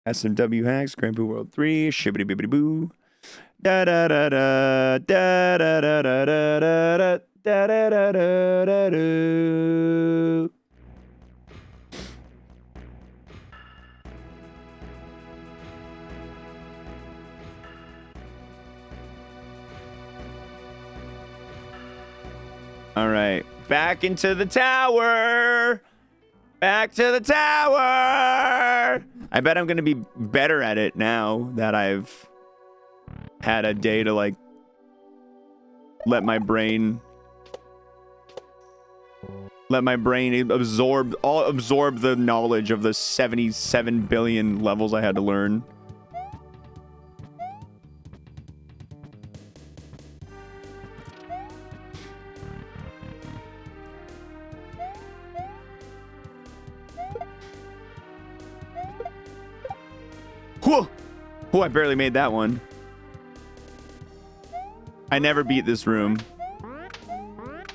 SMW hacks, Grand Poo World 3, shibbity bibbity boo. Da da da da da da da da da da da da da da da. All right, back into the tower. Back to the tower. I bet I'm gonna be better at it now that I've had a day to like let my brain absorb the knowledge of the 77 billion levels I had to learn. Whoa! Oh, I barely made that one. I never beat this room.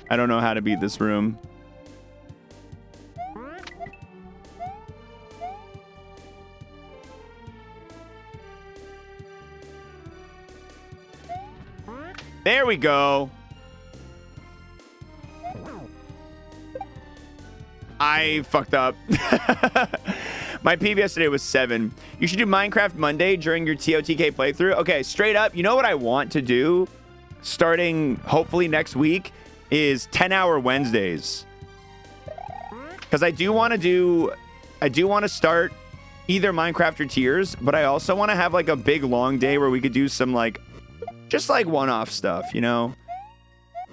I don't know how to beat this room. There we go. I fucked up. My PB yesterday was 7. You should do Minecraft Monday during your TOTK playthrough. Okay, straight up, you know what I want to do starting hopefully next week is 10-hour Wednesdays. Because I do want to start either Minecraft or Tiers, but I also want to have like a big long day where we could do some like, just like one-off stuff, you know?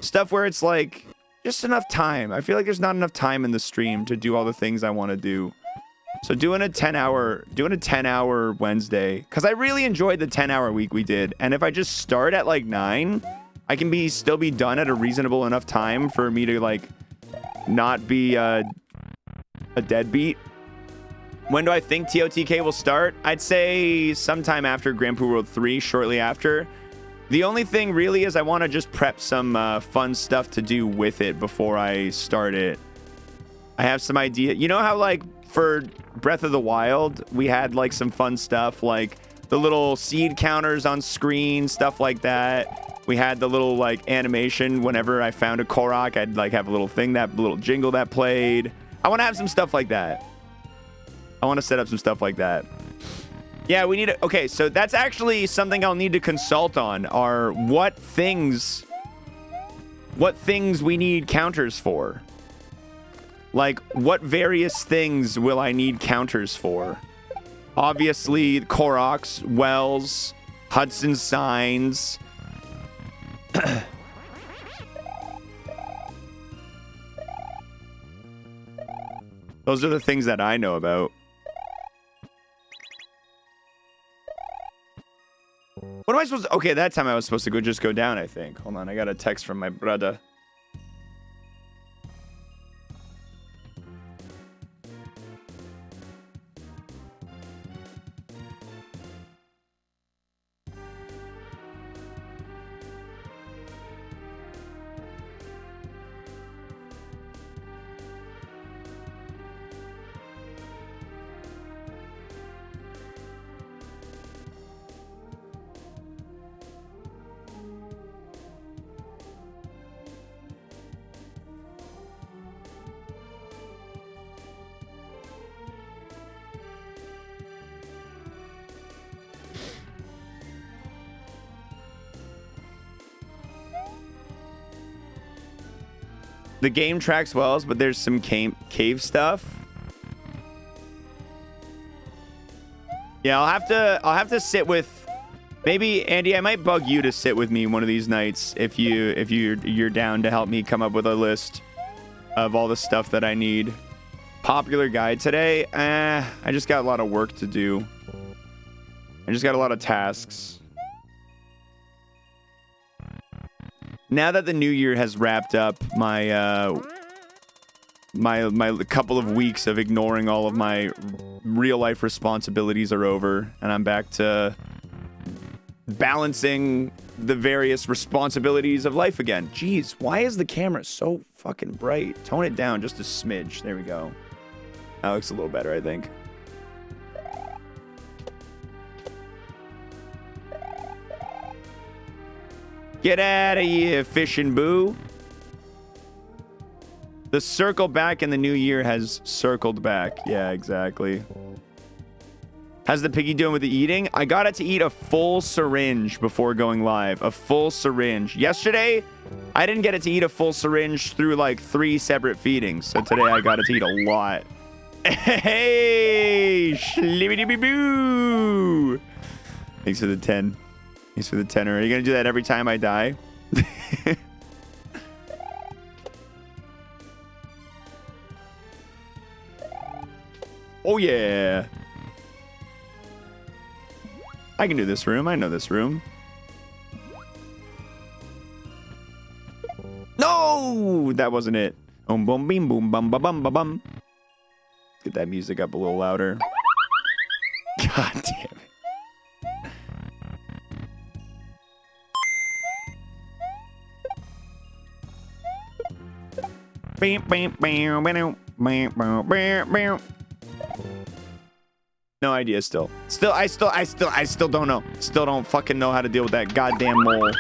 Stuff where it's like, just enough time. I feel like there's not enough time in the stream to do all the things I want to do. So doing a 10-hour Wednesday, because I really enjoyed the 10-hour week we did. And if I just start at like 9, I can still be done at a reasonable enough time for me to like not be a deadbeat. When do I think TOTK will start? I'd say sometime after Grand Poo World 3, shortly after. The only thing really is I want to just prep some fun stuff to do with it before I start it. I have some idea. You know how like for Breath of the Wild, we had like some fun stuff like the little seed counters on screen, stuff like that. We had the little like animation whenever I found a Korok, I'd like have a little thing, that little jingle that played. I want to have some stuff like that. I want to set up some stuff like that. Yeah, we need to... Okay, so that's actually something I'll need to consult on, are what things we need counters for. Like, what various things will I need counters for? Obviously, Koroks, Wells, Hudson Signs. Those are the things that I know about. What am I supposed to... Okay, that time I was supposed to just go down, I think. Hold on, I got a text from my brother. The game tracks wells, but there's some cave stuff. Yeah, I'll have to sit with... Maybe, Andy, I might bug you to sit with me one of these nights if you're down to help me come up with a list of all the stuff that I need. Popular guide today? I just got a lot of work to do. I just got a lot of tasks. Now that the new year has wrapped up, my my couple of weeks of ignoring all of my real life responsibilities are over, and I'm back to balancing the various responsibilities of life again. Jeez, why is the camera so fucking bright? Tone it down just a smidge. There we go. That looks a little better, I think. Get out of here, fishing boo. The circle back in the new year has circled back. Yeah, exactly. How's the piggy doing with the eating? I got it to eat a full syringe before going live. A full syringe. Yesterday, I didn't get it to eat a full syringe through like 3 separate feedings. So today I got it to eat a lot. Hey! Shlibbity-boo! Thanks for the 10. Thanks for the 10er. Are you going to do that every time I die? Oh, yeah. I can do this room. I know this room. No! That wasn't it. Boom, beam, boom, bum, ba, bum, ba, bum. Let's get that music up a little louder. God damn it. Bam, bam, bam, bam, bam, bam, bam. No idea still. I still don't know. Still don't fucking know how to deal with that goddamn mole.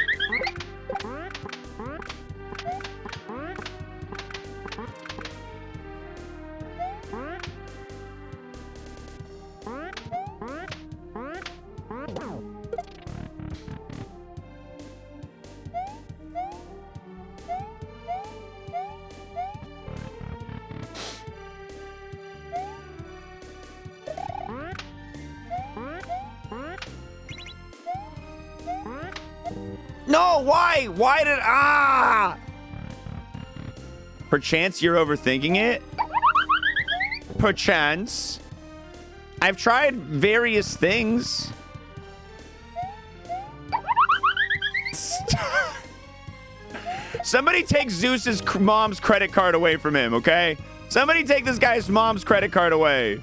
No, why? Why did... Ah! Perchance you're overthinking it? Perchance. I've tried various things. Somebody take Zeus's mom's credit card away from him, okay? Somebody take this guy's mom's credit card away.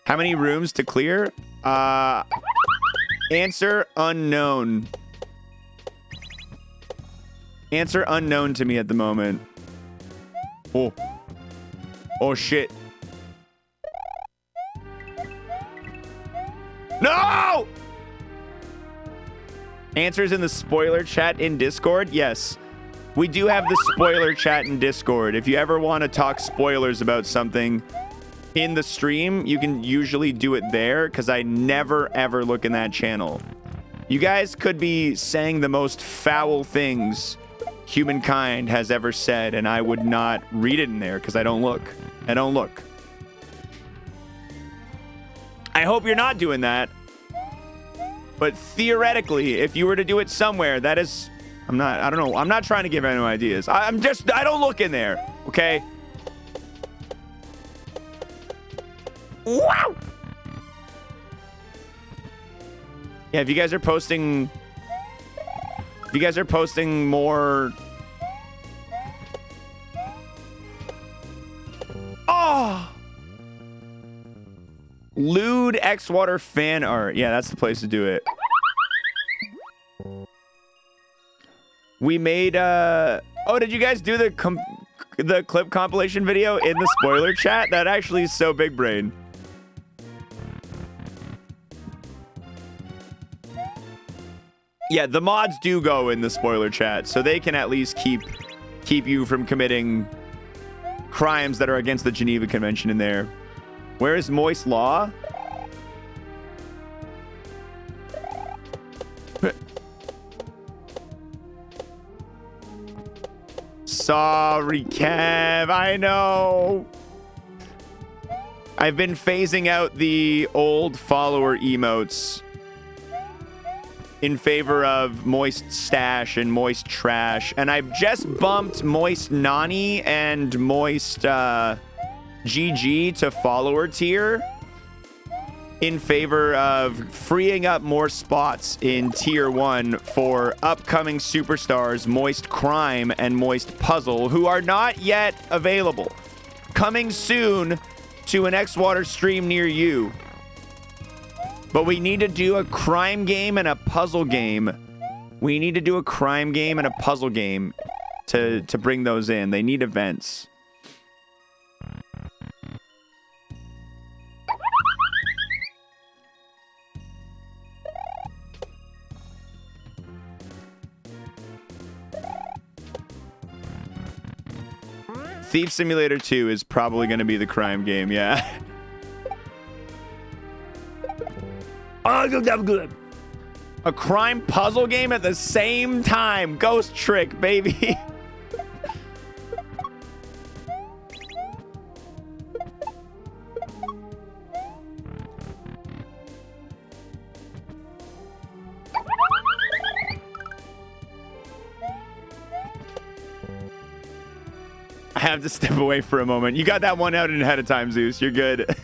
How many rooms to clear? Answer unknown. Answer unknown to me at the moment. Oh. Oh, shit. No! Answers in the spoiler chat in Discord? Yes. We do have the spoiler chat in Discord. If you ever want to talk spoilers about something in the stream, you can usually do it there, because I never, ever look in that channel. You guys could be saying the most foul things humankind has ever said, and I would not read it in there, because I don't look. I don't look. I hope you're not doing that. But theoretically, if you were to do it somewhere, that is... I don't know. I'm not trying to give anyone ideas. I don't look in there, okay? Wow! Yeah, if you guys are posting... If you guys are posting more... Oh! Lewd xwater fan art. Yeah, that's the place to do it. We made, Oh, did you guys do the clip compilation video in the spoiler chat? That actually is so big brain. Yeah, the mods do go in the spoiler chat, so they can at least keep you from committing crimes that are against the Geneva Convention in there. Where is Moist Law? Sorry, Kev. I know. I've been phasing out the old follower emotes in favor of Moist Stash and Moist Trash. And I've just bumped Moist Nani and Moist GG to follower tier in favor of freeing up more spots in tier 1 for upcoming superstars Moist Crime and Moist Puzzle, who are not yet available. Coming soon to an xwater stream near you. But we need to do a crime game and a puzzle game. We need to do a crime game and a puzzle game to bring those in. They need events. Thief Simulator 2 is probably going to be the crime game, yeah. A crime puzzle game at the same time. Ghost Trick, baby. I have to step away for a moment. You got that one out ahead of time, Zeus. You're good.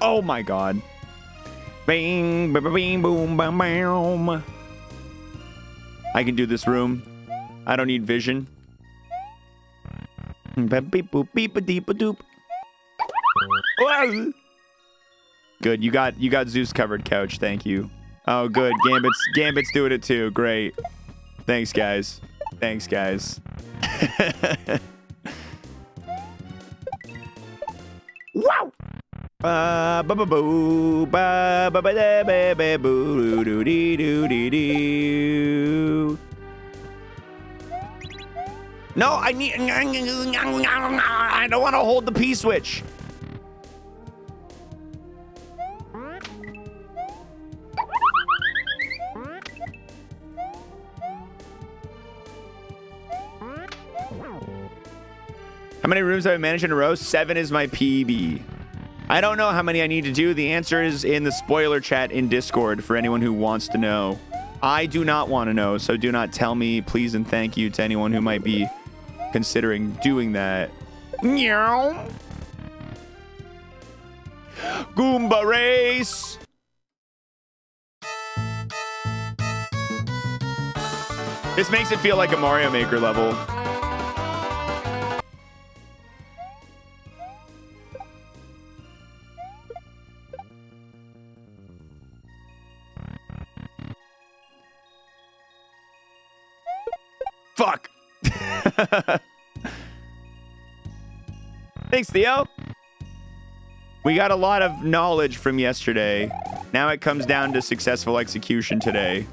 Oh my god. Bing, bing, bing, boom, bam, bam. I can do this room. I don't need vision. Beep, boop, beep, a deep, a doop. Good, you got Zeus covered couch. Thank you. Oh, good. Gambit's doing it too. Great. Thanks, guys. Thanks, guys. Wow. Ba ba boo ba ba ba da ba ba boo doo dee doo dee doo. No, I need. I don't want to hold the P switch. How many rooms have I managed in a row? 7 is my PB. I don't know how many I need to do. The answer is in the spoiler chat in Discord for anyone who wants to know. I do not want to know, so do not tell me. Please and thank you to anyone who might be considering doing that. Meow. Goomba race. This makes it feel like a Mario Maker level. Fuck. Thanks, Theo. We got a lot of knowledge from yesterday. Now it comes down to successful execution today.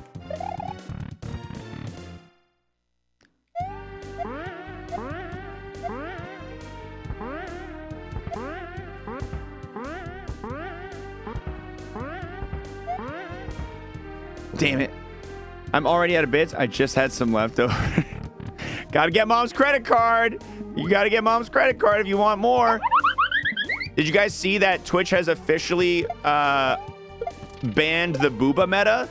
Damn it. I'm already out of bits. I just had some left over. Gotta get mom's credit card. You gotta get mom's credit card if you want more. Did you guys see that Twitch has officially banned the booba meta?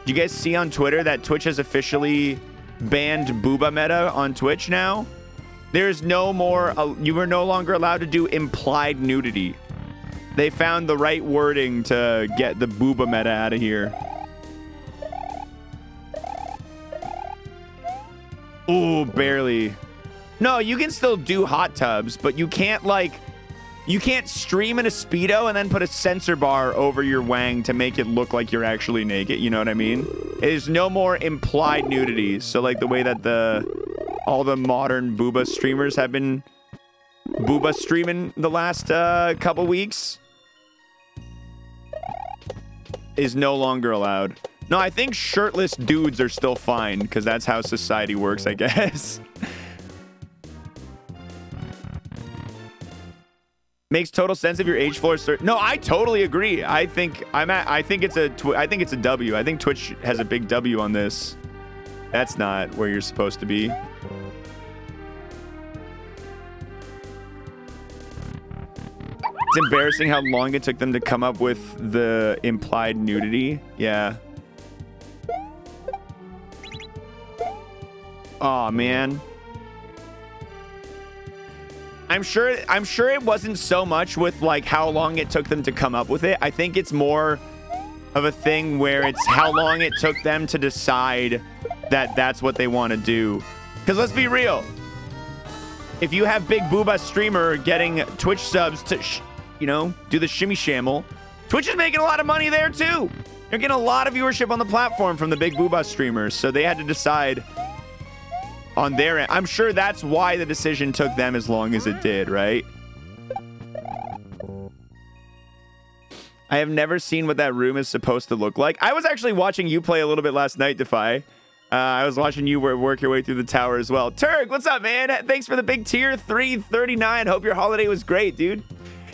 Did you guys see on Twitter that Twitch has officially banned booba meta on Twitch now? There's no more, you are no longer allowed to do implied nudity. They found the right wording to get the booba meta out of here. Ooh, barely. No, you can still do hot tubs, but you can't, like, you can't stream in a Speedo and then put a censor bar over your wang to make it look like you're actually naked. You know what I mean? There's no more implied nudity. So, like, the way that all the modern booba streamers have been booba streaming the last couple weeks is no longer allowed. No, I think shirtless dudes are still fine because that's how society works, I guess. Makes total sense if your age floor is no, I totally agree. I think it's a W. I think Twitch has a big W on this. That's not where you're supposed to be. It's embarrassing how long it took them to come up with the implied nudity. Yeah. Oh man. I'm sure it wasn't so much with like how long it took them to come up with it. I think it's more of a thing where it's how long it took them to decide that that's what they want to do. Because let's be real. If you have big booba streamer getting Twitch subs to, do the shimmy shamble, Twitch is making a lot of money there too. You're getting a lot of viewership on the platform from the big booba streamers, so they had to decide on their end. I'm sure that's why the decision took them as long as it did, right? I have never seen what that room is supposed to look like. I was actually watching you play a little bit last night, Defy. I was watching you work your way through the tower as well. Turk, what's up, man? Thanks for the big tier 339. Hope your holiday was great, dude.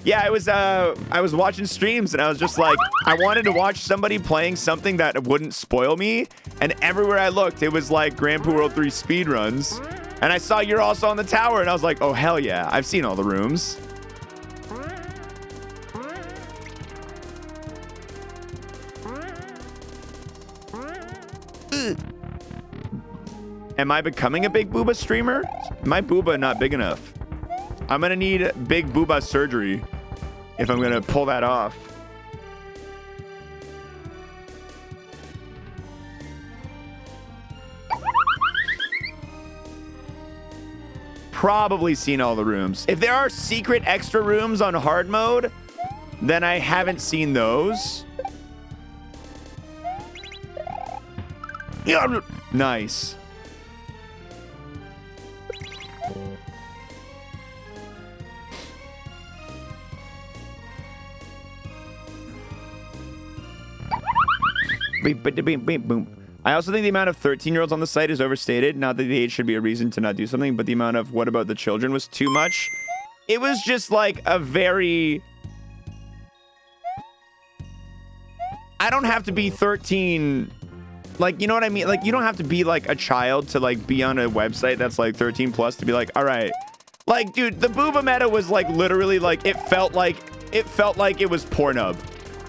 Yeah, I was watching streams and I was just like, I wanted to watch somebody playing something that wouldn't spoil me. And everywhere I looked, it was like Grand Poo World 3 speedruns. And I saw you're also on the tower and I was like, oh, hell yeah. I've seen all the rooms. Am I becoming a big booba streamer? My booba not big enough. I'm gonna need big booba surgery if I'm gonna pull that off. Probably seen all the rooms. If there are secret extra rooms on hard mode, then I haven't seen those. Yeah, nice. Boom. I also think the amount of 13-year-olds on the site is overstated. Not that the age should be a reason to not do something, but the amount of what about the children was too much. It was just like a very... I don't have to be 13... Like, you know what I mean? Like, you don't have to be like a child to like be on a website that's like 13 plus to be like, all right. Like, dude, the booba meta was like literally like it felt like it was Pornhub.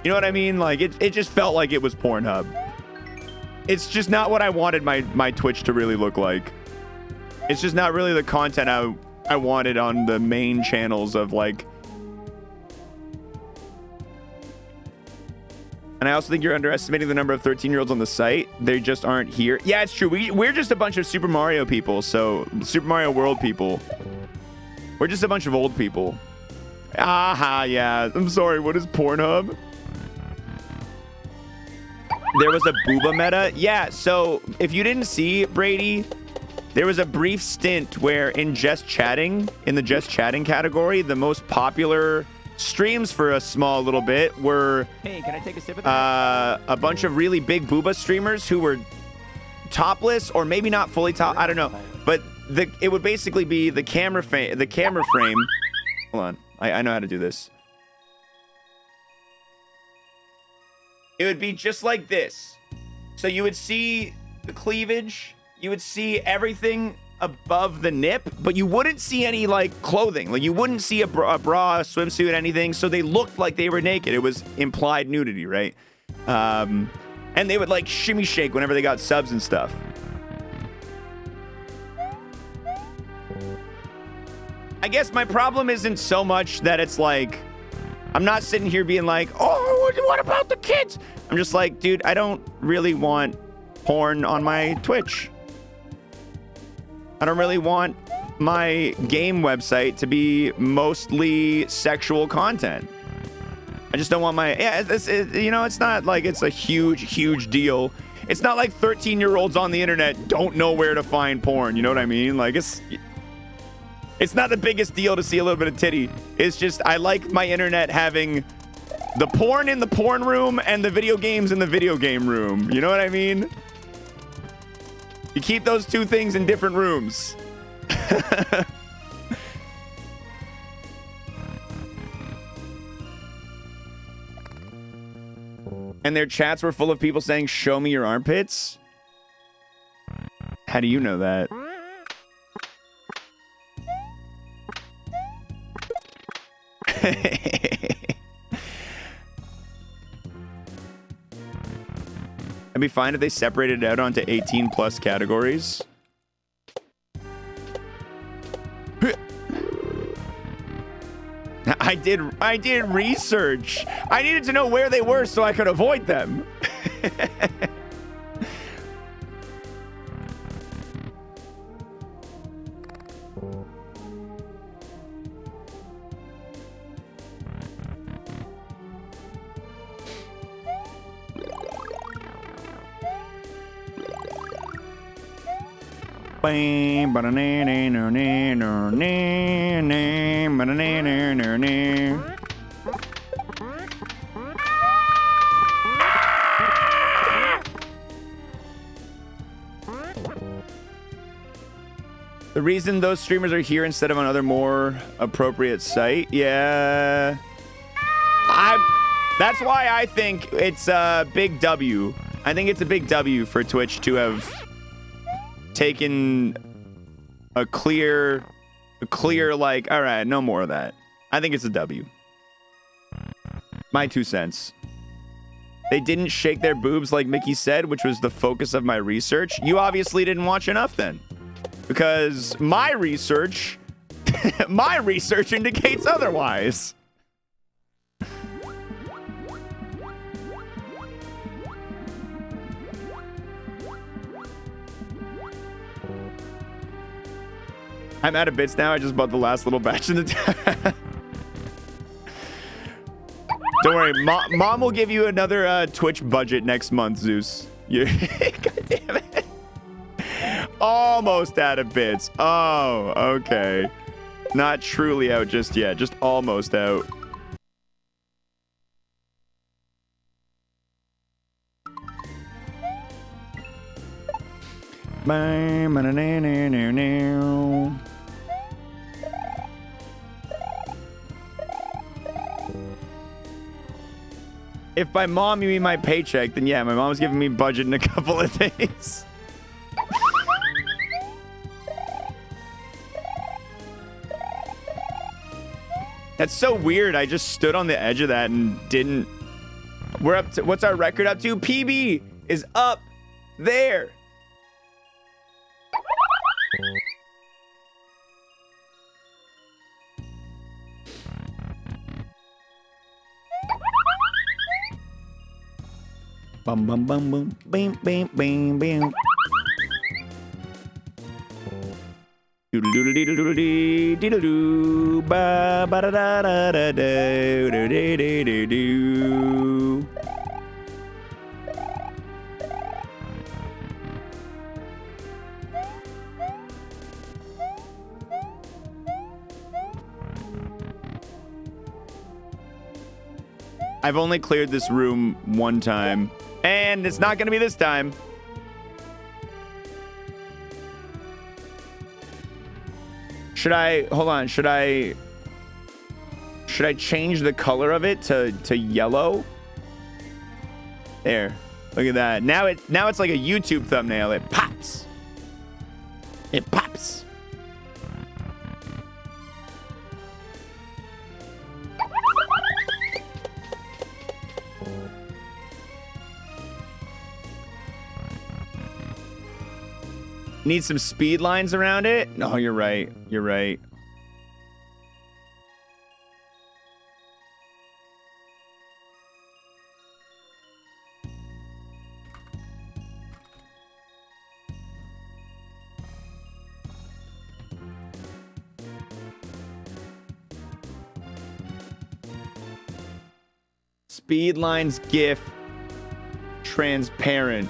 You know what I mean? Like, it just felt like it was Pornhub. It's just not what I wanted my Twitch to really look like. It's just not really the content I wanted on the main channels of, like... And I also think you're underestimating the number of 13-year-olds on the site. They just aren't here. Yeah, it's true. We're just a bunch of Super Mario people, so... Super Mario World people. We're just a bunch of old people. Aha, yeah. I'm sorry, what is Pornhub? There was a booba meta. Yeah, so if you didn't see, Brady, there was a brief stint where in the just chatting category, the most popular streams for a small little bit were hey, can I take a sip of that? A bunch of really big booba streamers who were topless or maybe not fully top. I don't know. But it would basically be the camera frame. Hold on. I know how to do this. It would be just like this. So you would see the cleavage. You would see everything above the nip, but you wouldn't see any like clothing. Like you wouldn't see a bra, a swimsuit, anything. So they looked like they were naked. It was implied nudity, right? And they would like shimmy shake whenever they got subs and stuff. I guess my problem isn't so much that it's like, I'm not sitting here being like, oh, what about the kids? I'm just like, dude, I don't really want porn on my Twitch. I don't really want my game website to be mostly sexual content. I just don't want my, you know, it's not like it's a huge deal. It's not like 13-year-olds on the internet don't know where to find porn. You know what I mean? Like it's not the biggest deal to see a little bit of titty. It's just I like my internet having the porn in the porn room and the video games in the video game room. You know what I mean? You keep those two things in different rooms. And their chats were full of people saying, show me your armpits? How do you know that? It'd be fine if they separated it out onto 18 plus categories. I did research. I needed to know where they were so I could avoid them. The reason those streamers are here instead of another more appropriate site, yeah. That's why I think it's a big W. I think it's a big W for Twitch to have taken a clear like, all right, no more of that. I think it's a W. My 2 cents. They didn't shake their boobs like Mickey said, which was the focus of my research. You obviously didn't watch enough then. Because my research indicates otherwise. I'm out of bits now. I just bought the last little batch in the Don't worry, Mom will give you another Twitch budget next month, Zeus. God damn it. Almost out of bits. Oh, okay. Not truly out just yet. Just almost out. If by mom you mean my paycheck, then yeah, my mom's giving me budget in a couple of days. That's so weird. I just stood on the edge of that and didn't. We're up to, what's our record up to? PB is up there. Bum bum bum bum bam bam bam bam. Doodle doodle doodle doodle dee doodle doo ba ba da da da da da da da da do. I've only cleared this room one time, and it's not going to be this time. Should I, hold on, should I change the color of it to yellow? There, look at that. Now it's like a YouTube thumbnail. It pops. It pops. Need some speed lines around it? No, you're right. You're right. Speed lines GIF transparent.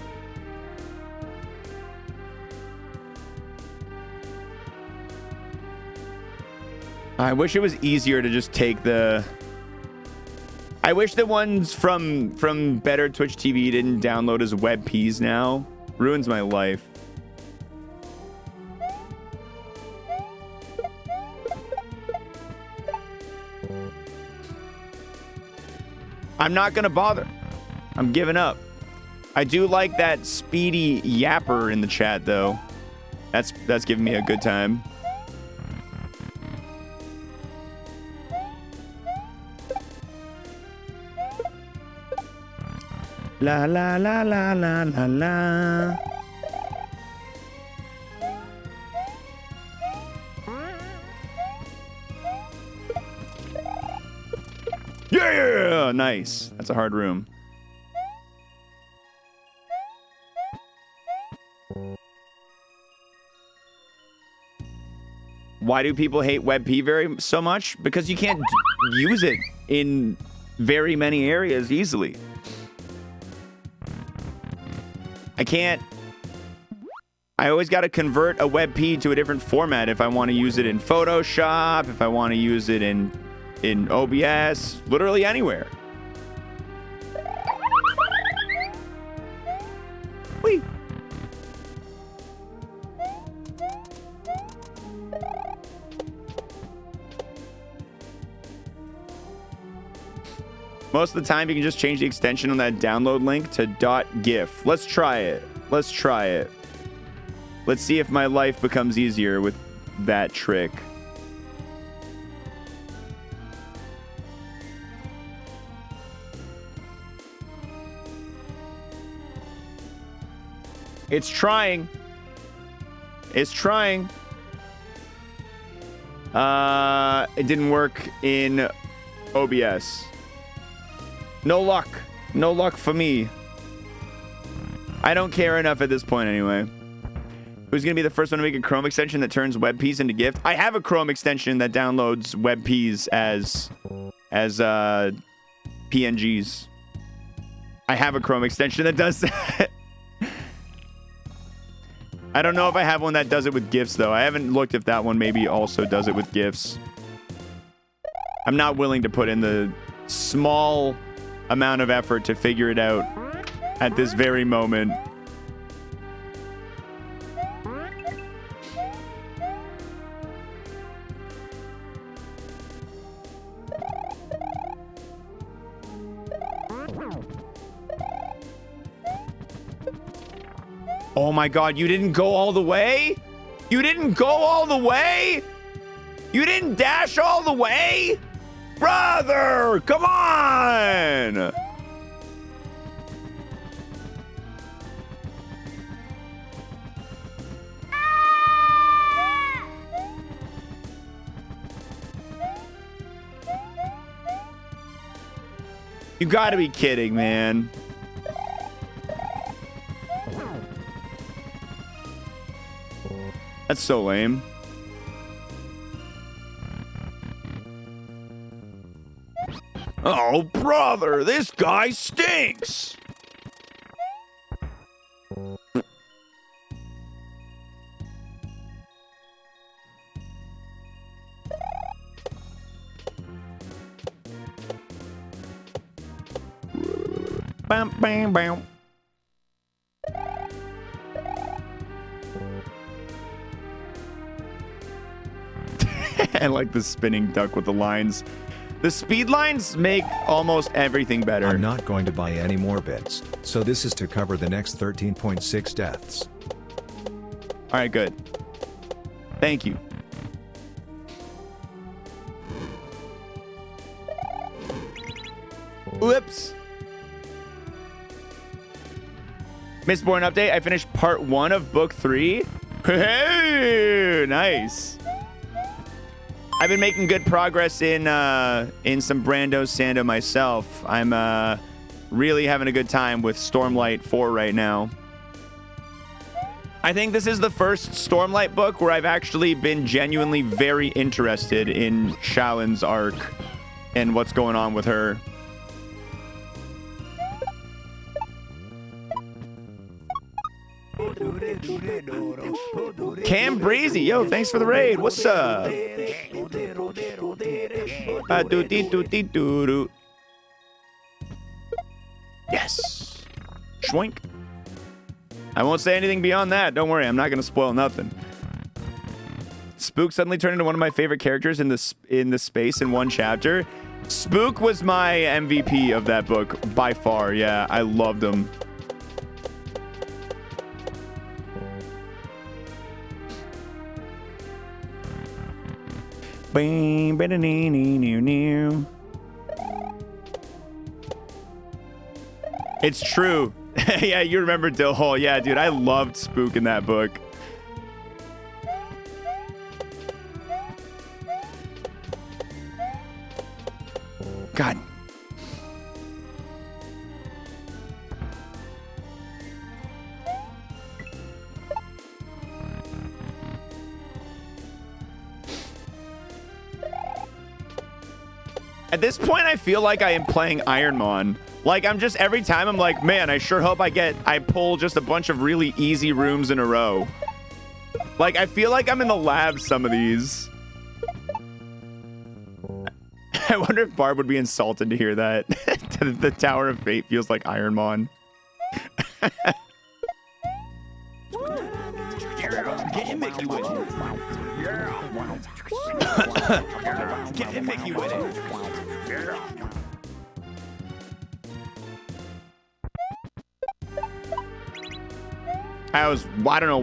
I wish it was easier to just take the... I wish the ones from Better Twitch TV didn't download as WebPs now. Ruins my life. I'm not gonna bother. I'm giving up. I do like that speedy yapper in the chat though. That's giving me a good time. La la la la la la la. Yeah, nice. That's a hard room. Why do people hate WebP so much? Because you can't use it in very many areas easily. I can't I always got to convert a WebP to a different format if I want to use it in Photoshop, if I want to use it in OBS, literally anywhere. Whee! Most of the time, you can just change the extension on that download link to .gif. Let's try it. Let's try it. Let's see if my life becomes easier with that trick. It's trying. It's trying. It didn't work in OBS. No luck. No luck for me. I don't care enough at this point anyway. Who's going to be the first one to make a Chrome extension that turns WebPs into GIF? I have a Chrome extension that downloads WebPs as PNGs. I have a Chrome extension that does that. I don't know if I have one that does it with GIFs, though. I haven't looked if that one maybe also does it with GIFs. I'm not willing to put in the small amount of effort to figure it out at this very moment. Oh my God, you didn't go all the way? You didn't go all the way? You didn't dash all the way? Brother, come on! You gotta be kidding, man. That's so lame. Oh, brother, this guy stinks. Bam, bam, bam. I like the spinning duck with the lines. The speed lines make almost everything better. I'm not going to buy any more bits, so this is to cover the next 13.6 deaths. All right, good. Thank you. Whoops. Mistborn update. I finished part 1 of book 3. Hey, nice. I've been making good progress in some Brando Sando myself. I'm really having a good time with Stormlight 4 right now. I think this is the first Stormlight book where I've actually been genuinely very interested in Shalyn's arc and what's going on with her. Cam Breezy, yo, thanks for the raid. What's up? Yes. Schwink. I won't say anything beyond that. Don't worry, I'm not gonna spoil nothing. Spook suddenly turned into one of my favorite characters in the space in one chapter. Spook was my MVP of that book by far. Yeah, I loved him. It's true. Yeah, you remember Dill Hole. Yeah, dude, I loved Spook in that book. God. At this point, I feel like I am playing Ironmon. Like, I'm just, every time I'm like, man, I sure hope I pull just a bunch of really easy rooms in a row. Like, I feel like I'm in the lab some of these. I wonder if Barb would be insulted to hear that. The Tower of Fate feels like Iron Man. Get Mickey with it. Get Mickey with it. I don't know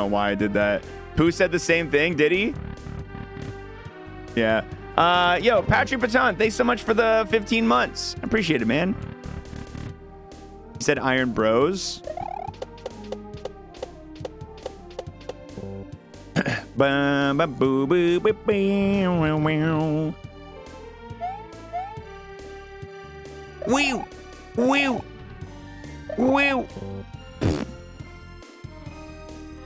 why I did that. Who said the same thing? Did he? Yeah. Yo, Patrick Patan, thanks so much for the 15 months. I appreciate it, man. He said Iron Bros. Wee, wee, wee.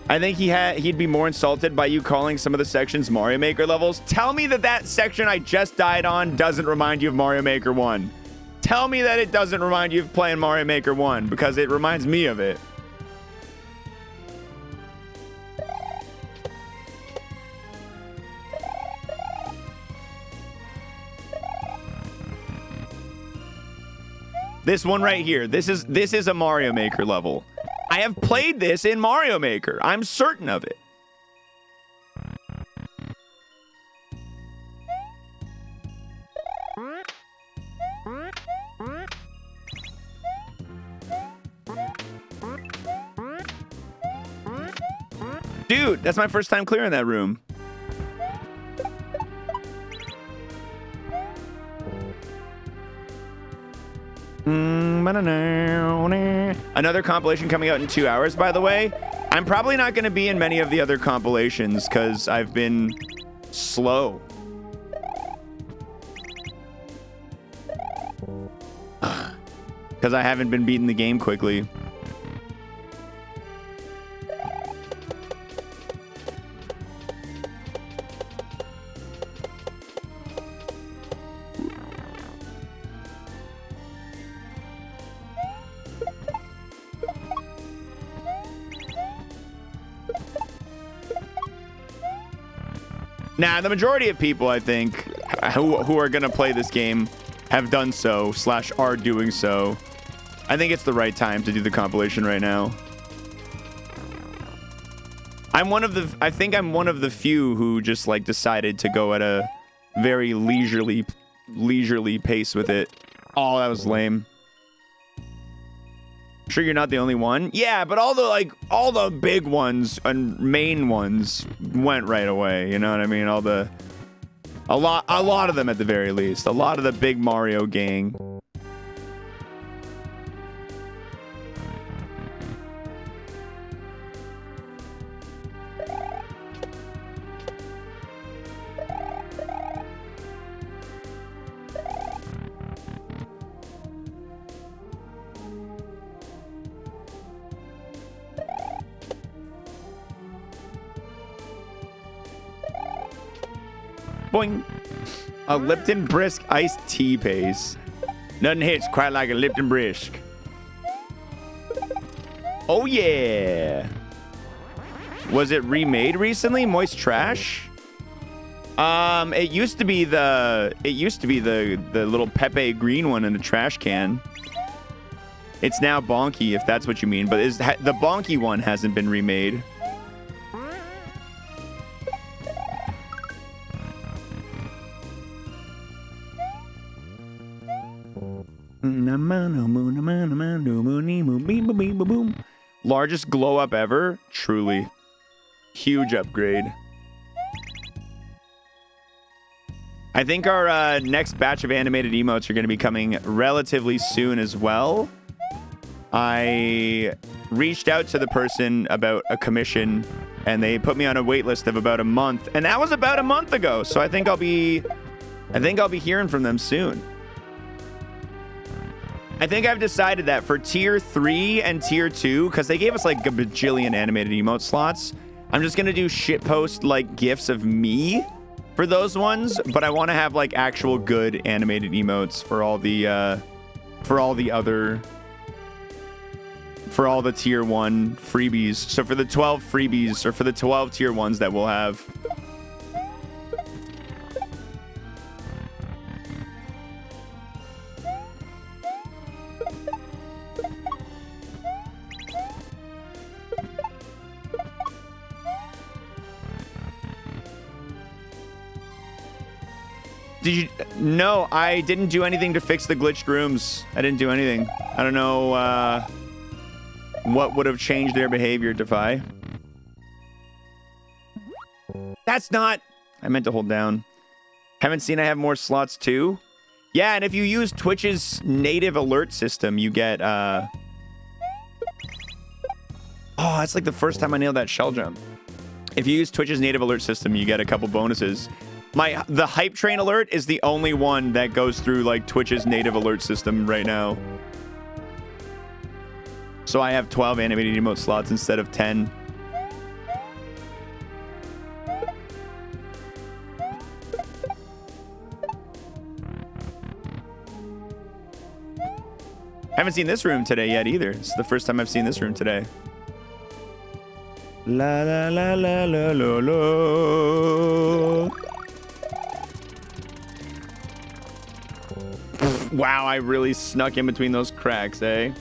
I think he'd be more insulted by you calling some of the sections Mario Maker levels. Tell me that section I just died on doesn't remind you of Mario Maker 1. Tell me that it doesn't remind you of playing Mario Maker 1, because it reminds me of it. This one right here. This is a Mario Maker level. I have played this in Mario Maker. I'm certain of it. Dude, that's my first time clearing that room. Another compilation coming out in 2 hours, by the way. I'm probably not going to be in many of the other compilations because I've been slow. Because I haven't been beating the game quickly. Nah, the majority of people, I think, who are going to play this game have done so, / are doing so. I think it's the right time to do the compilation right now. I think I'm one of the few who just, like, decided to go at a very leisurely pace with it. Oh, that was lame. Sure you're not the only one? Yeah, but all the big ones and main ones went right away. You know what I mean? A lot of them at the very least. A lot of the big Mario gang. Boing. A Lipton Brisk iced tea paste. Nothing hits quite like a Lipton Brisk. Oh yeah. Was it remade recently? Moist Trash? It used to be the little Pepe green one in a trash can. It's now Bonky, if that's what you mean, but the Bonky one hasn't been remade. Largest glow up ever? Truly. Huge upgrade. I think our next batch of animated emotes are going to be coming relatively soon as well. I reached out to the person about a commission and they put me on a wait list of about a month, and that was about a month ago. So I think I'll be hearing from them soon. I think I've decided that for tier 3 and tier 2, because they gave us like a bajillion animated emote slots, I'm just going to do shitpost like gifs of me for those ones, but I want to have like actual good animated emotes for all the other for all the tier 1 freebies. So for the 12 freebies, or for the 12 tier 1s that we'll have. Did you? No, I didn't do anything to fix the glitched rooms. I didn't do anything. I don't know what would have changed their behavior, Defy. That's not... I meant to hold down. Haven't seen I have more slots too? Yeah, and if you use Twitch's native alert system, you get... Oh, that's like the first time I nailed that shell jump. If you use Twitch's native alert system, you get a couple bonuses. The hype train alert is the only one that goes through like Twitch's native alert system right now. So I have 12 animated emote slots instead of 10. Haven't seen this room today yet either. It's the first time I've seen this room today. La la la la la la la. Wow, I really snuck in between those cracks, eh?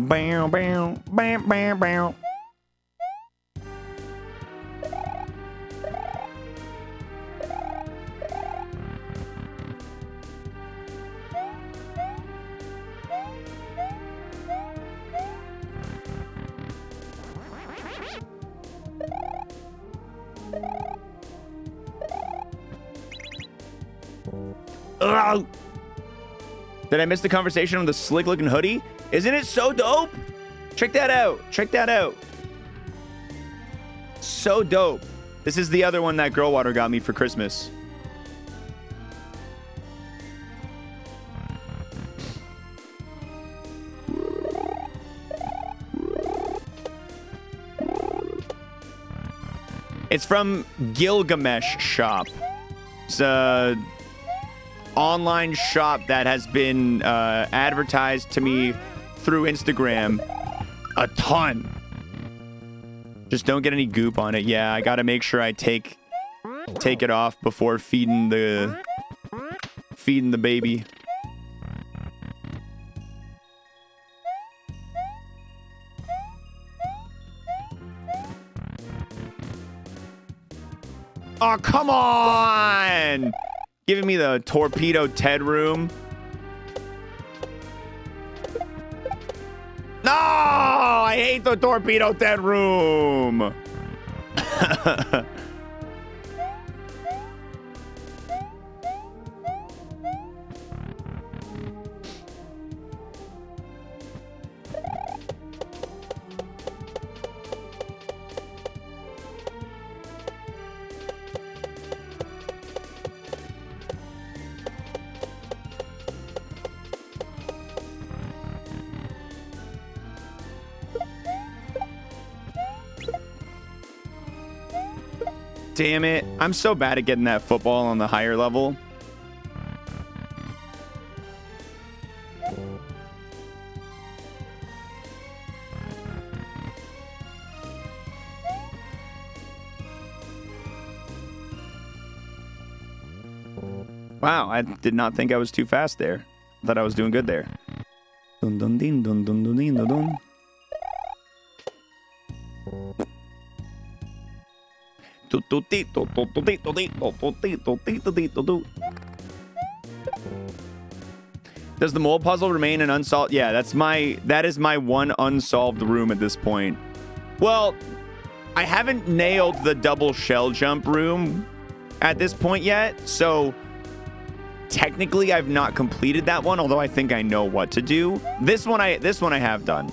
Bow, bow, bow, bow, bow. Ugh. Did I miss the conversation on the slick looking hoodie? Isn't it so dope? Check that out. Check that out. So dope. This is the other one that Girlwater got me for Christmas. It's from Gilgamesh Shop. It's a online shop that has been advertised to me through Instagram a ton. Just don't get any goop on it. Yeah, I gotta make sure I take it off before feeding the baby. Oh, come on! Giving me the Torpedo Ted room. No! I hate the Torpedo Ted room. Damn it. I'm so bad at getting that football on the higher level. Wow, I did not think I was too fast there. I thought I was doing good there. Dun dun din dun dun dun din dun dun. Does the mole puzzle remain an unsolved? Yeah, that is my one unsolved room at this point. Well, I haven't nailed the double shell jump room at this point yet, so technically I've not completed that one, although I think I know what to do. This one I have done.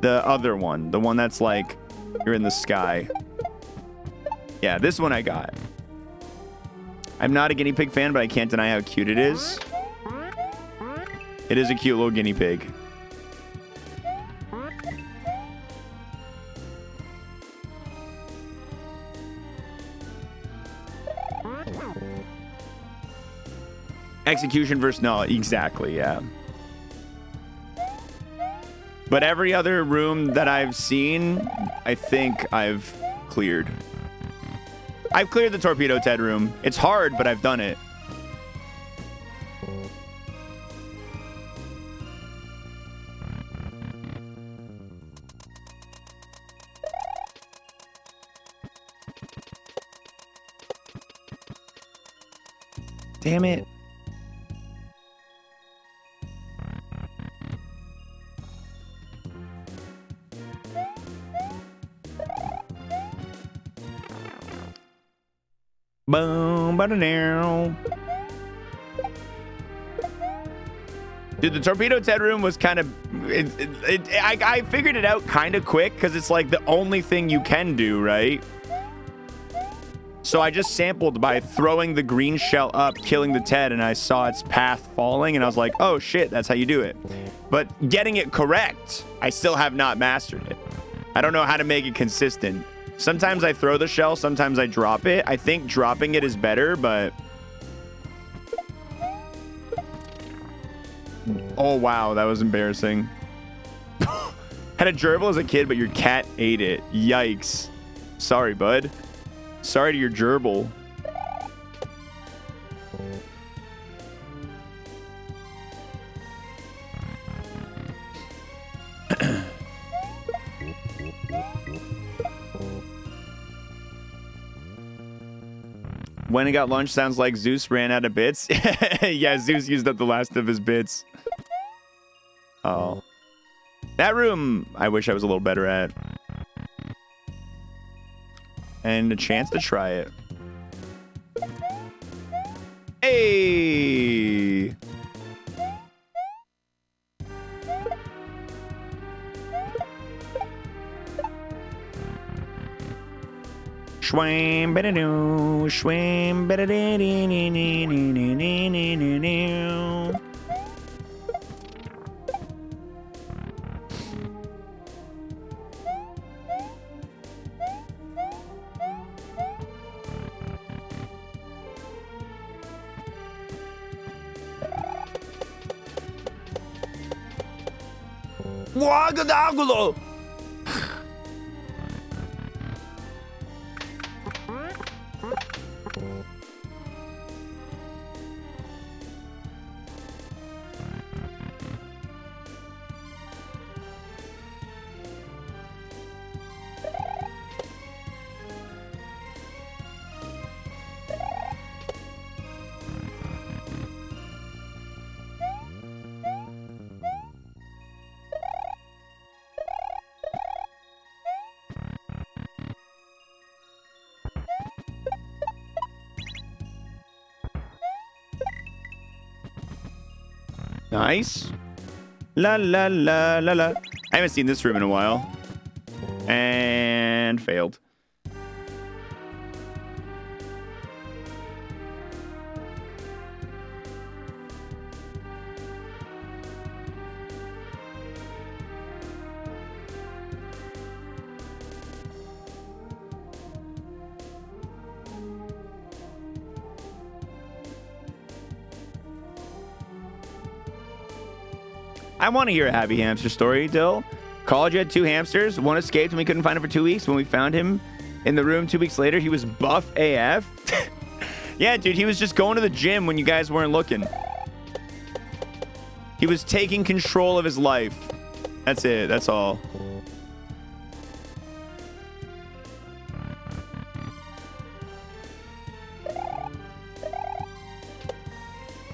The other one, the one that's like you're in the sky. Yeah, this one I got. I'm not a guinea pig fan, but I can't deny how cute it is. It is a cute little guinea pig. Execution versus no, exactly, yeah. But every other room that I've seen, I think I've cleared. I've cleared the Torpedo Ted room. It's hard, but I've done it. Damn it. Boom, ba-da-dow. Dude, the Torpedo Ted room was kind of... I figured it out kind of quick because it's like the only thing you can do, right? So I just sampled by throwing the green shell up, killing the Ted, and I saw its path falling, and I was like, oh shit, that's how you do it. But getting it correct, I still have not mastered it. I don't know how to make it consistent. Sometimes I throw the shell, sometimes I drop it. I think dropping it is better, but... Oh, wow, that was embarrassing. Had a gerbil as a kid, but your cat ate it. Yikes. Sorry, bud. Sorry to your gerbil. When it got lunch sounds like Zeus ran out of bits. Yeah, Zeus used up the last of his bits. Oh. That room, I wish I was a little better at. And a chance to try it. Hey! Swim, ba-da-doo, swim, ba-da-dee-dee-dee-dee-dee-dee-dee-dee-dee-dee. Wagadagulo! Nice. La la la la la. I haven't seen this room in a while. And failed. I want to hear a happy hamster story, Dill. College had 2 hamsters. One escaped and we couldn't find him for 2 weeks. When we found him in the room 2 weeks later, he was buff AF. Yeah, dude, he was just going to the gym when you guys weren't looking. He was taking control of his life. That's it. That's all.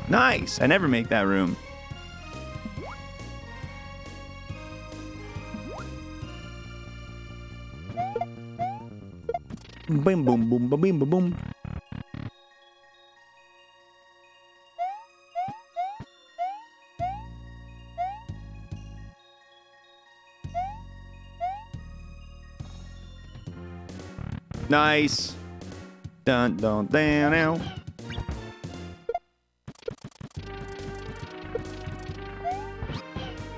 Nice. I never make that room. Boom, boom, boom, boom, boom, boom, boom. Nice. Dun, dun, dun, now.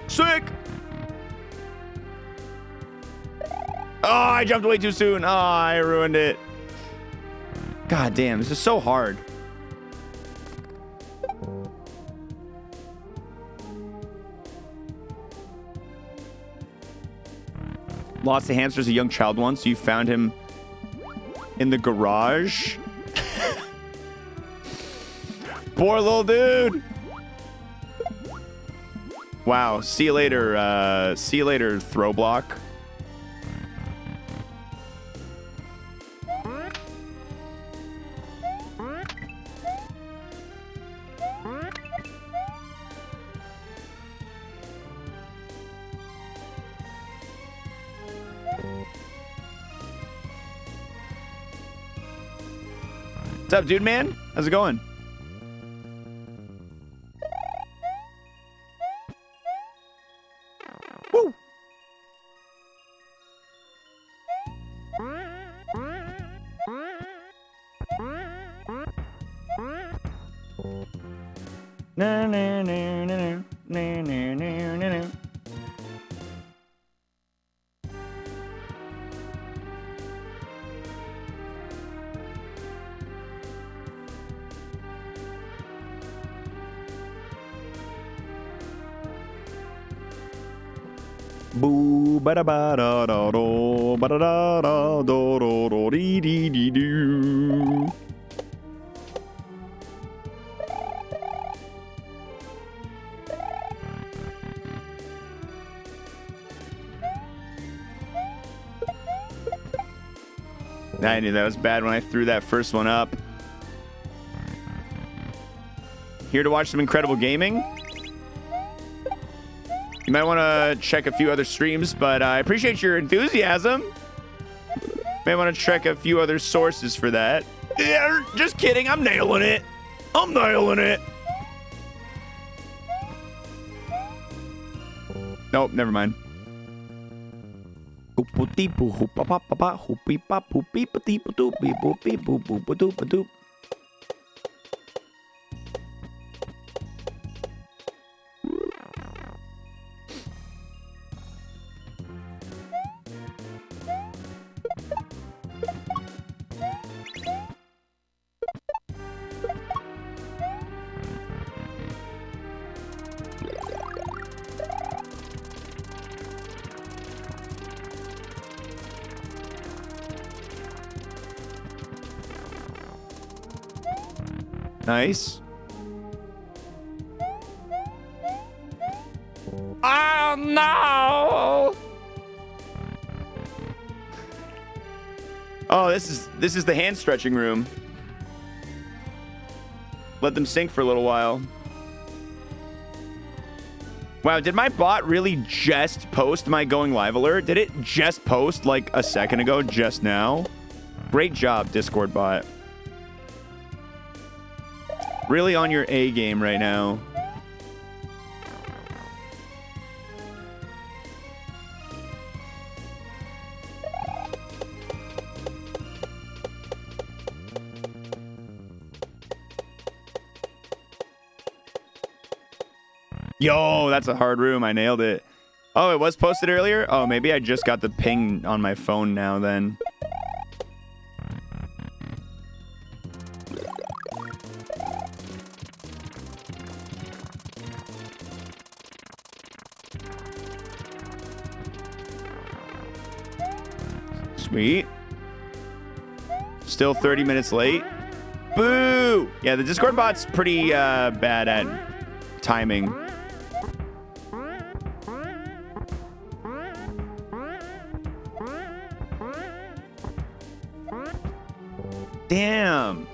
Sick. Oh, I jumped way too soon. Oh, I ruined it. God damn, this is so hard. Lost a hamster as a young child once. You found him in the garage. Poor little dude. Wow. See you later. See you later, throw block. What's up, dude, man? How's it going? Woo! Na na na na na na na na. Boo ba da ba da da do ba da da da do do do dee dee dee doo. I knew that was bad when I threw that first one up. Here to watch some incredible gaming. You might want to check a few other streams, but I appreciate your enthusiasm. May want to check a few other sources for that. Yeah, just kidding. I'm nailing it. I'm nailing it. Nope, never mind. Nice. Oh no! Oh, this is the hand stretching room. Let them sink for a little while. Wow, did my bot really just post my going live alert? Did it just post like a second ago, just now? Great job, Discord bot. Really on your A game right now. Yo, that's a hard room. I nailed it. Oh, it was posted earlier? Oh, maybe I just got the ping on my phone now then. Sweet. Still 30 minutes late. Boo! Yeah, the Discord bot's pretty bad at timing. Damn.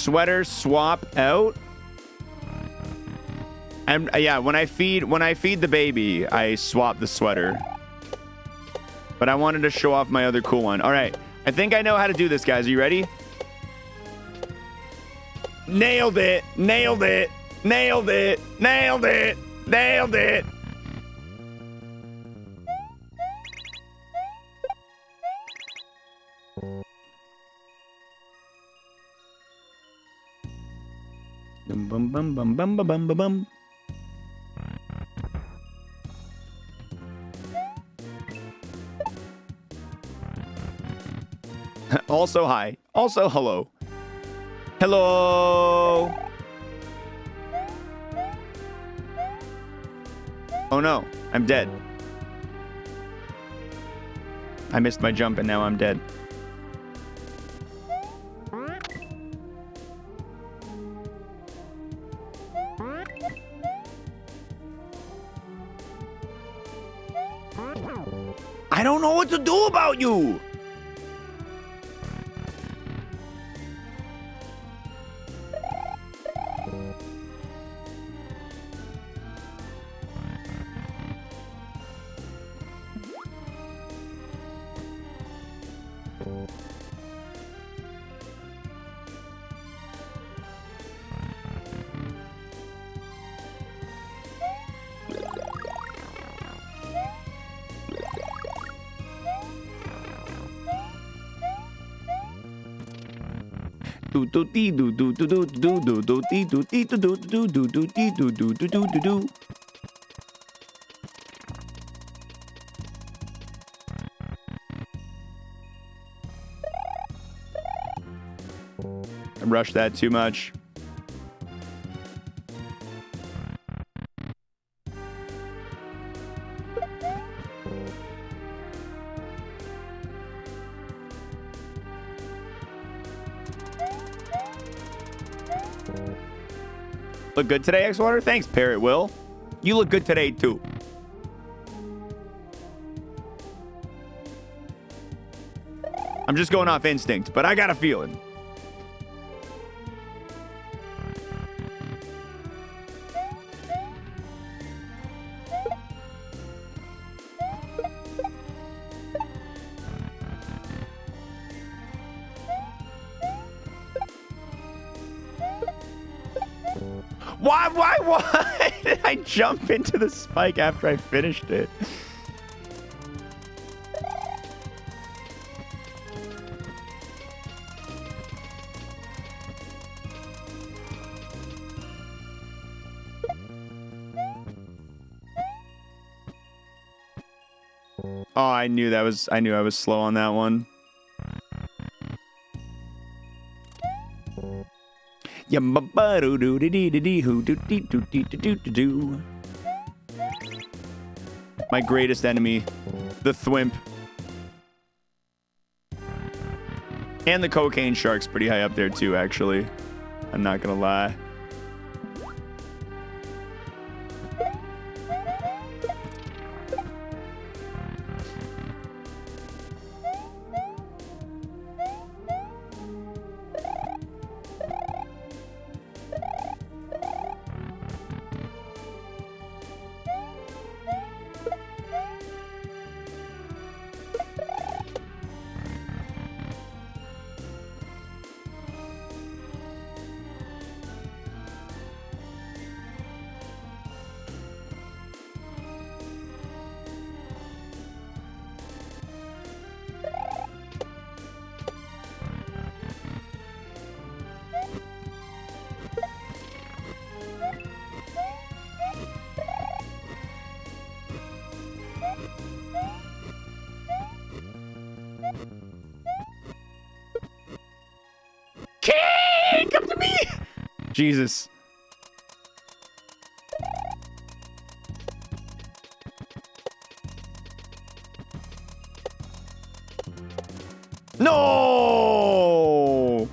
sweater swap out. And yeah, when I feed the baby, I swap the sweater. But I wanted to show off my other cool one. All right, I think I know how to do this, guys. Are you ready? Nailed it! Nailed it! Nailed it! Nailed it! Nailed it! Bum bum bum bum bum bum bum bum. Also hi. Also hello. Hello. Oh no, I'm dead. I missed my jump and now I'm dead. I don't know what to do about you. I rushed that too much. Look good today, xwater? Thanks, Parrot Will. You look good today, too. I'm just going off instinct, but I got a feeling. Why did I jump into the spike after I finished it? Oh, I knew I was slow on that one. My greatest enemy, the Thwimp. And the cocaine shark's pretty high up there too, actually. I'm not gonna lie. King, come to me! Jesus. No!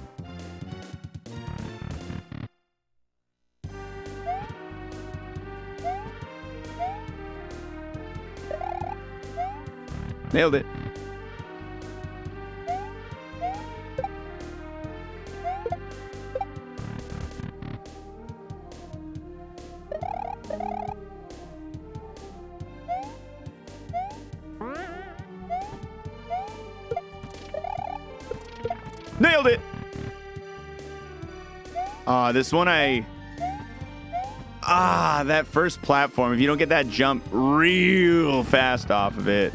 Nailed it. This one that first platform, if you don't get that jump real fast off of it,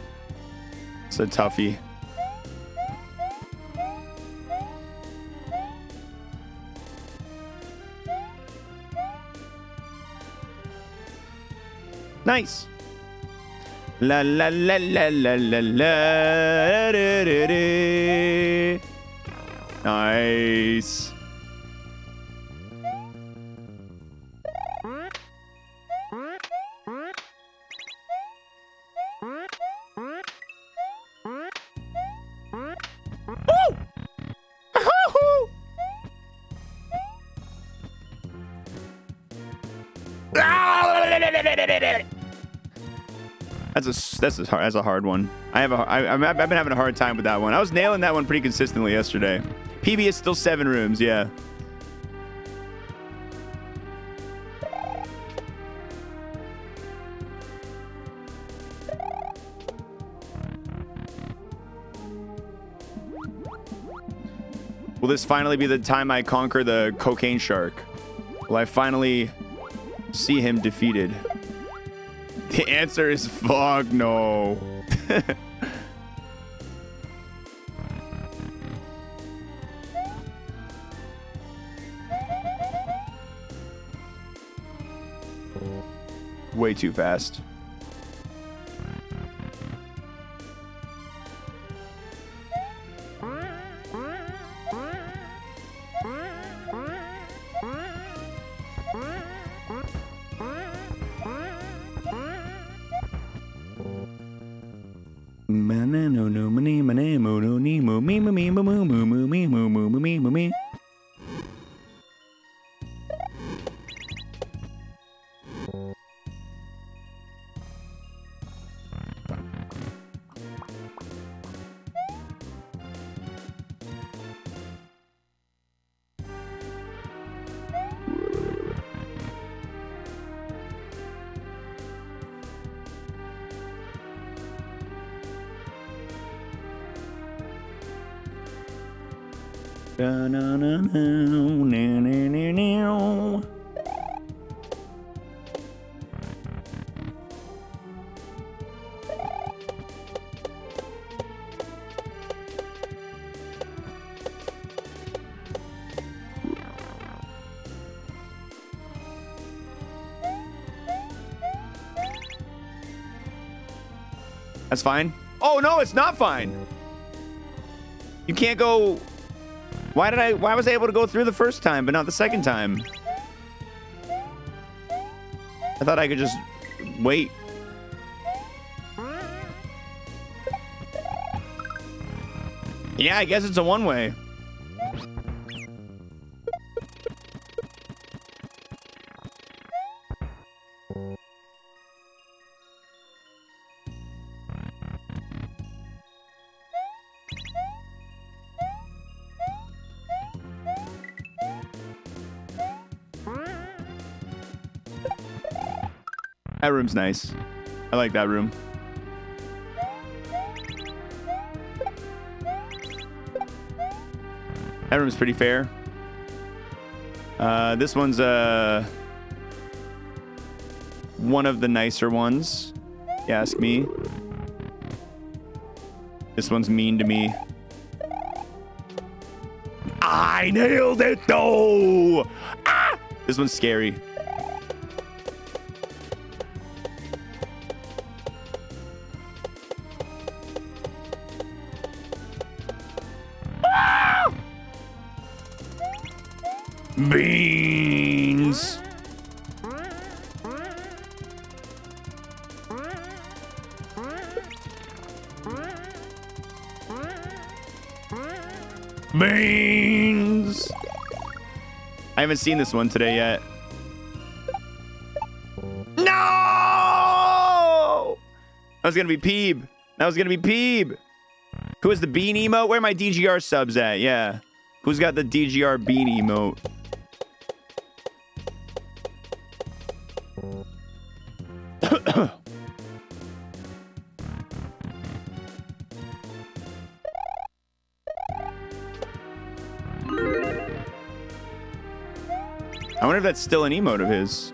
it's a toughie. Nice. La la la la la la la. Nice. That's a hard one. I've been having a hard time with that one. I was nailing that one pretty consistently yesterday. PB is still 7 rooms, yeah. Will this finally be the time I conquer the cocaine shark? Will I finally see him defeated? The answer is fuck no. Way too fast. That's fine. Oh no, it's not fine. You can't go. Why was I able to go through the first time but not the second time? I thought I could just wait. Yeah, I guess it's a one-way. That room's nice. I like that room. That room's pretty fair. This one's one of the nicer ones, if you ask me. This one's mean to me. I nailed it though! Ah! This one's scary. Beans. Beans. I haven't seen this one today yet. No! That was gonna be Peeb. That was gonna be Peeb. Who has the bean emote? Where are my DGR subs at? Yeah. Who's got the DGR bean emote? I wonder if that's still an emote of his.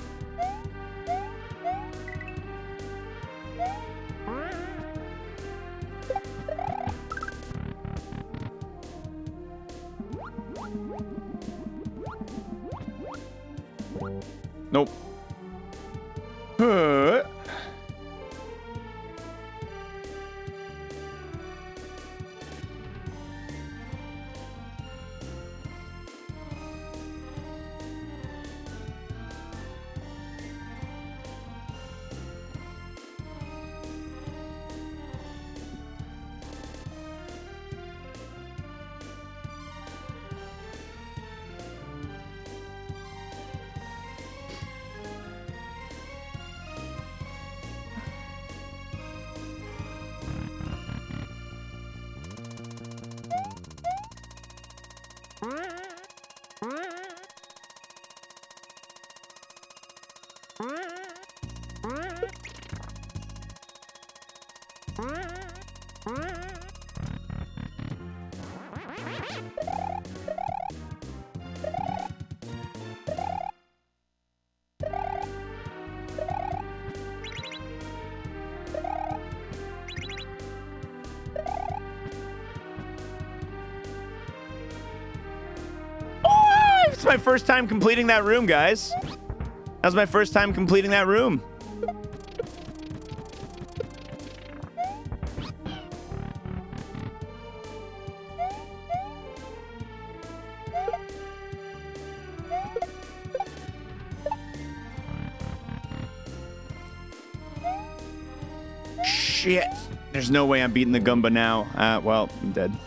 Nope. It's my first time completing that room, guys. That was my first time completing that room. Shit. There's no way I'm beating the Goomba now. Well, I'm dead.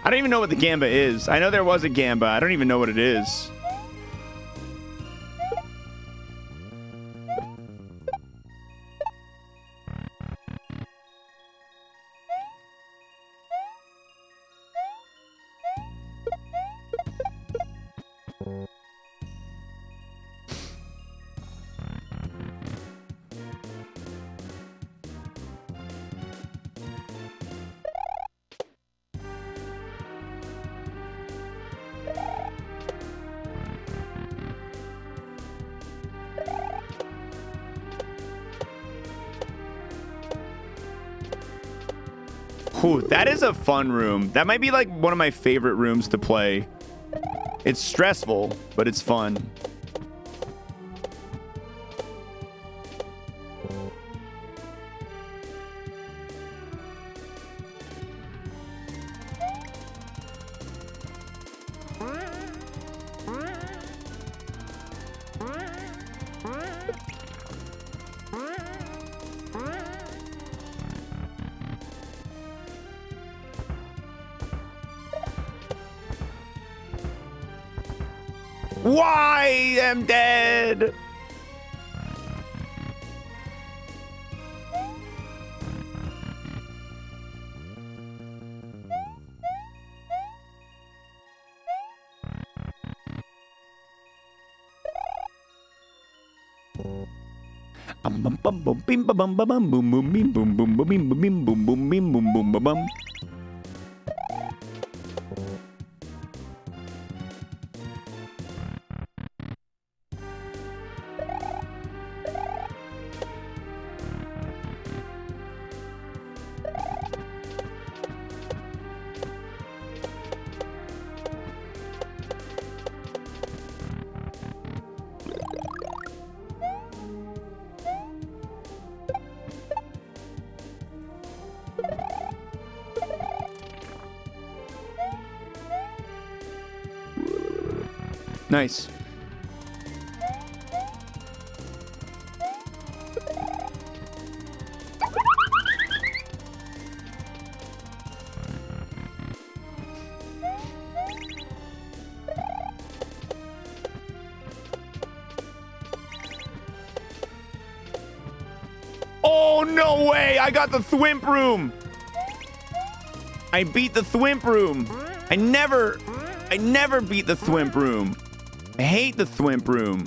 I don't even know what the Gamba is. I know there was a Gamba. I don't even know what it is. Ooh, that is a fun room. That might be like one of my favorite rooms to play. It's stressful, but it's fun. Why am dead? Nice. Oh, no way! I got the Thwimp room! I beat the Thwimp room! I never beat the Thwimp room. I hate the Thwimp room.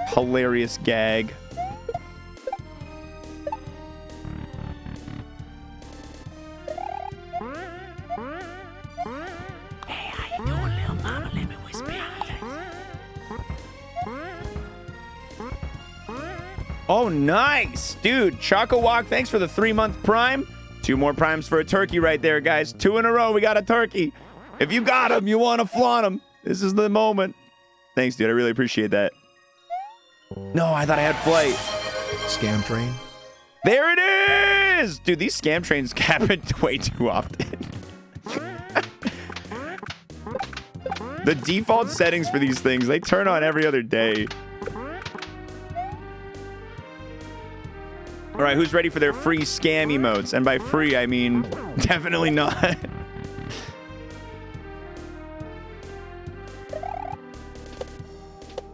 Hilarious gag. Oh, nice. Dude, Choco Walk, thanks for the 3-month prime. 2 more primes for a turkey right there, guys. 2 in a row, we got a turkey. If you got them, you want to flaunt them. This is the moment. Thanks, dude. I really appreciate that. No, I thought I had flight. Scam train? There it is! Dude, these scam trains happen way too often. The default settings for these things, they turn on every other day. All right, who's ready for their free scam emotes? And by free, I mean definitely not.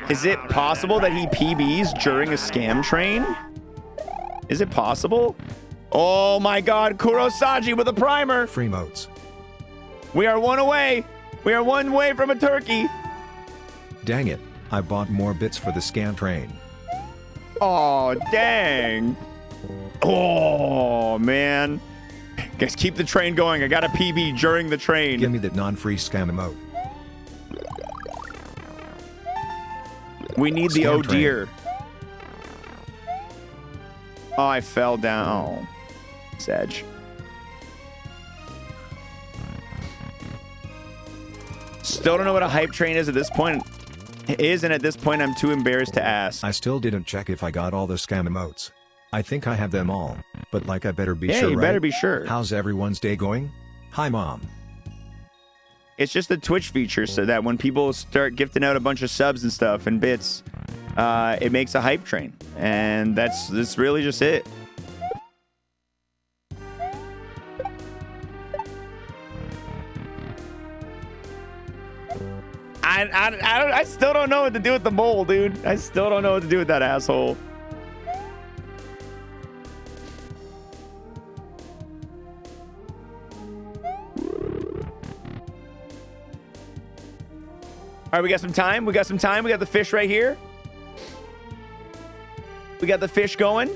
Is it possible that he PBs during a scam train? Is it possible? Oh my god, Kurosaji with a primer. Free motes. We are 1 away. We are 1 away from a turkey. Dang it, I bought more bits for the scam train. Oh, dang. Oh, man. Guys, keep the train going. I got a PB during the train. Give me that non-free scam emote. We need the Scam oh train. dear. Oh, I fell down. Oh, Sedge. Still don't know what a hype train is at this point. And at this point, I'm too embarrassed to ask. I still didn't check if I got all the scam emotes. I think I have them all, but like I better be Yeah, sure, you right? better be sure. How's everyone's day going? Hi, Mom. It's just the Twitch feature so that when people start gifting out a bunch of subs and stuff and bits, it makes a hype train. And that's really just it. I still don't know what to do with the mole, dude. I still don't know what to do with that asshole. All right, we got some time. We got some time. We got the fish right here. We got the fish going.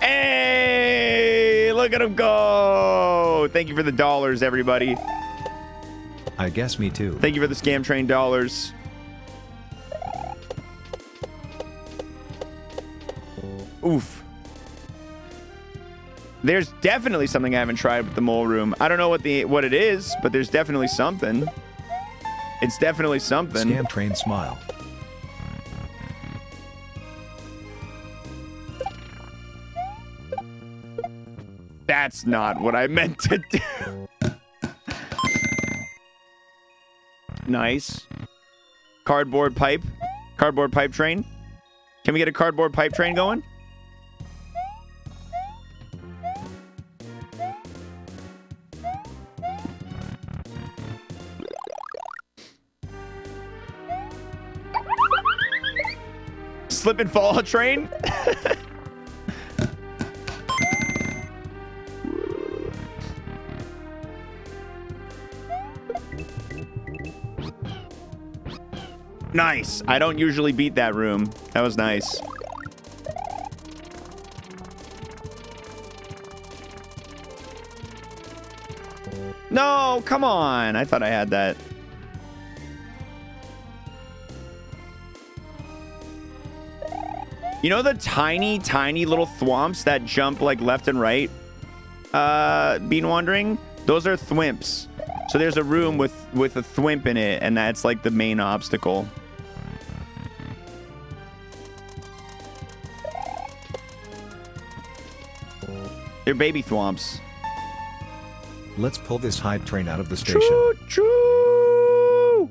Hey, look at him go. Thank you for the dollars, everybody. I guess me too. Thank you for the scam train dollars. Oof. There's definitely something I haven't tried with the mole room. I don't know what it is, but there's definitely something. It's definitely something. Scam train smile. That's not what I meant to do. Nice. Cardboard pipe. Cardboard pipe train. Can we get a cardboard pipe train going? Slip and fall train? Nice. I don't usually beat that room. That was nice. No, come on. I thought I had that. You know the tiny, tiny little thwomps that jump like left and right? Bean wandering? Those are thwimps. So there's a room with a thwimp in it, and that's like the main obstacle. They're baby thwomps. Let's pull this hype train out of the station. Choo choo!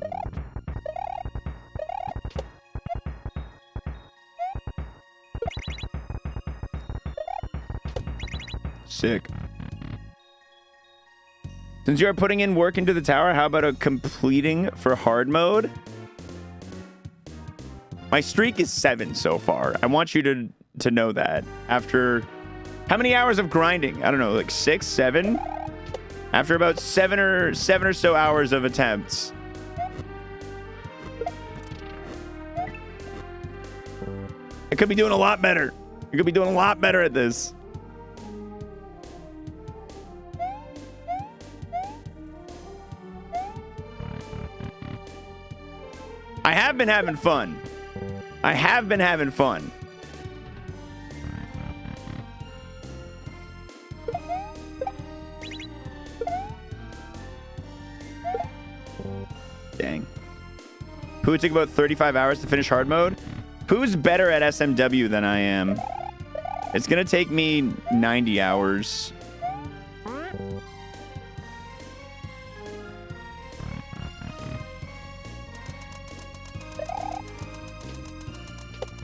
Sick. Since you are putting in work into the tower, how about a completing for hard mode? My streak is 7 so far. I want you to know that. After how many hours of grinding? I don't know, like 6, 7? After about 7 or so hours of attempts. I could be doing a lot better. I could be doing a lot better at this. I have been having fun. I have been having fun. Dang. Pooh took about 35 hours to finish hard mode. Pooh's better at SMW than I am. It's gonna take me 90 hours.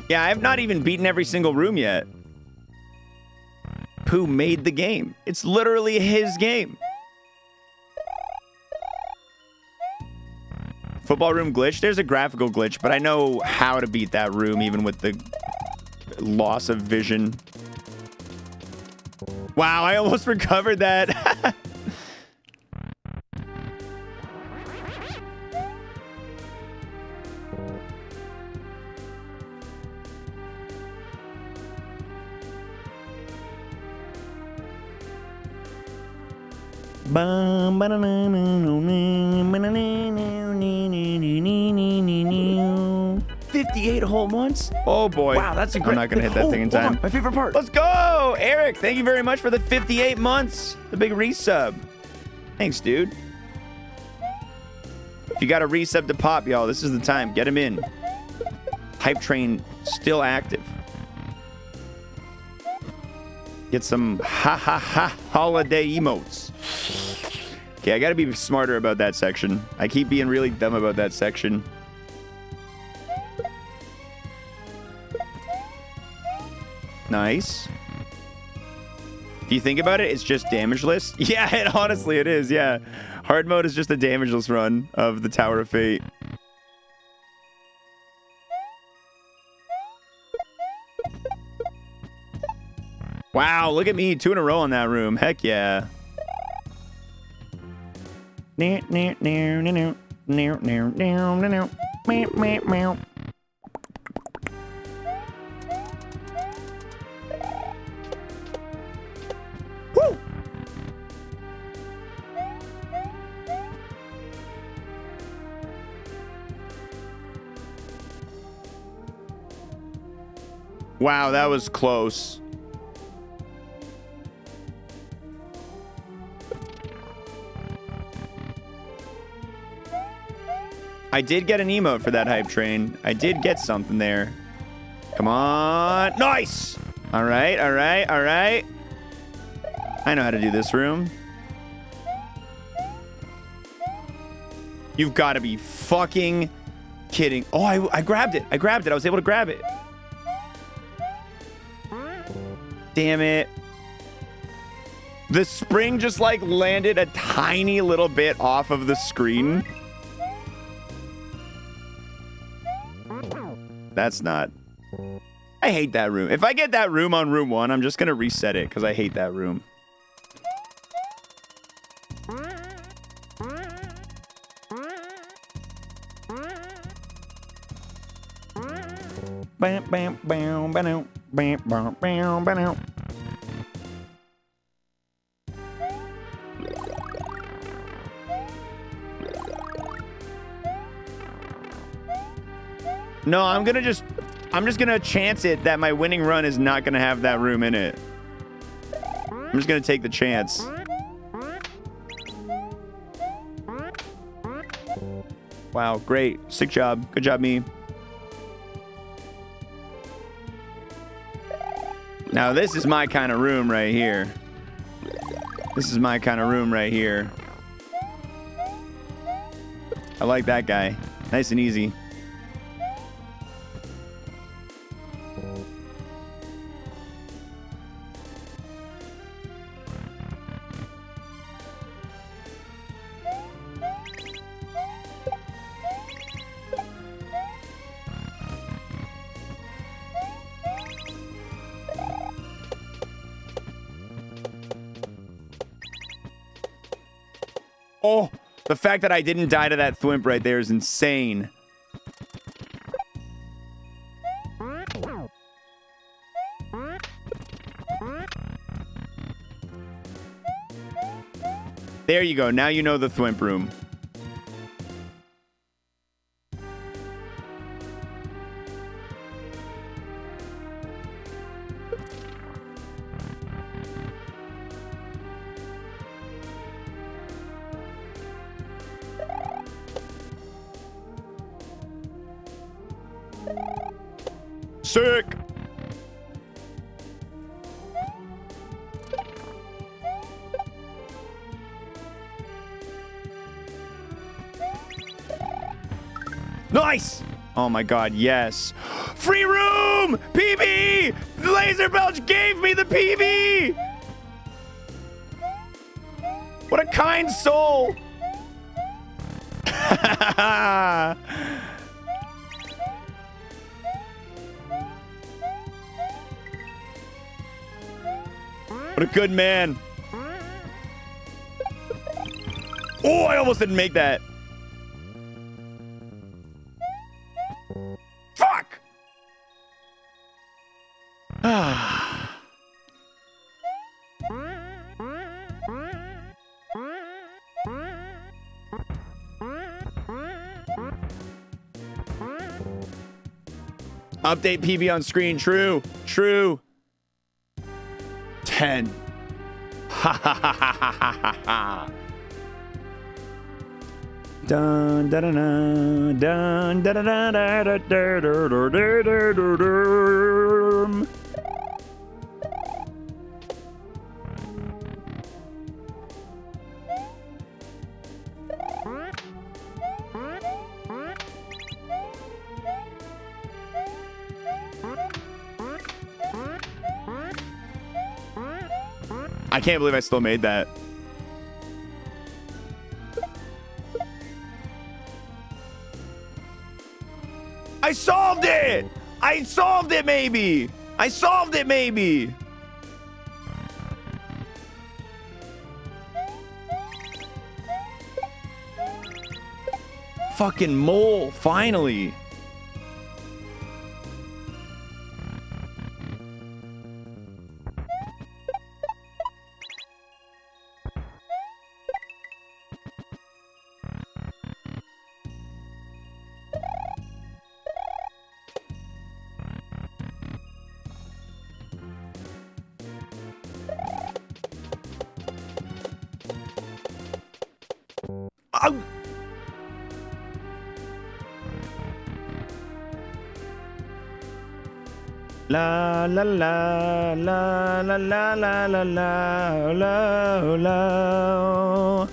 Yeah, I have not even beaten every single room yet. Pooh made the game. It's literally his game. Football room glitch? There's a graphical glitch, but I know how to beat that room even with the loss of vision. Wow, I almost recovered that. Bum, 58 whole months? Oh boy. Wow, that's a great... I'm not gonna hit that thing in time. On, my favorite part. Let's go! Eric, thank you very much for the 58 months. The big resub. Thanks, dude. If you got a resub to pop, y'all, this is the time. Get him in. Hype train still active. Get some ha holiday emotes. Okay, I gotta be smarter about that section. I keep being really dumb about that section. Nice. If you think about it, it's just damageless. Yeah, honestly it is, yeah. Hard mode is just a damageless run of the Tower of Fate. Wow, look at me. 2 in a row on that room. Heck yeah. Woo! Wow, that was close. I did get an emote for that hype train. I did get something there. Come on. Nice! All right, all right, all right. I know how to do this room. You've got to be fucking kidding. Oh, I grabbed it. I grabbed it. I was able to grab it. Damn it. The spring just like landed a tiny little bit off of the screen. That's not... I hate that room. If I get that room on room 1, I'm just going to reset it because I hate that room. Bam, bam, bam, bam, bam, bam, bam, bam. No, I'm just gonna chance it that my winning run is not gonna have that room in it. I'm just gonna take the chance. Wow, great. Sick job. Good job, me. Now, this is my kind of room right here. This is my kind of room right here. I like that guy. Nice and easy. Oh, the fact that I didn't die to that thwimp right there is insane. There you go. Now you know the Thwimp room. Sick. Nice. Oh my god, yes. Free room! PB! The Laser Belch gave me the PB! What a kind soul! What a good man. Oh, I almost didn't make that. Fuck! Update PB on screen. True. True. 10. Ha ha ha ha ha ha ha. Dun da da da dun da da da da da da da da da da. I can't believe I still made that. I solved it! I solved it, maybe! I solved it, maybe! Fucking mole, finally! Oh. La la la la la la la la la la la.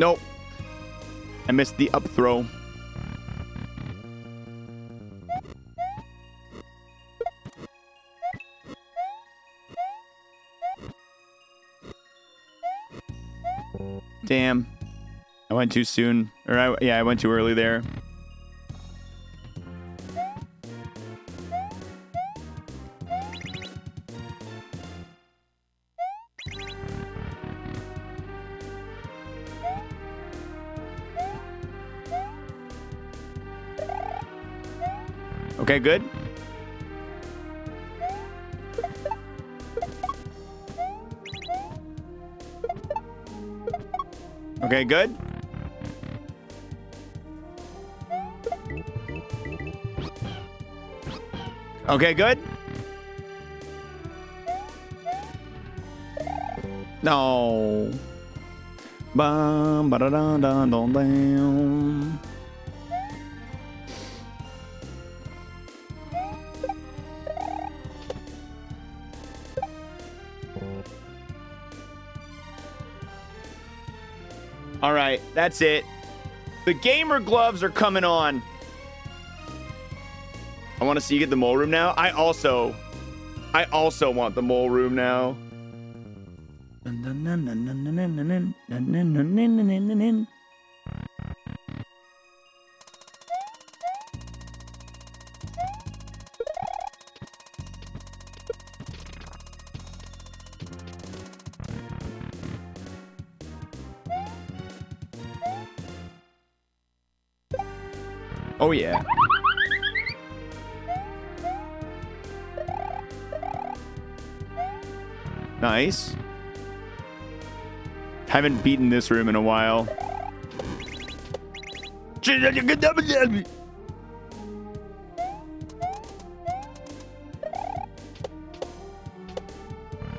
Nope. I missed the up throw. Damn. I went too soon. Or I went too early there. Okay, good. Okay, good. Okay, good. No. Bum ba da da da da dum. All right, that's it. The gamer gloves are coming on. I want to see you get the mole room now. I also want the mole room now. Oh yeah. Nice. Haven't beaten this room in a while.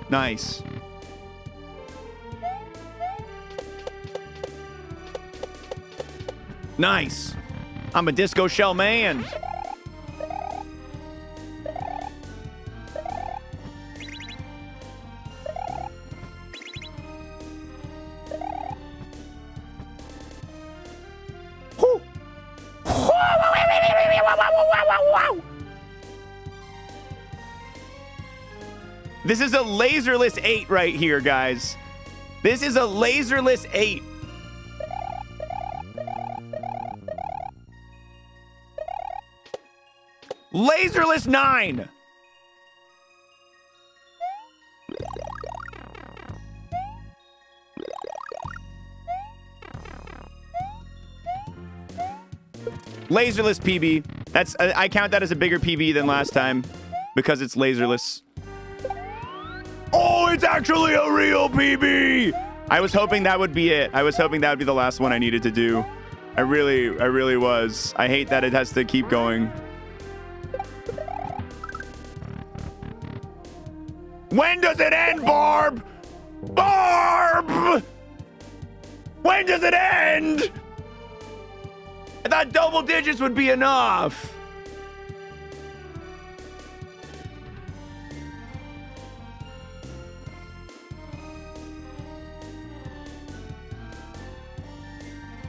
Nice. Nice. I'm a disco shell man. This is a laserless 8 right here, guys. This is a laserless 8. Laserless 9. Laserless PB. That's I count that as a bigger PB than last time because it's laserless. Oh, it's actually a real PB. I was hoping that would be it. I was hoping that would be the last one I needed to do. I really was. I hate that it has to keep going. When does it end, Barb? Barb! When does it end? I thought double digits would be enough.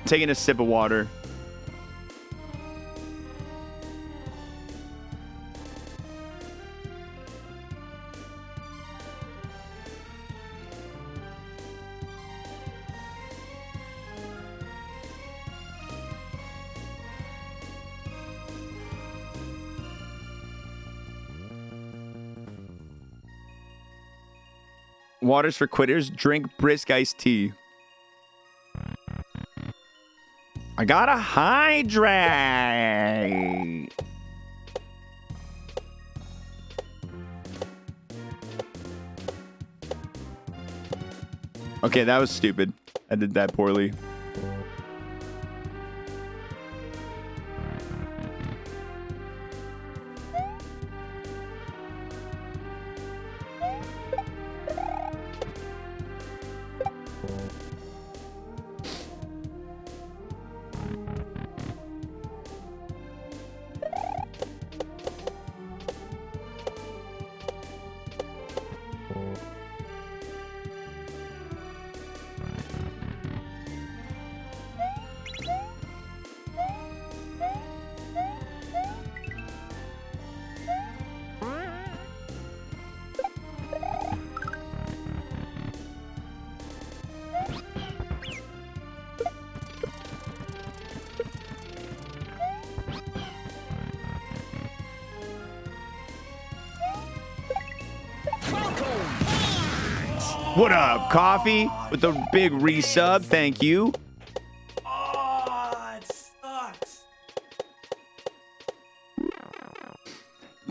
Taking a sip of water. Water's for quitters. Drink brisk iced tea. I gotta hydrate. Okay, that was stupid. I did that poorly. What up, Coffee? With the big resub, thank you. Oh, it sucks.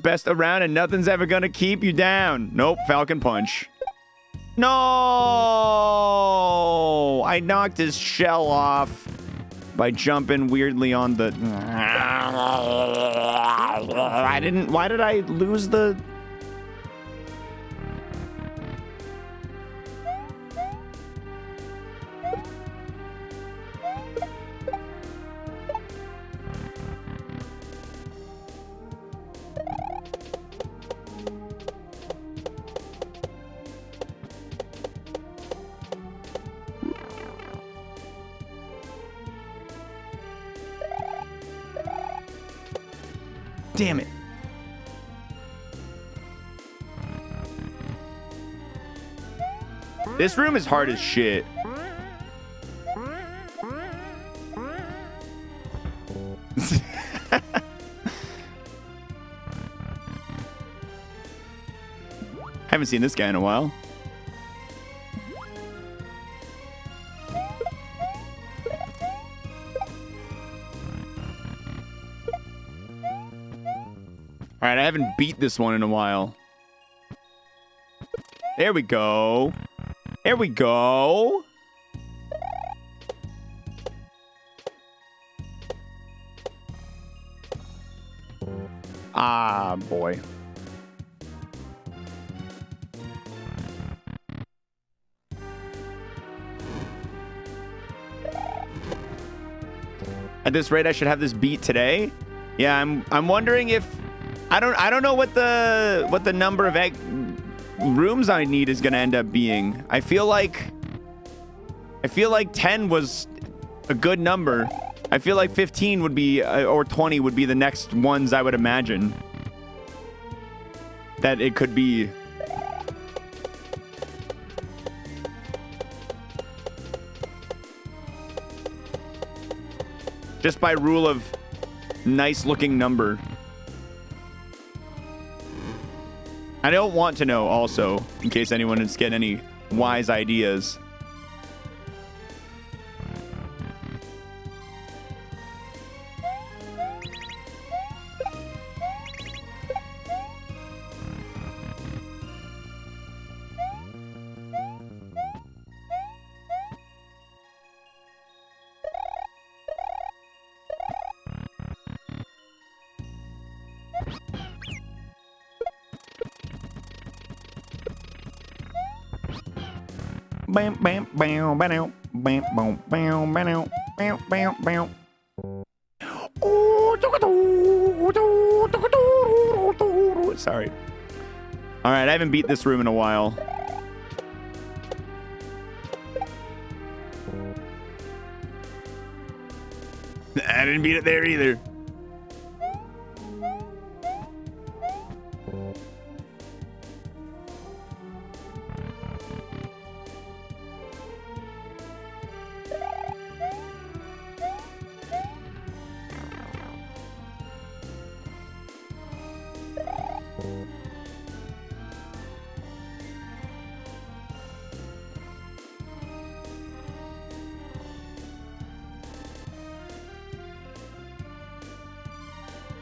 Best around and nothing's ever gonna keep you down. Nope, Falcon Punch. No! I knocked his shell off by jumping weirdly on the... I didn't... Why did I lose the... Damn it. This room is hard as shit. Haven't seen this guy in a while. All right, I haven't beat this one in a while. There we go. There we go. Ah, boy. At this rate, I should have this beat today. Yeah, I'm wondering if I don't know what the number of rooms I need is gonna end up being. I feel like 10 was a good number. I feel like 15 would be or 20 would be the next ones I would imagine that it could be. Just by rule of nice looking number. I don't want to know also, in case anyone is getting any wise ideas. Bam bam bam bam bam bam bam bam bam bam bam. Sorry. All right, I haven't beat this room in a while. I didn't beat it there either.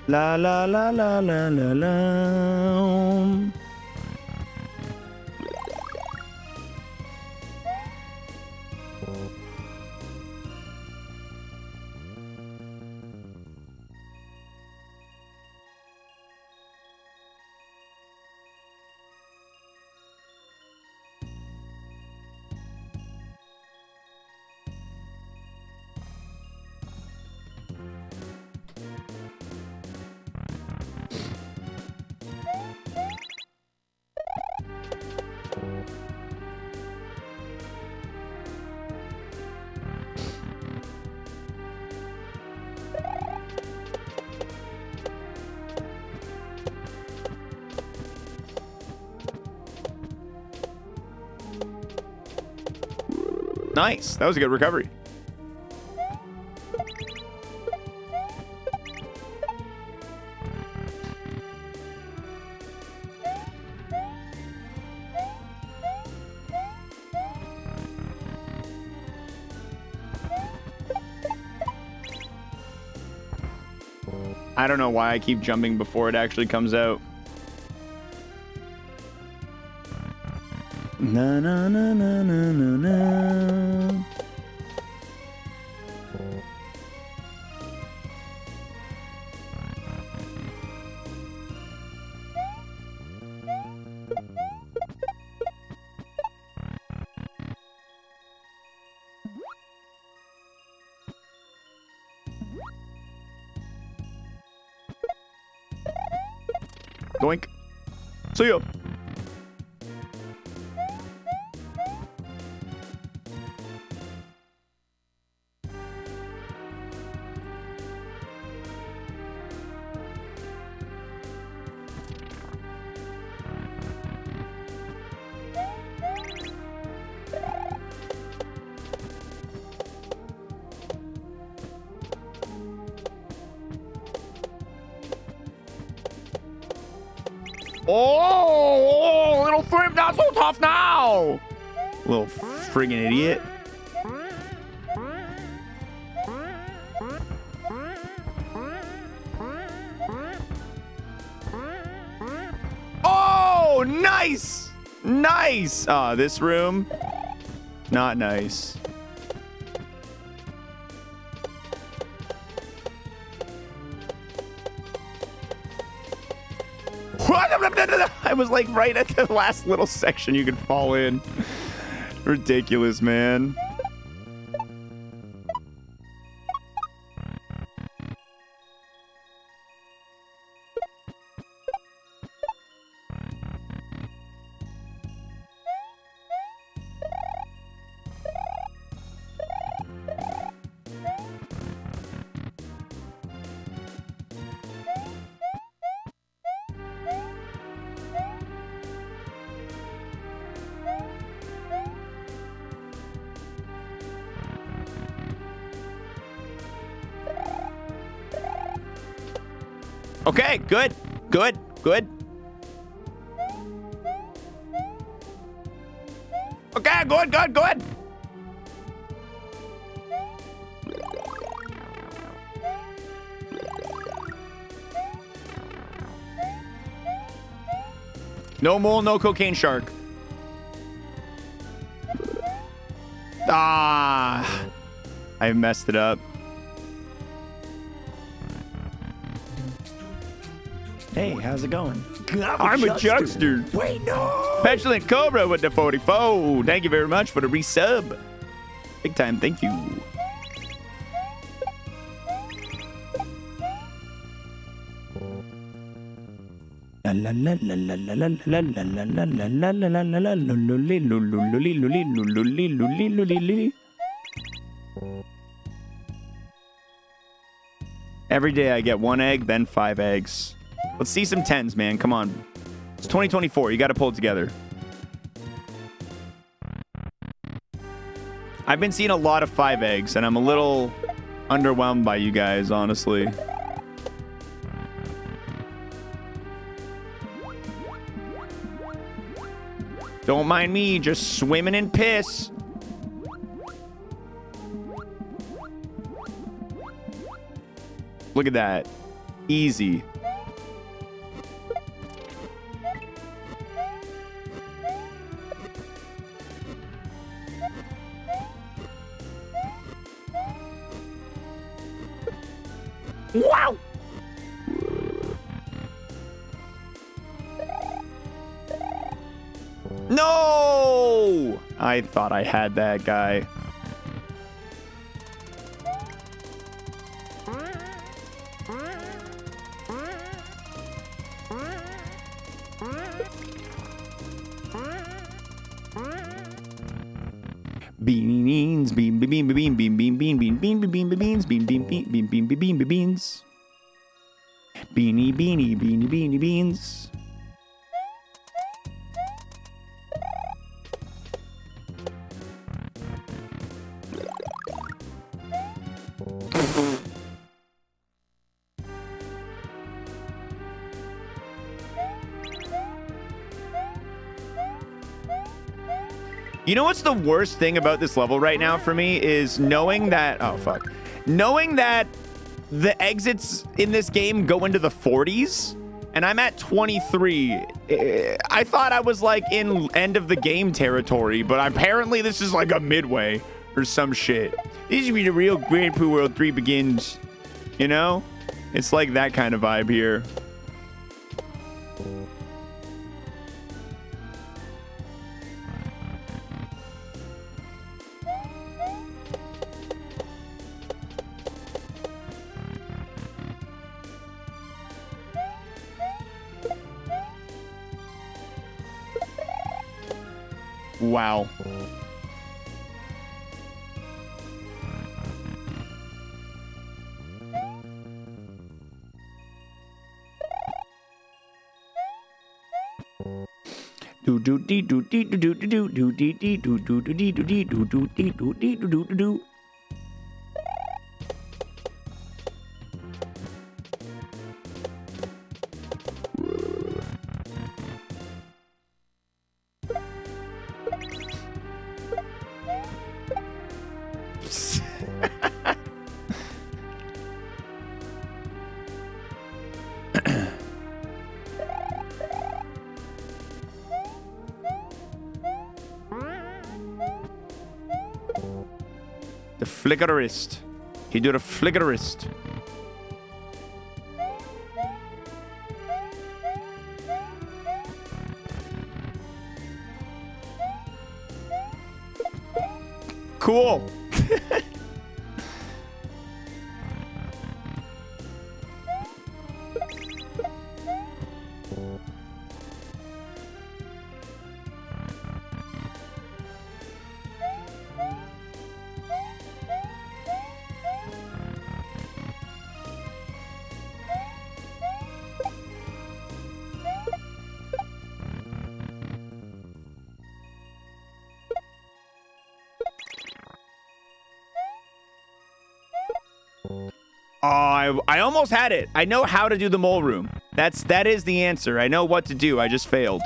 La la la la la la la. Nice. That was a good recovery. I don't know why I keep jumping before it actually comes out. Na na na na na na na. Doink. See ya. Oh, little Thrimp, not so tough now. Little friggin' idiot. Oh, nice. Nice. Ah, this room, not nice. I was like right at the last little section you could fall in. Ridiculous, man. Okay, good, good, good. Okay, good, good, good. No mole, no cocaine shark. Ah, I messed it up. Hey, how's it going? I'm a Juxter. Wait, no. Petulant Cobra with the 44. Thank you very much for the resub. Big time, thank you. Every day I get 1 egg, then 5 eggs. Let's see some 10s, man. Come on. It's 2024. You got to pull it together. I've been seeing a lot of 5 eggs, and I'm a little underwhelmed by you guys, honestly. Don't mind me, just swimming in piss. Look at that. Easy. Wow! No! I thought I had that guy. Beans, bean, bean, bean, bean, bean, bean, bean, bean, bean, bean, beans, bean, bean, bean, bean, bean, bean, bean, beans. Beanie, beanie, beanie, beanie, beans. You know what's the worst thing about this level right now for me is knowing that... Oh, fuck. Knowing that the exits in this game go into the 40s, and I'm at 23. I thought I was, like, in end of the game territory, but apparently this is, like, a midway or some shit. This should be the real Grand Poo World 3 begins, you know? It's like that kind of vibe here. Wow. Do do dee do dee do do do do dee dee do do do dee do dee do do dee do dee do do do. The flick of the wrist. He do the flick of the wrist. Cool. Oh, I almost had it. I know how to do the mole room. That is the answer. I know what to do. I just failed.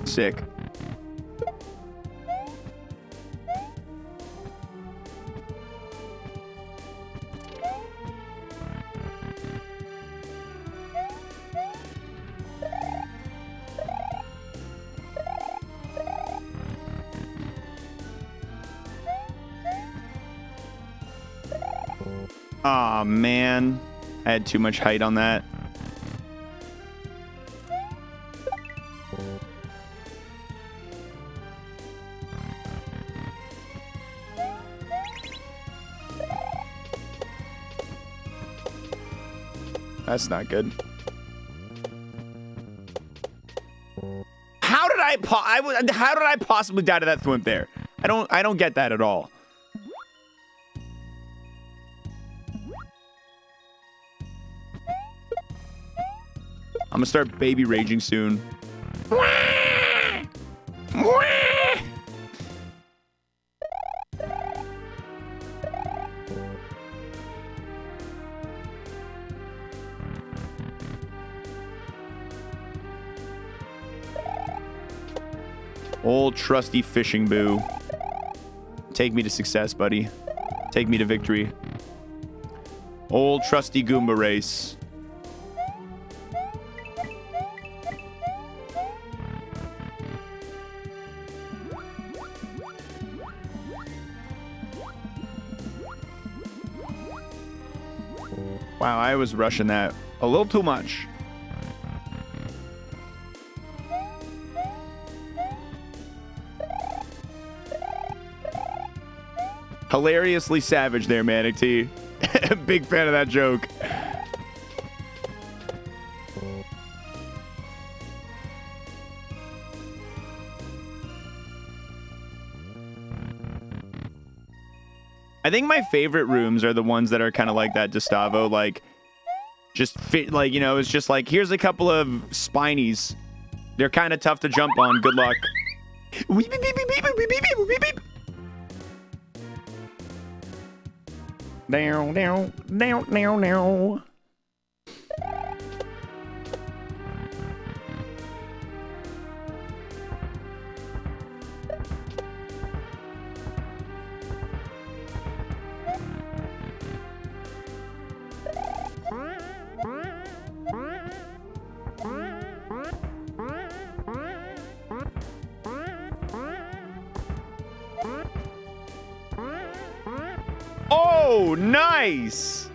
Sick. Aw, man. I had too much height on that. That's not good. How did I possibly die to that thwimp there? I don't get that at all. I'm gonna start baby raging soon. Old trusty fishing boo. Take me to success, buddy. Take me to victory. Old trusty Goomba race. Wow, I was rushing that a little too much. Hilariously savage there, Manic T. Big fan of that joke. I think my favorite rooms are the ones that are kind of like that Gustavo, like just fit, like, you know, it's just like, here's a couple of spinies. They're kind of tough to jump on. Good luck. Down, down, down, down, down. Oh, nice.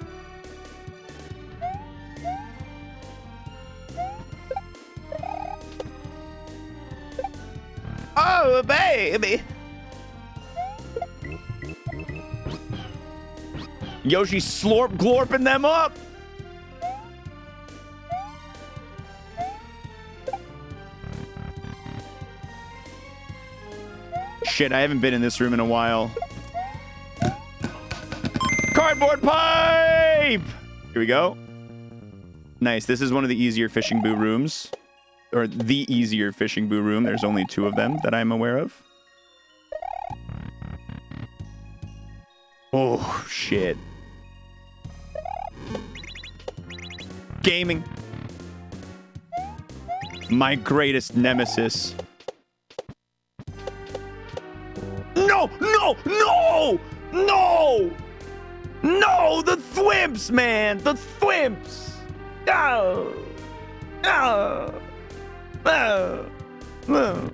Oh, baby. Yoshi glorping them up. Shit, I haven't been in this room in a while. Cardboard pipe! Here we go. Nice. This is one of the easier fishing boo rooms. Or the easier fishing boo room. There's only 2 of them that I'm aware of. Oh, shit. Gaming. My greatest nemesis. No! No! No! No! No! The thwimps, man! The thwimps! Oh! Oh! Oh! Oh!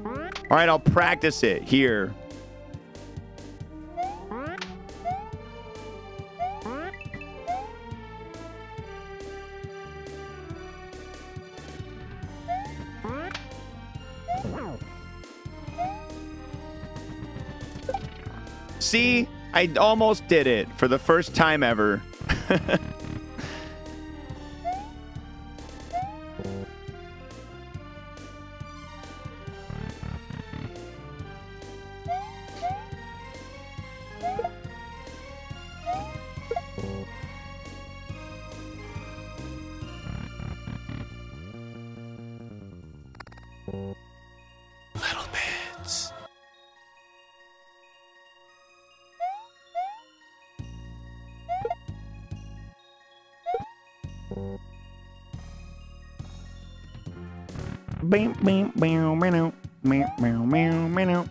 All right, I'll practice it here. See, I almost did it for the first time ever. Little bits. Bam, bam, bam, bam, bam, bam, bam, bam.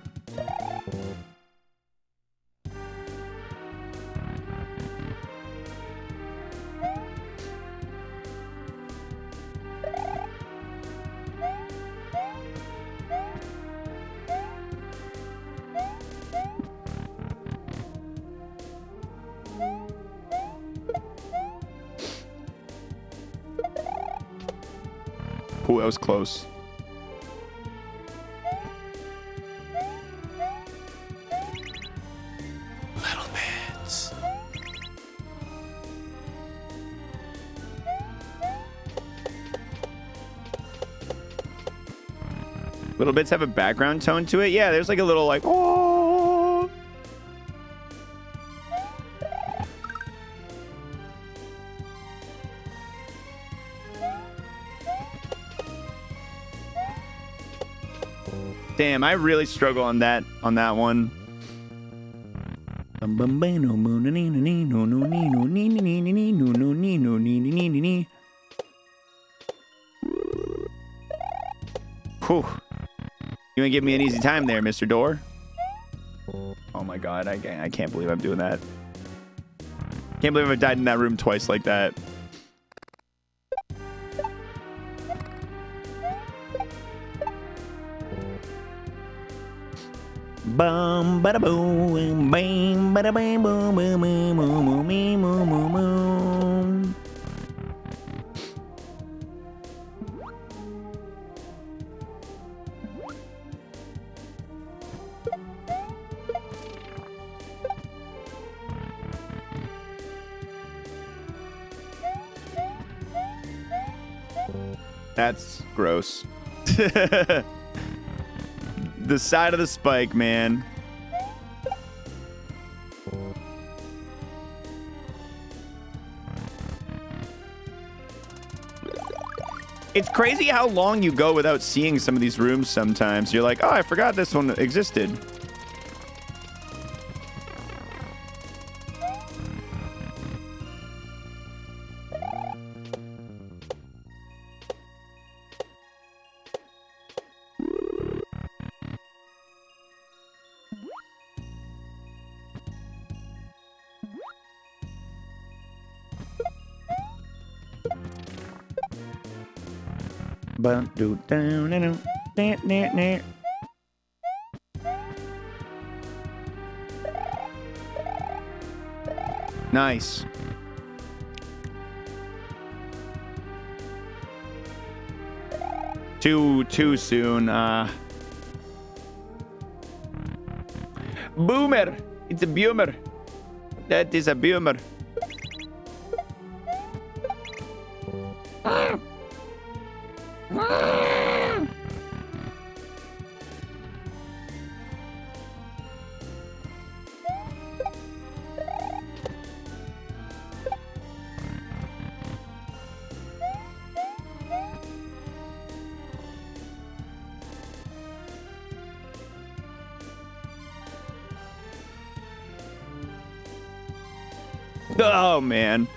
Ooh, that was close. Little bits. Little bits have a background tone to it. Yeah, there's like a little like, oh. Damn, I really struggle on that one. Whew. You wanna give me an easy time there, Mr. Door? Oh my god, I can't believe I'm doing that. Can't believe I died in that room twice like that. Bum bada boom, bam bada bam boom boom boom boom boom boom boom. That's gross. The side of the spike, man. It's crazy how long you go without seeing some of these rooms sometimes. You're like, oh, I forgot this one existed. Nice. Too soon. Boomer. It's a boomer. That is a boomer. Oh, man.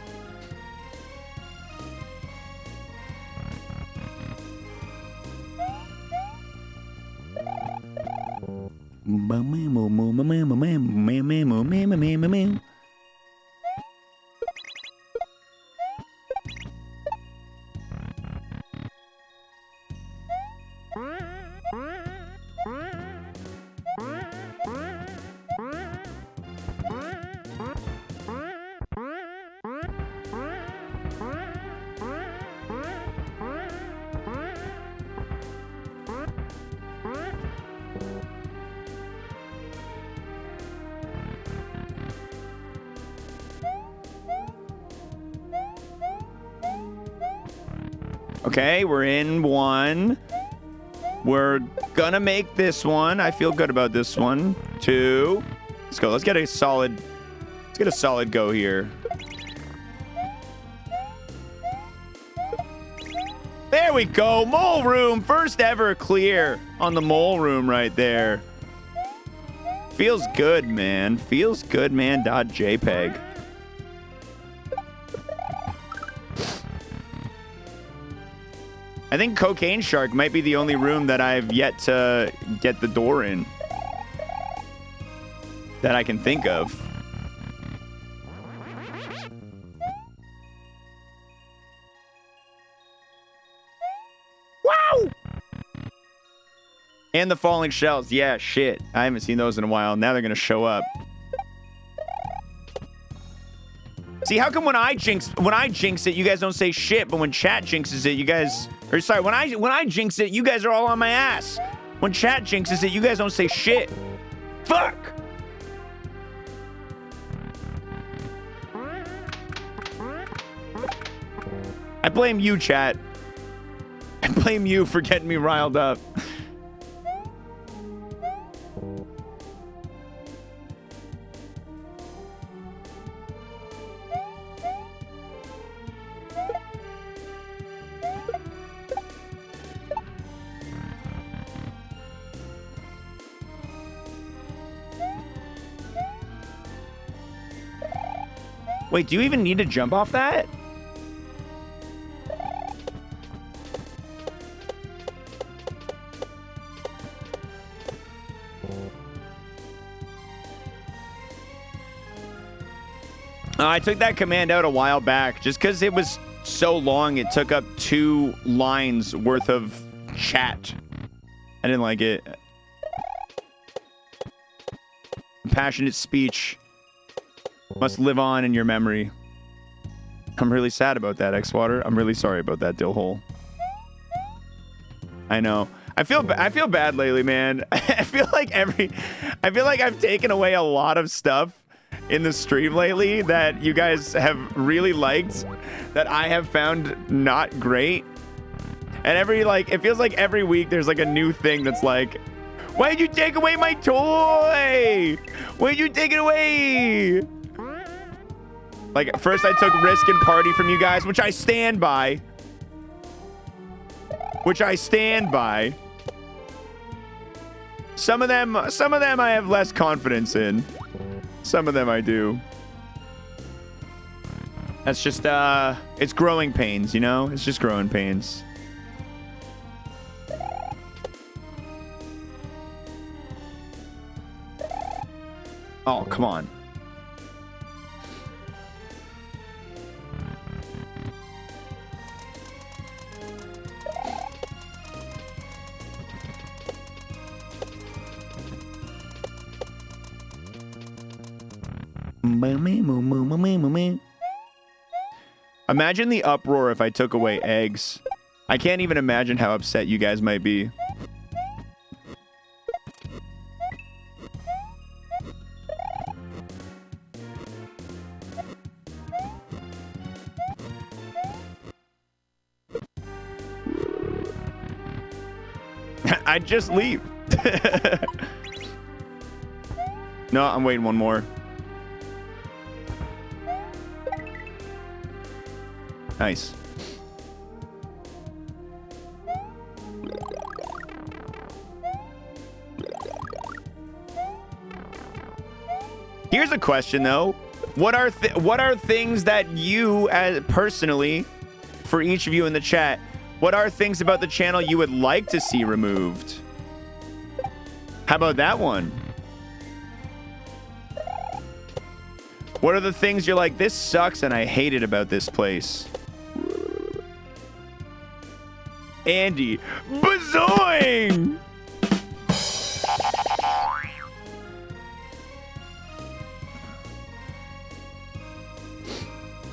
Okay, we're in one. We're gonna make this one. I feel good about this one. 2. Let's go. Let's get a solid go here. There we go. Mole room. First ever clear on the mole room right there. Feels good, man. Feels good, man. .jpg. I think Cocaine Shark might be the only room that I've yet to get the door in that I can think of. Wow! And the falling shells. Yeah, shit. I haven't seen those in a while. Now they're going to show up. See, how come when I jinx it, you guys don't say shit, but when chat jinxes it, you guys... Or sorry, when I jinx it, you guys are all on my ass. When chat jinxes it, you guys don't say shit. Fuck! I blame you, chat. I blame you for getting me riled up. Wait, do you even need to jump off that? I took that command out a while back just because it was so long. It took up 2 lines worth of chat. I didn't like it. Passionate speech must live on in your memory. I'm really sad about that, xwater. I'm really sorry about that, Dillhole. I know. I feel bad lately, man. I feel like I've taken away a lot of stuff in the stream lately that you guys have really liked that I have found not great. And it feels like every week there's like a new thing that's like, why'd you take away my toy? Why'd you take it away? Like, first I took Risk and Party from you guys, which I stand by. Some of them I have less confidence in. Some of them I do. That's just, it's growing pains, you know? It's just growing pains. Oh, come on. Imagine the uproar if I took away eggs. I can't even imagine how upset you guys might be. I'd just leave. No, I'm waiting one more. Nice. Here's a question though. What are things that you personally, for each of you in the chat, what are things about the channel you would like to see removed? How about that one? What are the things you're like, this sucks and I hate it about this place? Andy. Bazoing!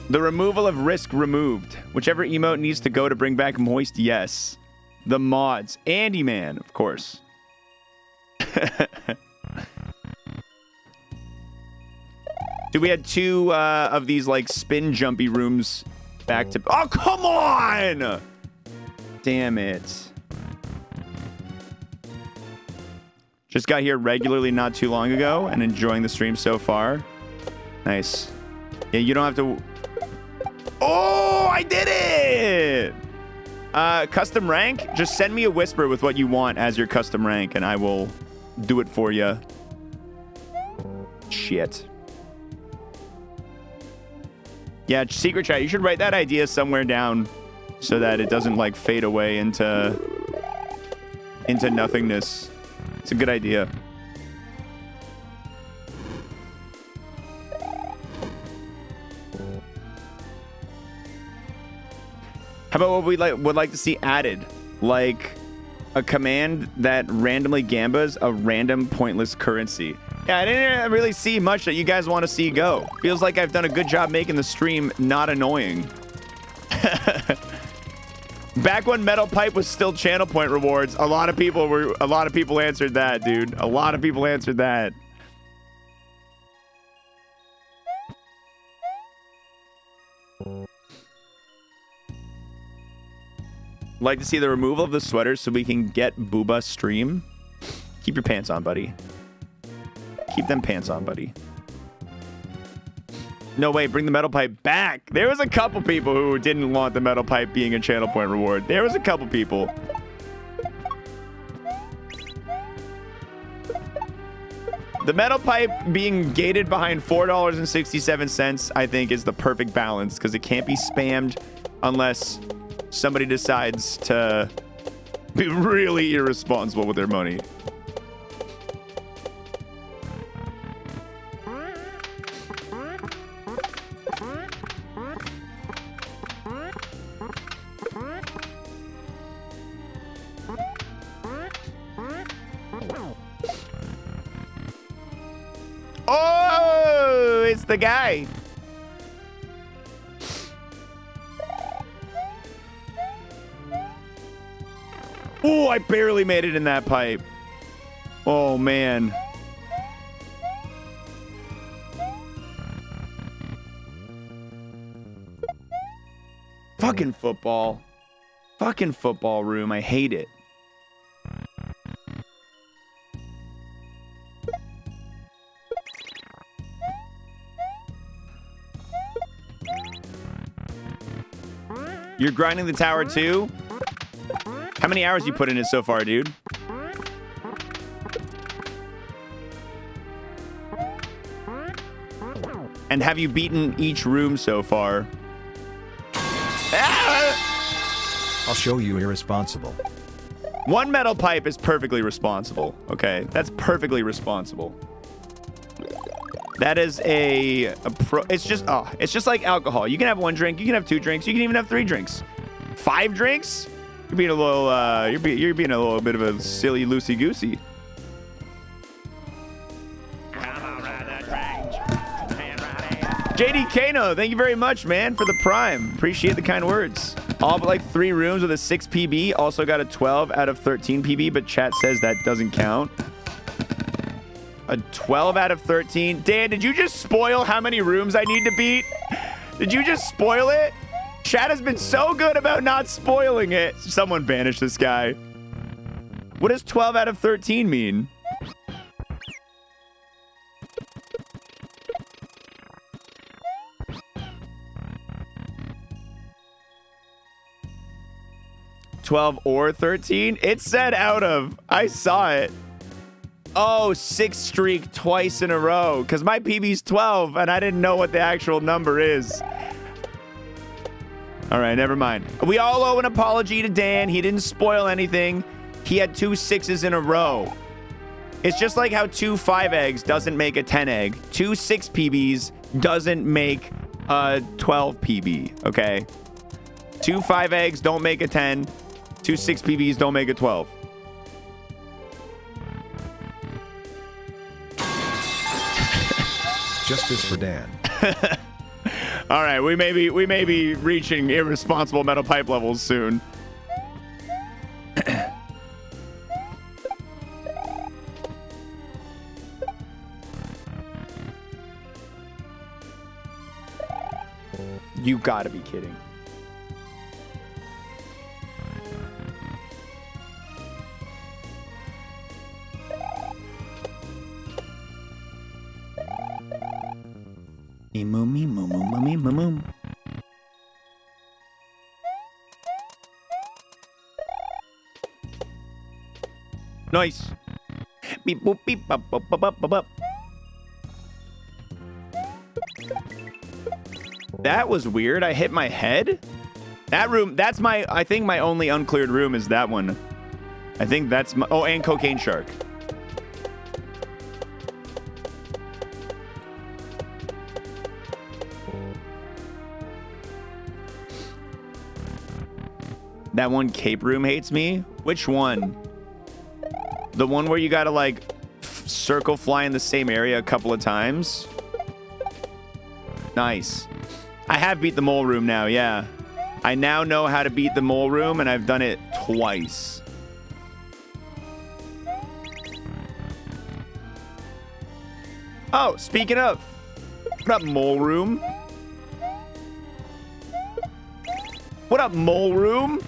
The removal of risk removed. Whichever emote needs to go to bring back moist, yes. The mods. Andy Man, of course. Dude, we had two of these like spin jumpy rooms back to... Oh, come on! Damn it. Just got here regularly not too long ago and enjoying the stream so far. Nice. Yeah, you don't have to... Oh, I did it! Custom rank? Just send me a whisper with what you want as your custom rank and I will do it for you. Shit. Yeah, secret chat. You should write that idea somewhere down so that it doesn't like fade away into nothingness. It's a good idea. How about what we would like to see added? Like a command that randomly gambas a random pointless currency. Yeah, I didn't really see much that you guys want to see go. Feels like I've done a good job making the stream not annoying. Back when Metal Pipe was still channel point rewards, a lot of people answered that, dude. A lot of people answered that. Like to see the removal of the sweaters so we can get Booba stream? Keep your pants on, buddy. Keep them pants on, buddy. No, wait, bring the metal pipe back. There was a couple people who didn't want the metal pipe being a channel point reward. There was a couple people. The metal pipe being gated behind $4.67, I think, is the perfect balance because it can't be spammed unless somebody decides to be really irresponsible with their money. Oh, it's the guy. Oh, I barely made it in that pipe. Oh, man. Fucking football. Fucking football room. I hate it. You're grinding the tower too? How many hours you put in it so far, dude? And have you beaten each room so far? Ah! I'll show you irresponsible. One metal pipe is perfectly responsible. Okay, that's perfectly responsible. That is it's just like alcohol. You can have one drink, you can have two drinks, you can even have three drinks. 5 drinks? You're being a little you're being a little bit of a silly loosey goosey. JD Kano, thank you very much, man, for the prime. Appreciate the kind words. All but like 3 rooms with a 6 PB. Also got a 12 out of 13 PB, but chat says that doesn't count. A 12 out of 13. Dan, did you just spoil how many rooms I need to beat? Did you just spoil it? Chat has been so good about not spoiling it. Someone banish this guy. What does 12 out of 13 mean? $12 or 13? It said out of. I saw it. Oh, 6 streak twice in a row. Because my PB's 12, and I didn't know what the actual number is. All right, never mind. We all owe an apology to Dan. He didn't spoil anything. He had 2 6s in a row. It's just like how 2 5 eggs doesn't make a 10 egg. 2 6 PBs doesn't make a 12 PB, okay? 2 5 eggs don't make a 10. 2 6 PBs don't make a 12. Justice for Dan. All right, we may be reaching irresponsible metal pipe levels soon. You gotta be kidding. Nice. Beep boop beep bop bop bop bop bop. That was weird. I hit my head. That room, that's my, I think my only uncleared room is that one. I think that's my, oh, and Cocaine Shark. That one cape room hates me. Which one? The one where you gotta like circle fly in the same area a couple of times? Nice. I have beat the mole room now, yeah. I now know how to beat the mole room, and I've done it twice. Oh, speaking of, what up, mole room? What up, mole room?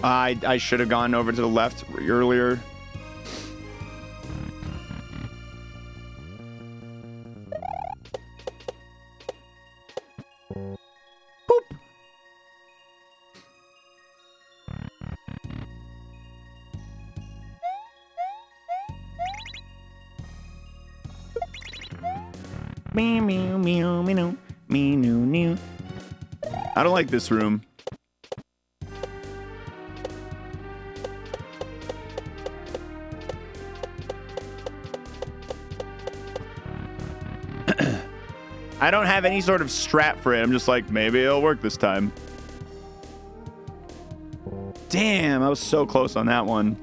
I should have gone over to the left earlier. Boop. Meow meow meow meow meow meow. I don't like this room. I don't have any sort of strat for it. I'm just like, maybe it'll work this time. Damn, I was so close on that one.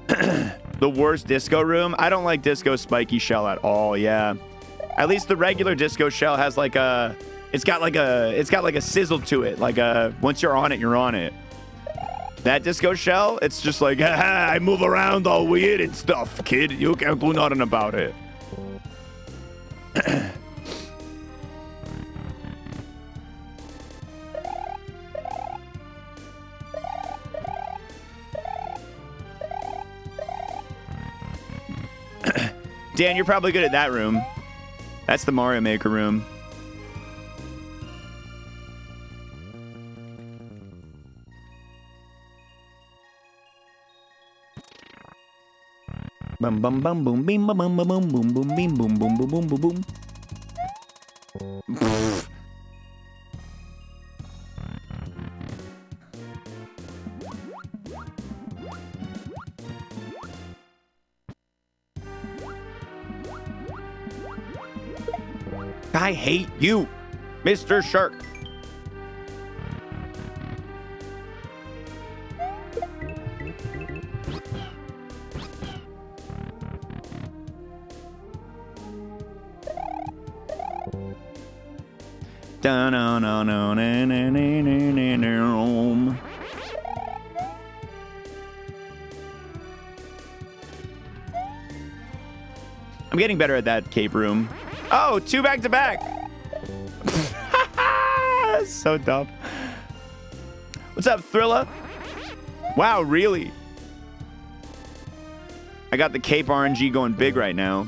The worst disco room? I don't like disco spiky shell at all, yeah. At least the regular disco shell has like a... It's got like a sizzle to it. Like once you're on it, you're on it. That disco shell, it's just like, haha, I move around all weird and stuff, kid. You can't do nothing about it. Dan, you're probably good at that room. That's the Mario Maker room. Bum bum bum boom beam bum bum bum boom boom boom beam boom boom boom boom boom boom. I hate you, Mr. Shark. I'm getting better at that cape room. Oh, 2 back to back. So dumb. What's up, Thrilla? Wow, really? I got the cape RNG going big right now.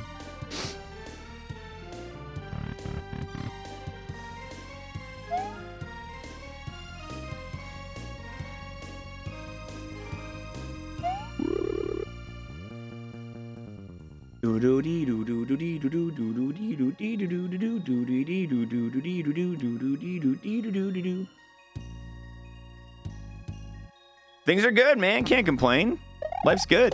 Things are good, man. Can't complain. Life's good.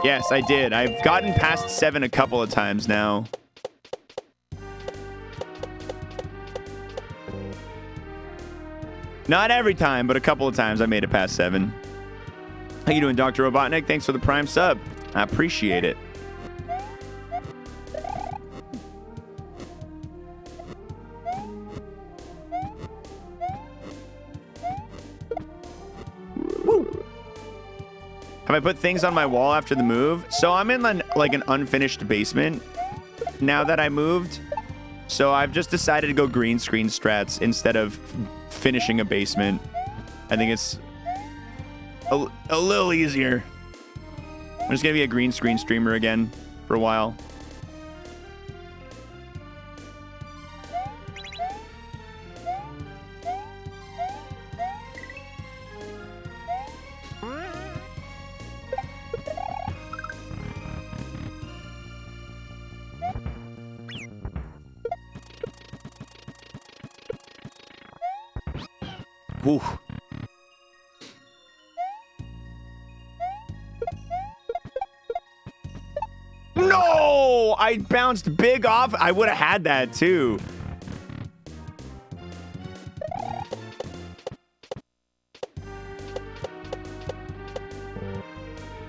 Yes, I did. I've gotten past 7 a couple of times now. Not every time, but a couple of times I made it past 7. How you doing, Dr. Robotnik? Thanks for the Prime sub. I appreciate it. Woo. Have I put things on my wall after the move? So I'm in like an unfinished basement now that I moved. So I've just decided to go green screen strats instead of finishing a basement. I think it's a little easier. I'm just gonna be a green screen streamer again for a while. Whew. No! I bounced big off. I would have had that too.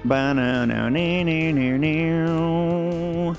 Ba-na-na-na-na-na-na.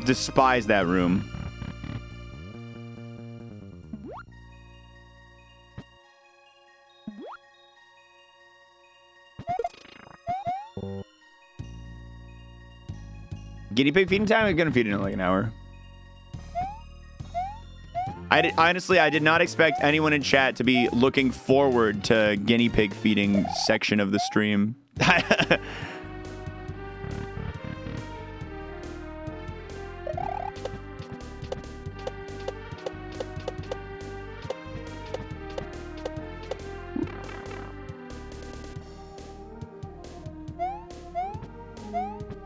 Despise that room. Guinea pig feeding time? I'm gonna feed it in like an hour. Honestly, I did not expect anyone in chat to be looking forward to guinea pig feeding section of the stream.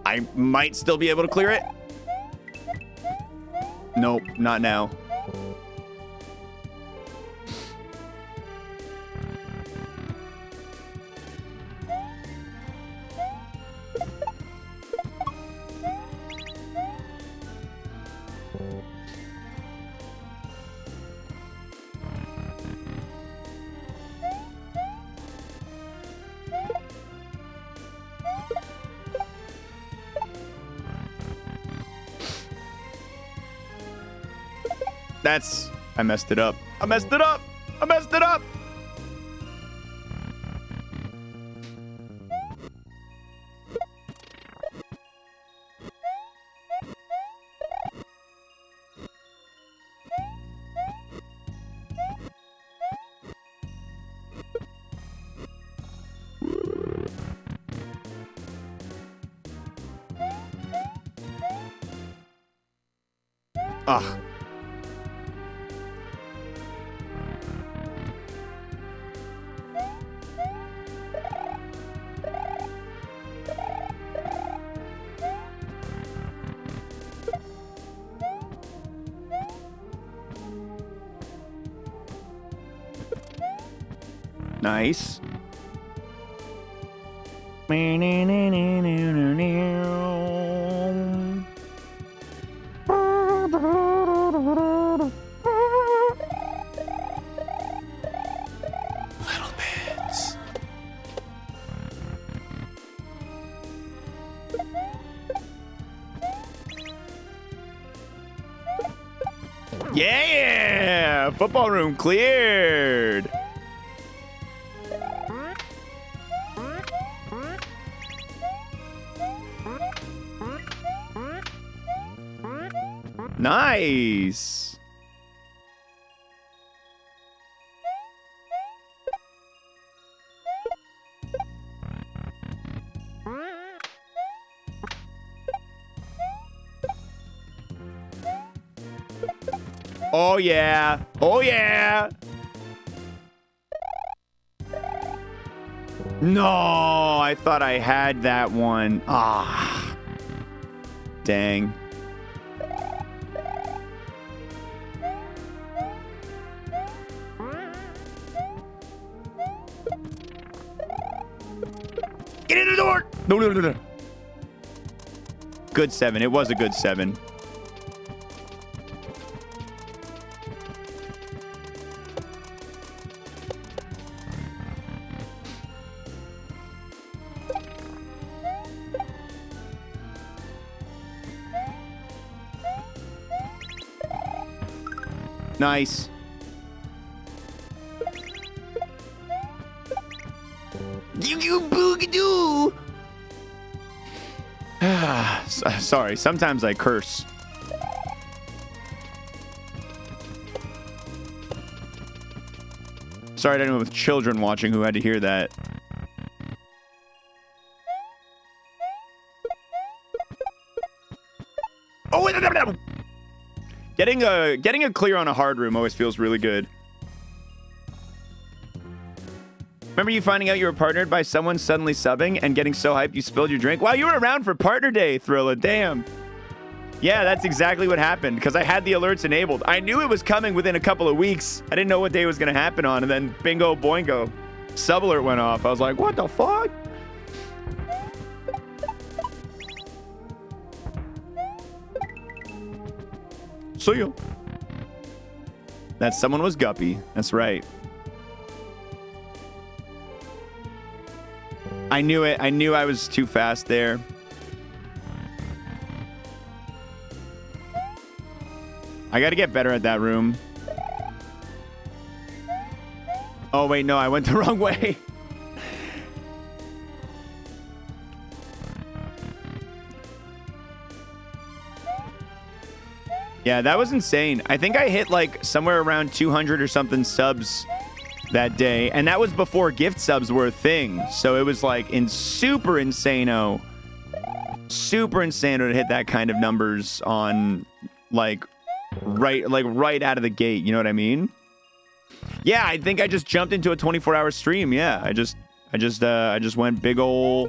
I might still be able to clear it. Nope, not now. I messed it up. I messed it up. I messed it up. Ugh. Nice. Little bits. Yeah! Football room cleared. Nice. Oh, yeah. Oh, yeah. No, I thought I had that one. Ah. Dang. Get in the door. No. Good 7. It was a good 7. Nice. You boogadoo. Sorry, sometimes I curse. Sorry to anyone with children watching who had to hear that. Oh, wait, no. Getting a clear on a hard room always feels really good. Remember you finding out you were partnered by someone suddenly subbing and getting so hyped you spilled your drink? Wow, you were around for partner day, Thrilla. Damn. Yeah, that's exactly what happened because I had the alerts enabled. I knew it was coming within a couple of weeks. I didn't know what day it was going to happen on, and then bingo boingo. Sub alert went off. I was like, what the fuck? See ya. That someone was Guppy. That's right. I knew it. I knew I was too fast there. I got to get better at that room. Oh, wait, no. I went the wrong way. Yeah, that was insane. I think I hit like somewhere around 200 or something subs that day. And that was before gift subs were a thing. So it was like super insano. Super insano to hit that kind of numbers on like right out of the gate. You know what I mean? Yeah, I think I just jumped into a 24-hour stream. Yeah, I just went big ol'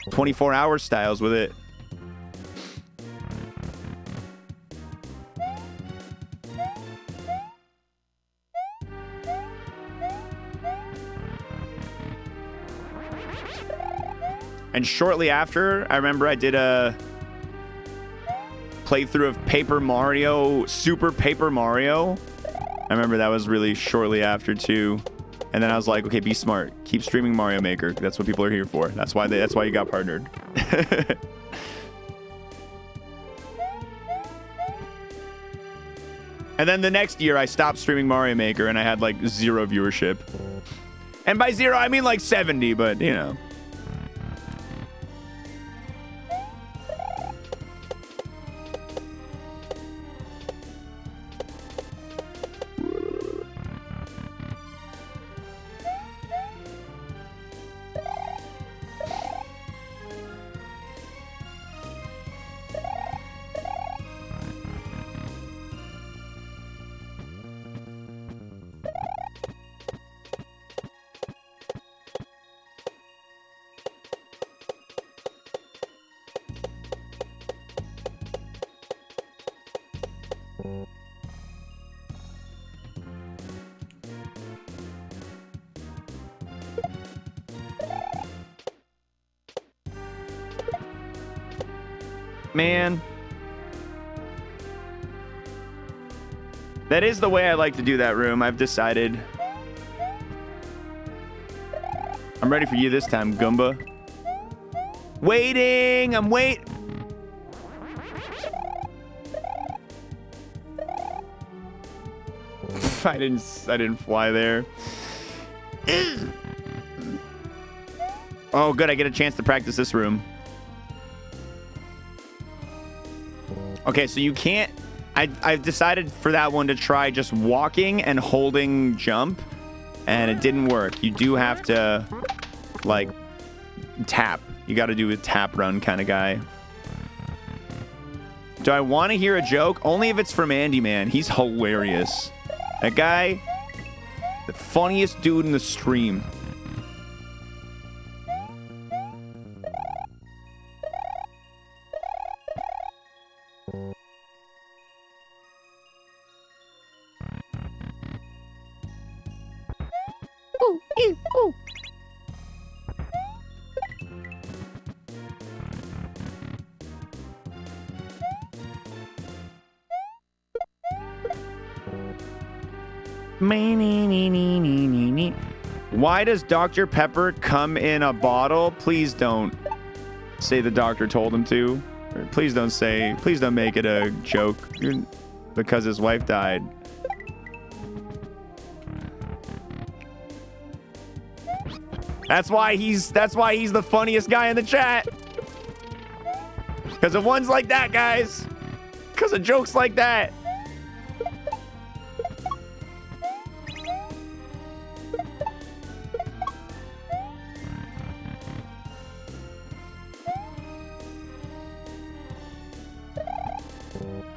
24-hour styles with it. And shortly after, I remember I did a playthrough of Paper Mario, Super Paper Mario. I remember that was really shortly after too. And then I was like, okay, be smart. Keep streaming Mario Maker. That's what people are here for. That's why you got partnered. And then the next year I stopped streaming Mario Maker and I had like 0 viewership. And by 0, I mean like 70, but you know. Man. That is the way I like to do that room, I've decided. I'm ready for you this time, Goomba. Waiting! I'm wait. I didn't fly there. Oh, good. I get a chance to practice this room. Okay, so you can't... I've decided for that one to try just walking and holding jump, and it didn't work. You do have to, like, tap. You got to do a tap run kind of guy. Do I want to hear a joke? Only if it's from Andy, man. He's hilarious. That guy, the funniest dude in the stream. Ooh, ew, ooh. Why does Dr. Pepper come in a bottle? Please don't say the doctor told him to. Or please don't make it a joke because his wife died. That's why he's the funniest guy in the chat. Because of ones like that, guys. Because of jokes like that.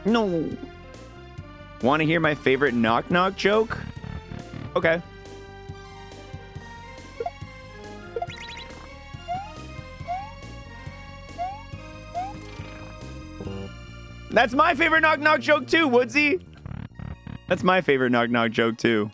No. Want to hear my favorite knock knock joke? Okay. That's my favorite knock knock joke too, Woodsy. That's my favorite knock knock joke too.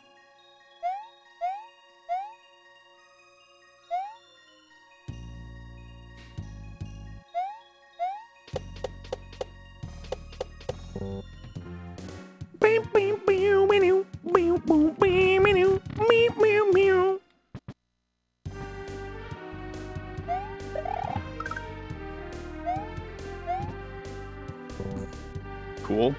Cool.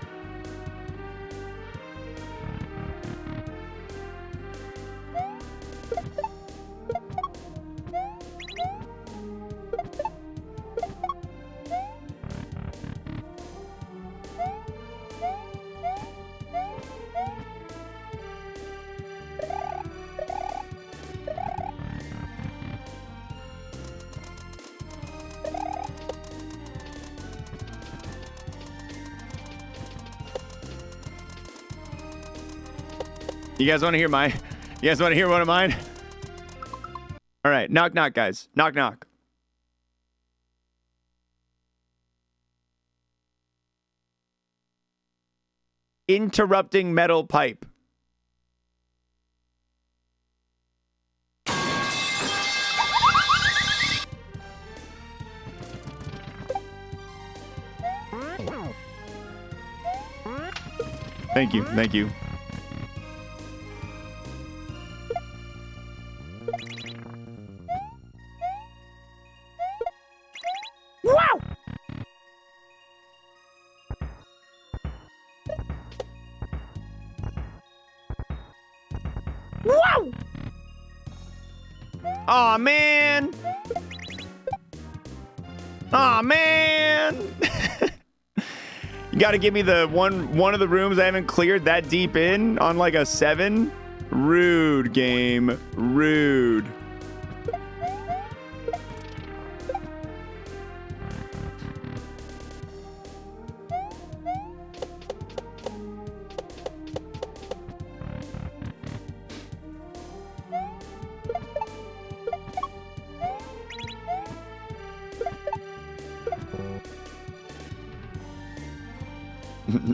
You guys want to hear one of mine? All right, knock knock, guys. Knock knock. Interrupting metal pipe. Thank you. Thank you. Wow! Wow! Aw, man! Aw, man! You gotta give me the one of the rooms I haven't cleared that deep in on like a 7? Rude, game. Rude.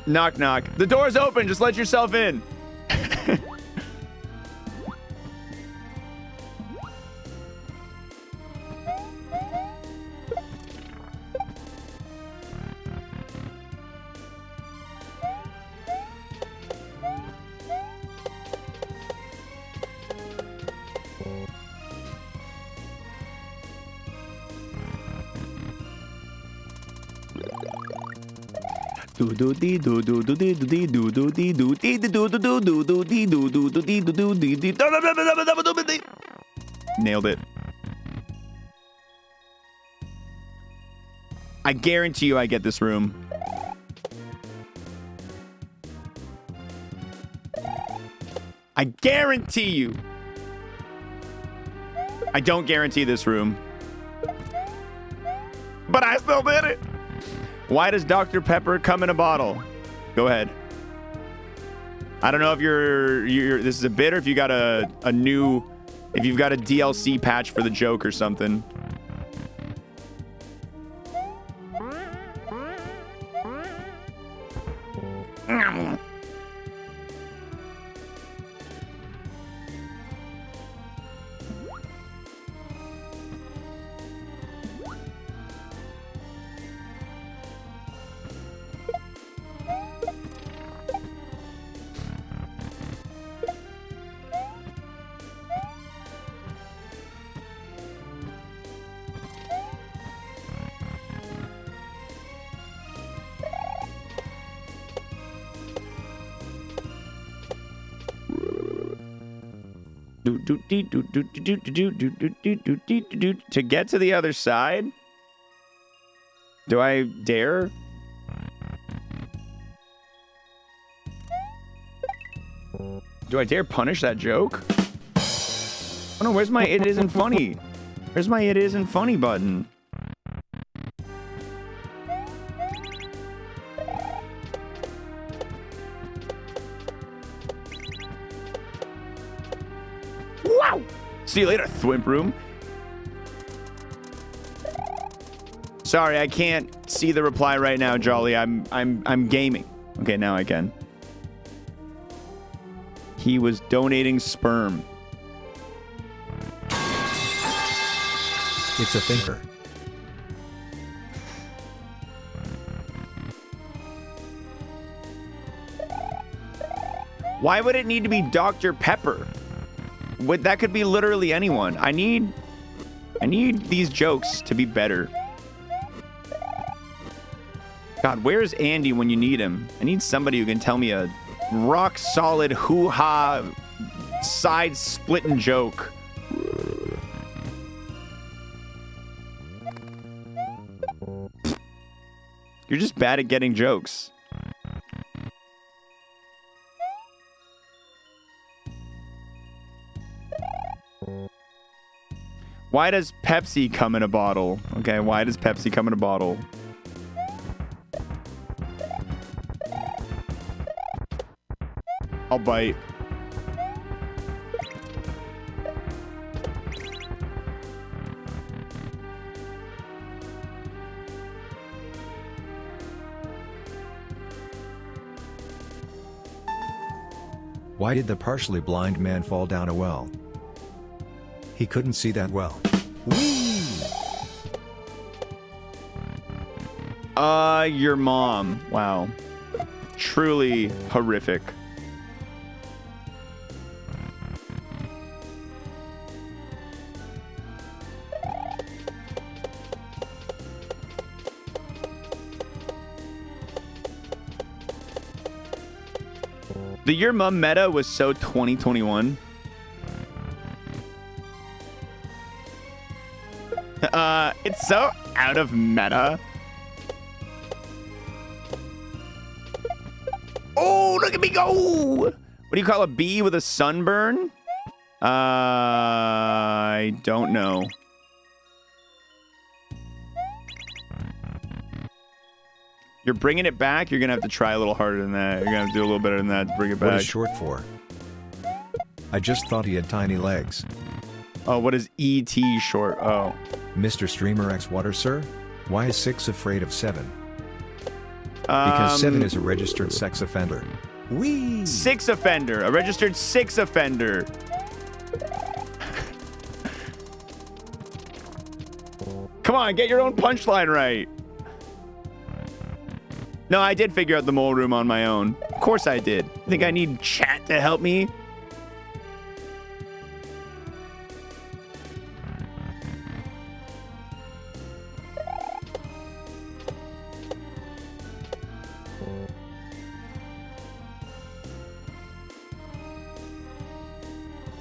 Knock, knock. The door's open. Just let yourself in. Nailed it. I guarantee you I get this room. I guarantee you. I don't guarantee this room. But I still did it. Why does Dr. Pepper come in a bottle? Go ahead. I don't know if you're this is a bit or if you got a new, if you've got a DLC patch for the joke or something. To get to the other side? Do I dare? Do I dare punish that joke? Oh no, where's my it isn't funny? Where's my it isn't funny button? Wow! See you later, Thwimp Room. Sorry, I can't see the reply right now, Jolly. I'm gaming. Okay, now I can. He was donating sperm. It's a thinker. Why would it need to be Dr. Pepper? That could be literally anyone. I need these jokes to be better. God, where's Andy when you need him? I need somebody who can tell me a rock solid hoo-ha side splitting joke. You're just bad at getting jokes. Why does Pepsi come in a bottle? Okay, why does Pepsi come in a bottle? I'll bite. Why did the partially blind man fall down a well? He couldn't see that well. Whee! Your mom. Wow. Truly horrific. The Your Mom meta was so 2021. It's so out of meta. Oh, look at me go! What do you call a bee with a sunburn? I don't know. You're bringing it back? You're going to have to try a little harder than that. You're going to have to do a little better than that to bring it back. What is short for? I just thought he had tiny legs. Oh, what is ET short? Oh. Mr. Streamer xwater, sir? Why is 6 afraid of 7? Because 7 is a registered sex offender. Whee! 6 offender. A registered 6 offender. Come on, get your own punchline right. No, I did figure out the mole room on my own. Of course I did. I think I need chat to help me.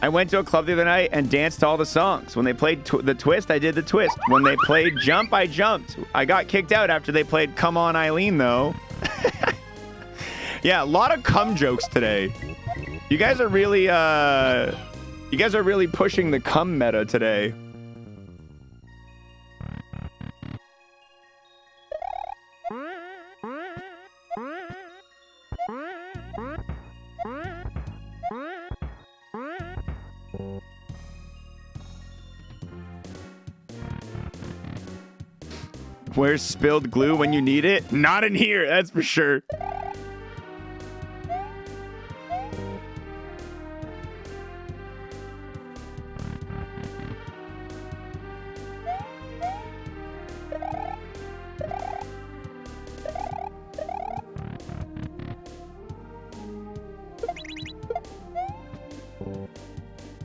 I went to a club the other night and danced to all the songs. When they played the twist, I did the twist. When they played jump, I jumped. I got kicked out after they played Come On Eileen, though. Yeah, a lot of cum jokes today. You guys are really pushing the cum meta today. Where's spilled glue when you need it? Not in here, that's for sure.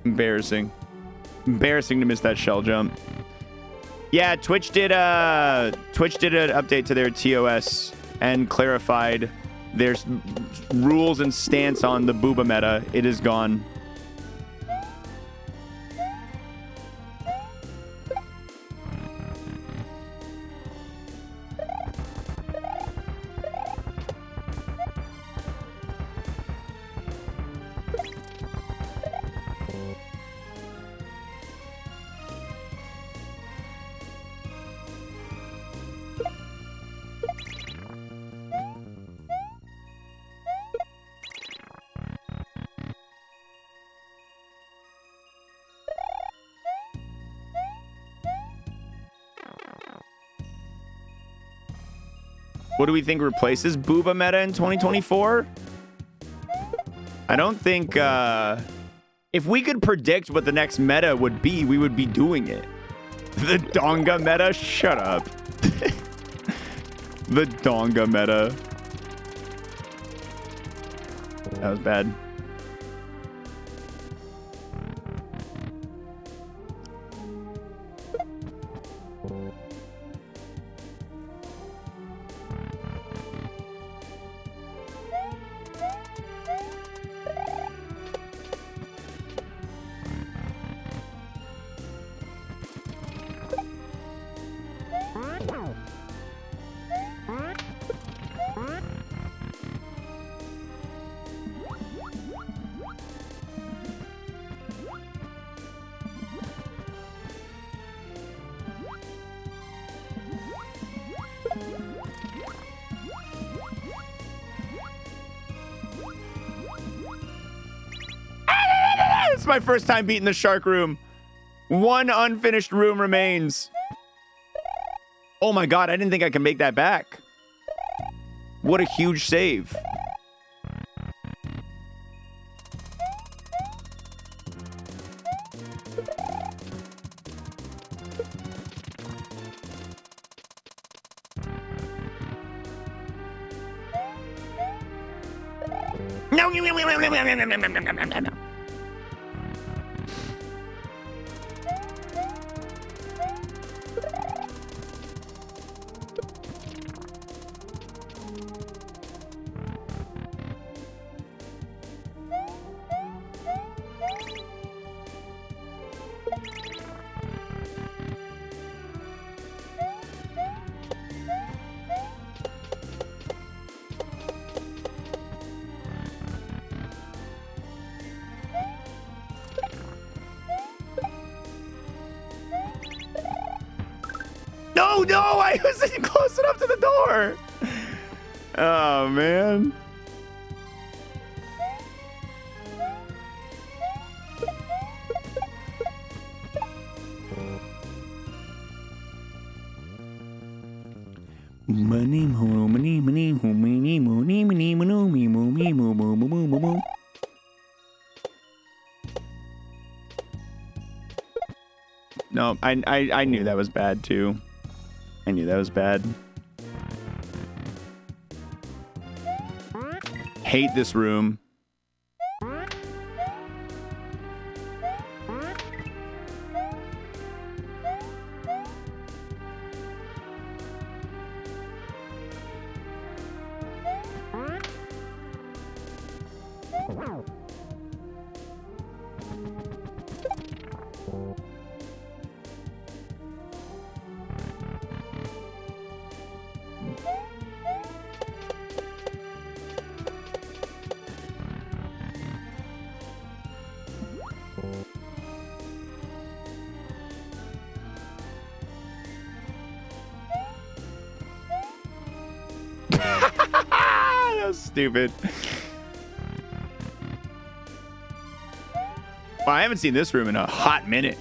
Embarrassing. Embarrassing to miss that shell jump. Yeah, Twitch did an update to their TOS and clarified their rules and stance on the booba meta. It is gone. What do we think replaces booba meta in 2024? I don't think, if we could predict what the next meta would be, we would be doing it. The donga meta? Shut up. The donga meta. That was bad. It's my first time beating the shark room. One unfinished room remains. Oh my god, I didn't think I could make that back. What a huge save. No. No, I wasn't close enough to the door. Oh, man. No, I knew that was bad too. I knew that was bad. Hate this room. stupid. Well, I haven't seen this room in a hot minute.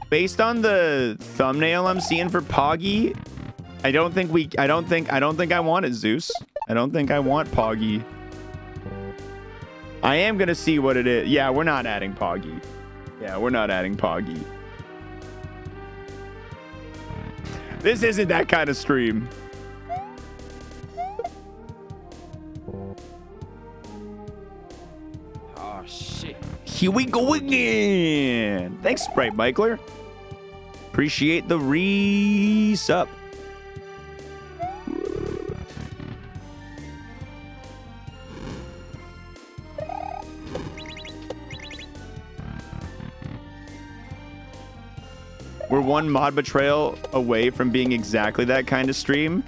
Based on the thumbnail I'm seeing for Poggy, I don't think I want it, Zeus. I don't think I want Poggy. I am gonna see what it is. Yeah, we're not adding Poggy. Yeah, we're not adding Poggy. This isn't that kind of stream. Oh shit. Here we go again. Thanks, Sprite Michler. Appreciate the re-sup. We're one mod betrayal away from being exactly that kind of stream.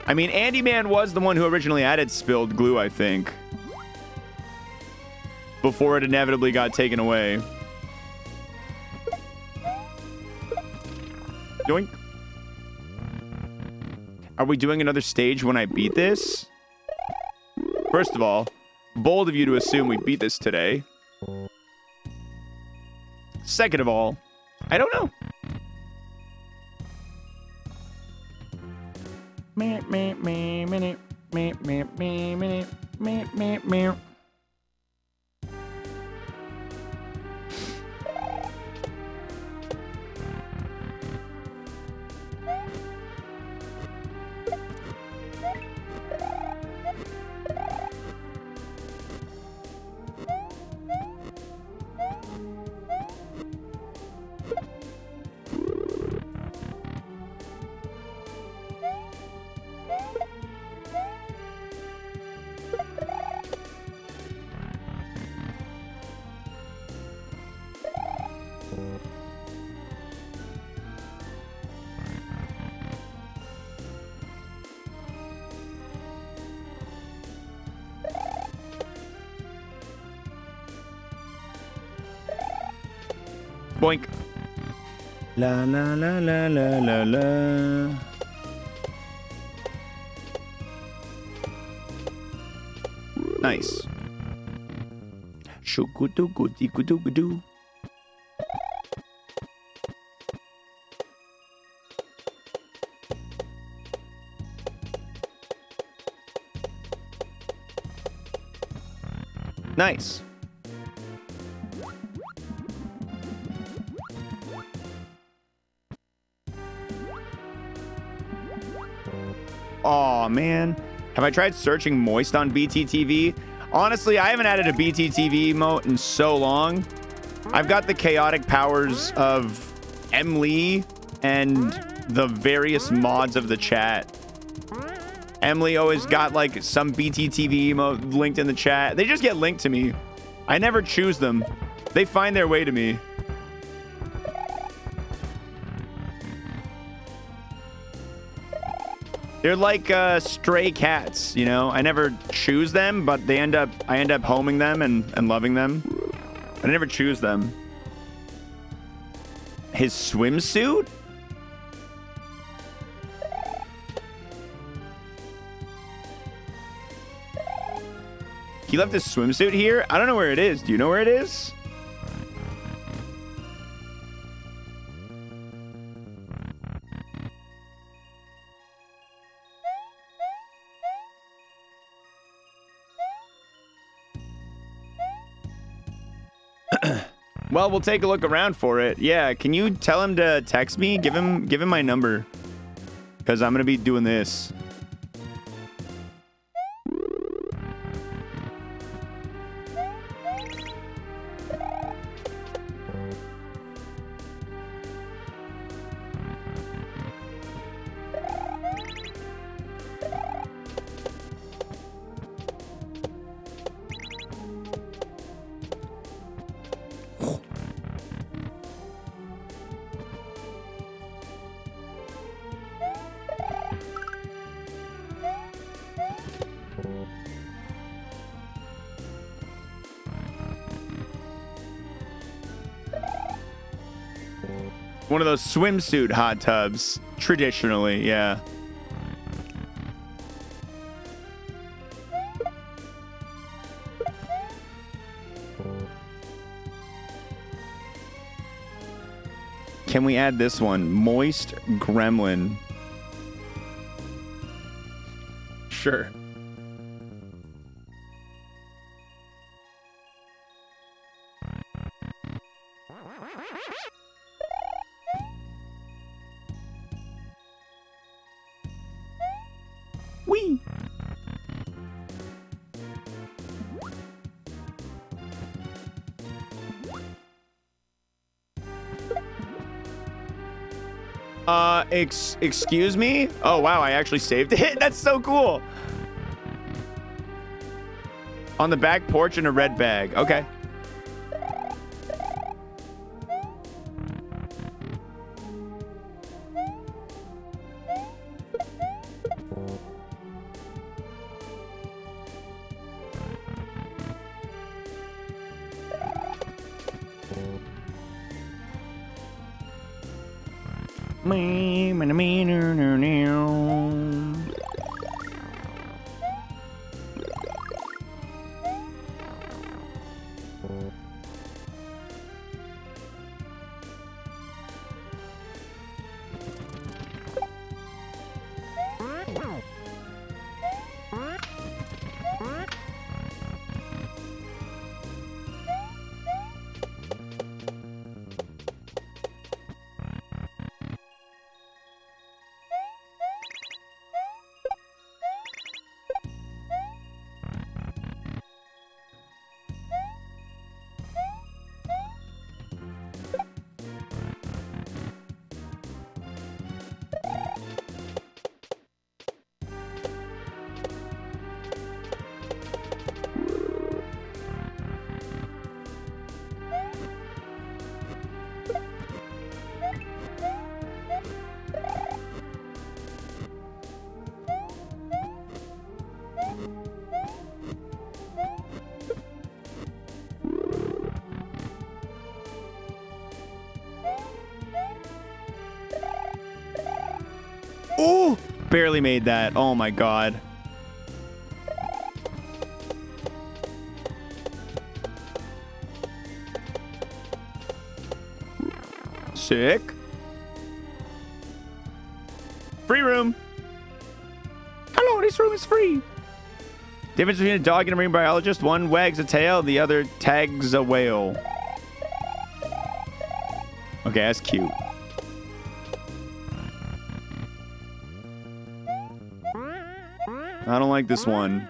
I mean, Andy Man was the one who originally added spilled glue, I think. Before it inevitably got taken away. Yoink. Are we doing another stage when I beat this? First of all, bold of you to assume we beat this today. Second of all, I don't know. Boink. La la la la la la la. Nice. Shukudu goody gudu gudu. Nice. Aw, man. Have I tried searching moist on BTTV? Honestly, I haven't added a BTTV emote in so long. I've got the chaotic powers of Emily and the various mods of the chat. Emily always got like some BTTV emote linked in the chat. They just get linked to me. I never choose them. They find their way to me. They're like stray cats, you know? I never choose them, but I end up homing them and loving them. I never choose them. His swimsuit? He left his swimsuit here? I don't know where it is. Do you know where it is? Well, we'll take a look around for it. Yeah, can you tell him to text me? Give him my number. Because I'm going to be doing this. One of those swimsuit hot tubs. Traditionally, yeah. Can we add this one? Moist Gremlin. Sure. Wee. Excuse me? Oh, wow, I actually saved it? That's so cool. On the back porch in a red bag. Okay. Ooh, barely made that. Oh my god. Sick. Free room. Hello, this room is free. Difference between a dog and a marine biologist: one wags a tail, the other tags a whale. Okay, that's cute. I don't like this one.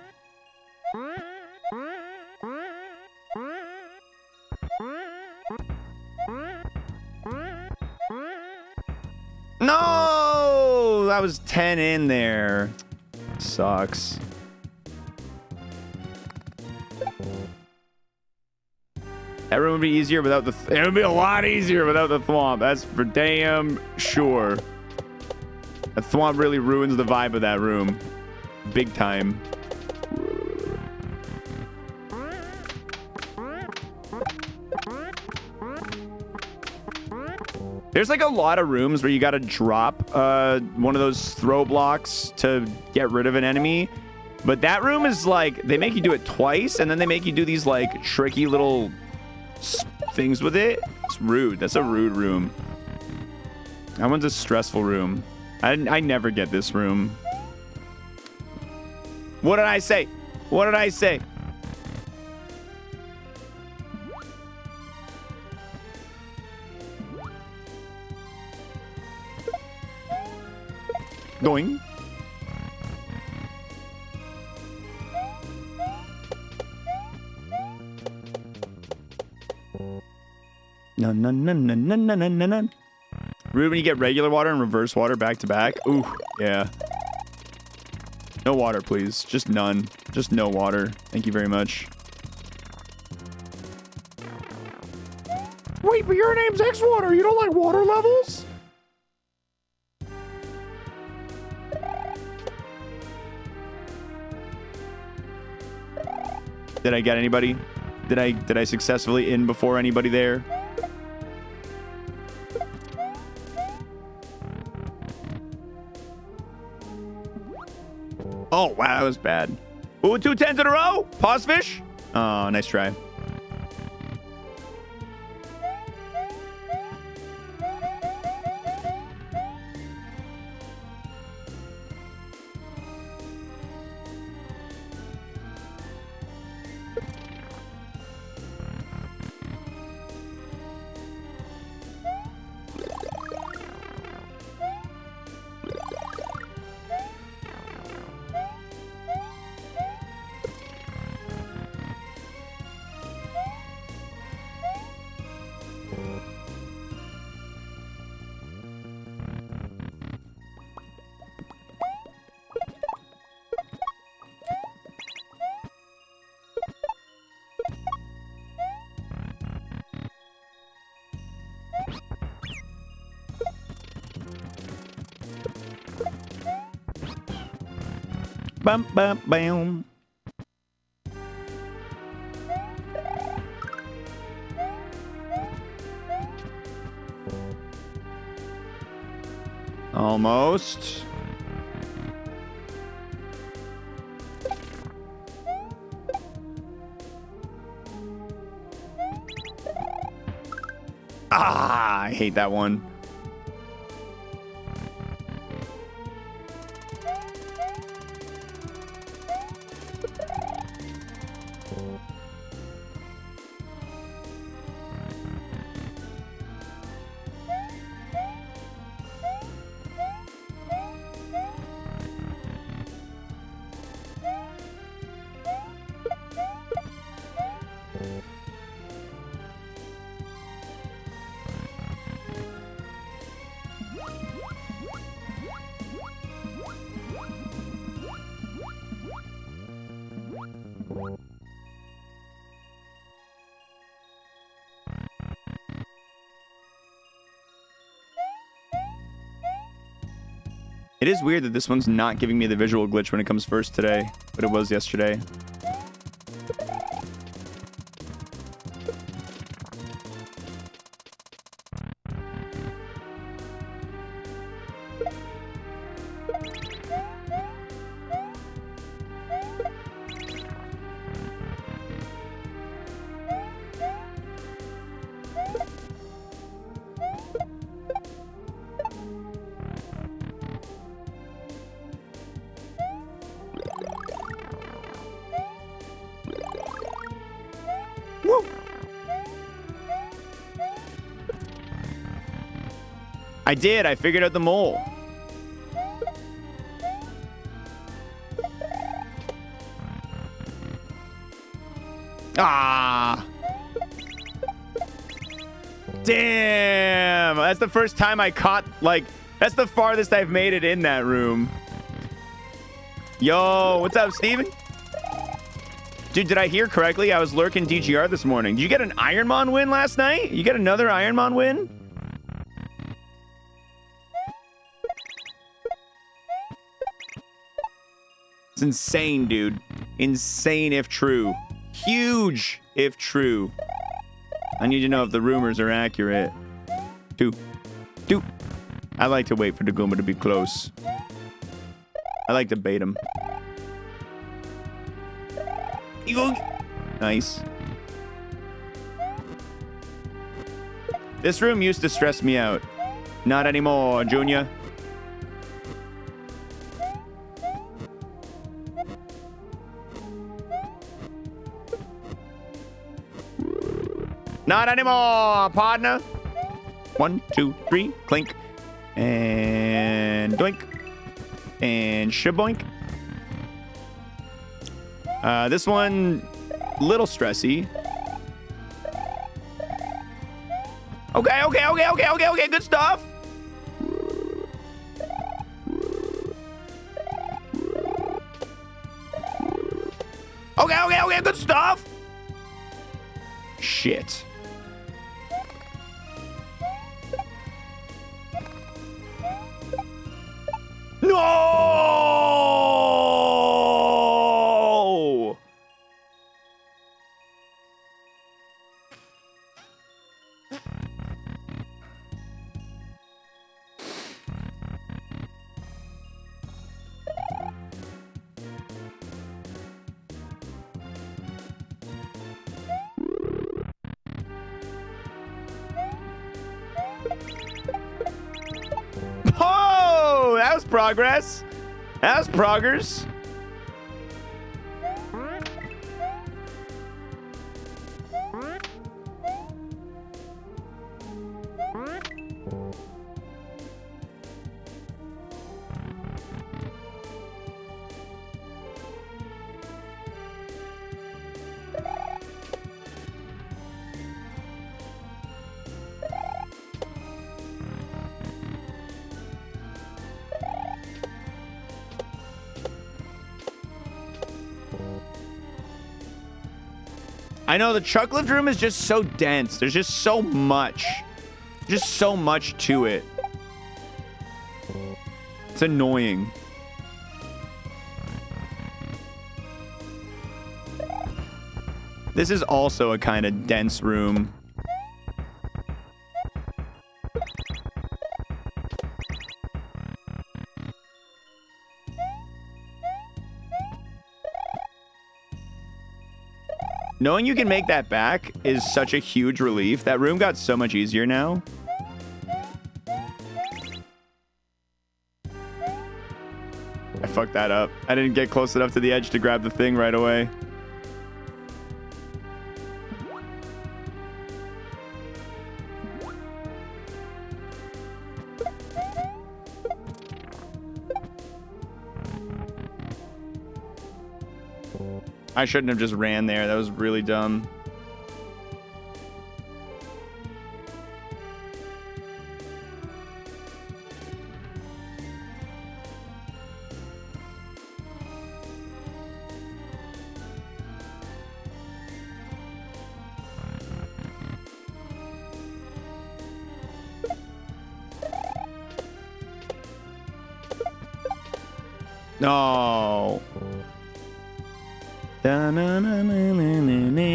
No! That was 10 in there. Sucks. That room would be easier without the... It would be a lot easier without the thwomp. That's for damn sure. The thwomp really ruins the vibe of that room. Big time. There's like a lot of rooms where you gotta drop one of those throw blocks to get rid of an enemy. But that room is like, they make you do it twice, and then they make you do these like tricky little things with it. It's rude. That's a rude room. That one's a stressful room. I never get this room. What did I say? What did I say? Going. No, no, no, no, no, no, no, no, no. Ruben, you get regular water and reverse water back to back. Ooh, yeah. No water, please. Just none. Just no water. Thank you very much. Wait, but your name's xwater. You don't like water levels? Did I get anybody? Did I successfully in before anybody there? Oh, wow, that was bad. Ooh, 2 10s in a row. Pause fish. Oh, nice try. Bum, bum, bam. Almost. Ah, I hate that one. It is weird that this one's not giving me the visual glitch when it comes first today, but it was yesterday. I did. I figured out the mole. Ah. Damn. That's the first time I caught, like, that's the farthest I've made it in that room. Yo, what's up, Steven? Dude, did I hear correctly? I was lurking DGR this morning. Did you get an Ironmon win last night? You get another Ironmon win? It's insane, dude. Insane if true. Huge if true. I need to know if the rumors are accurate. Two. I like to wait for the Goomba to be close. I like to bait him. Nice. This room used to stress me out. Not anymore, Junior. Not anymore, partner. 1, 2, 3, clink. And doink. And shaboink. This one, little stressy. Okay, good stuff. Okay, good stuff. Shit. No! was progress. That was proggers. I know the truck lift room is just so dense. There's just so much. Just so much to it. It's annoying. This is also a kind of dense room. Knowing you can make that back is such a huge relief. That room got so much easier now. I fucked that up. I didn't get close enough to the edge to grab the thing right away. I shouldn't have just ran there. That was really dumb. No. Da-na-na-na-na-na-na.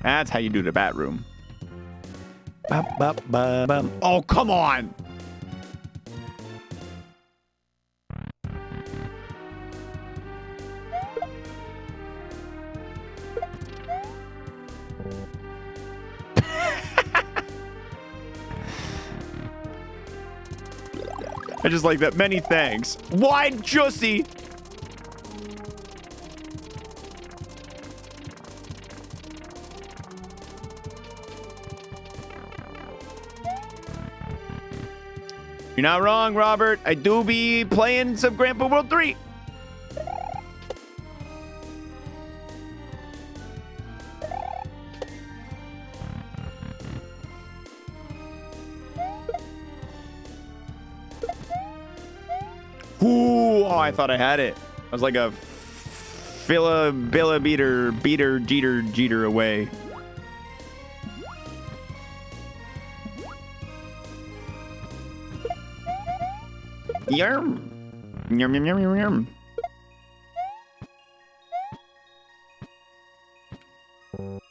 That's how you do the bat room. Oh, come on. I just like that. Many thanks. Wide Jussie. You're not wrong, Robert. I do be playing some Grandpa World 3. Ooh, oh, I thought I had it. I was like a Billa beater jeter away. Yum. Yum, yum, yum, yum, yum. Is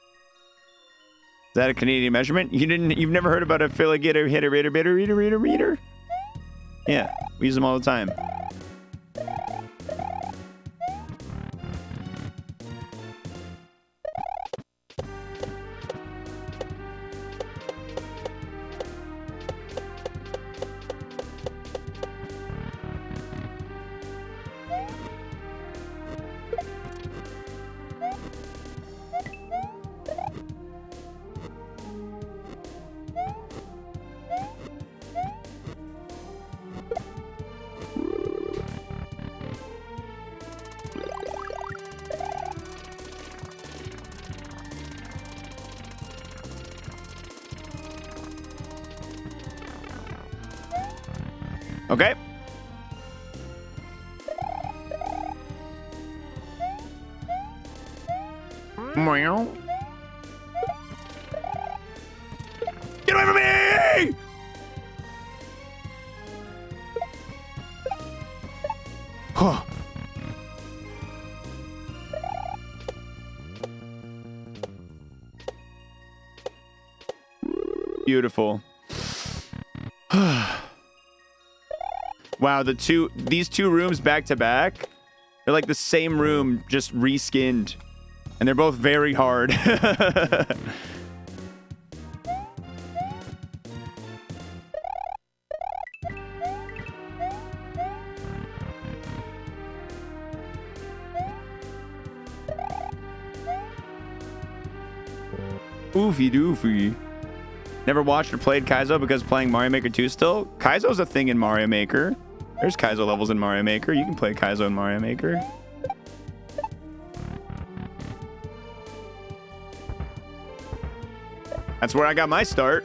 that a Canadian measurement? You've never heard about a filigator hitter? Yeah, we use them all the time. Okay. Meow. Get away from me! Huh. Beautiful. Wow, these two rooms back to back, they're like the same room, just reskinned. And they're both very hard. Oofy doofy. Never watched or played Kaizo because playing Mario Maker 2 still? Kaizo's a thing in Mario Maker. There's Kaizo levels in Mario Maker. You can play Kaizo in Mario Maker. That's where I got my start.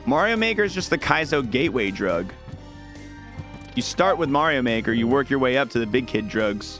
Mario Maker is just the Kaizo gateway drug. You start with Mario Maker, you work your way up to the big kid drugs.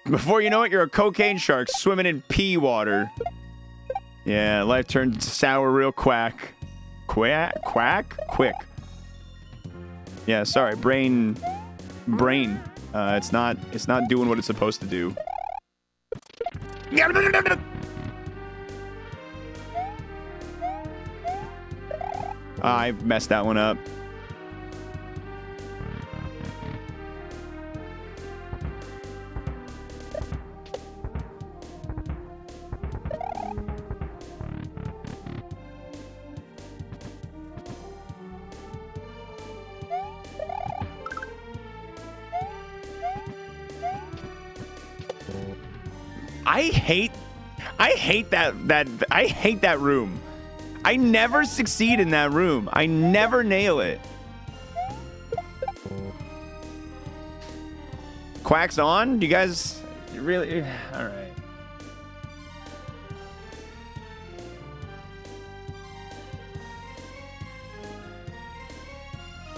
Before you know it, you're a cocaine shark swimming in pea water. Yeah, life turned sour real quack. Quack? Quick. Yeah, sorry. Brain. It's not doing what it's supposed to do. I messed that one up. I hate that room. I never succeed in that room. I never nail it. Quack's on? You guys really? All right.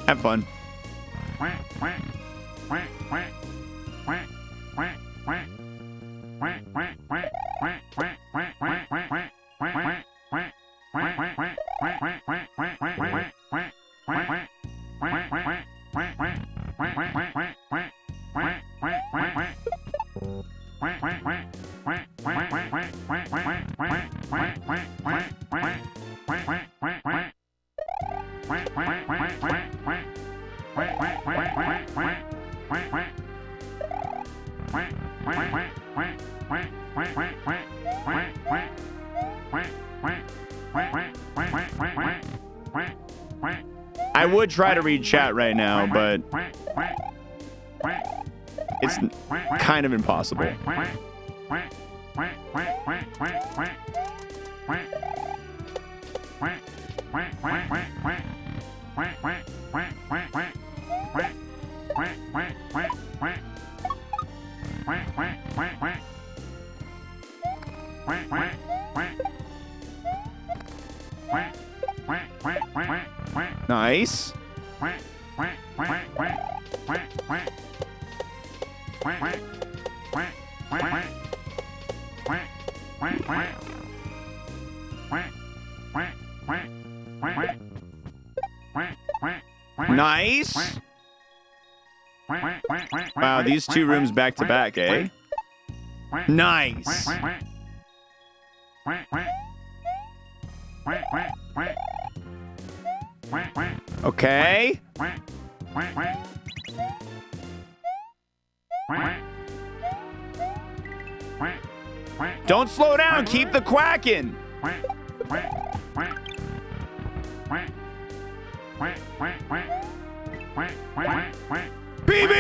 Have fun. I would try to read chat right now, but it's kind of impossible. Nice. Nice. Wow, these two rooms back to back, eh? Nice. Okay. Don't slow down. Keep the quacking. BB!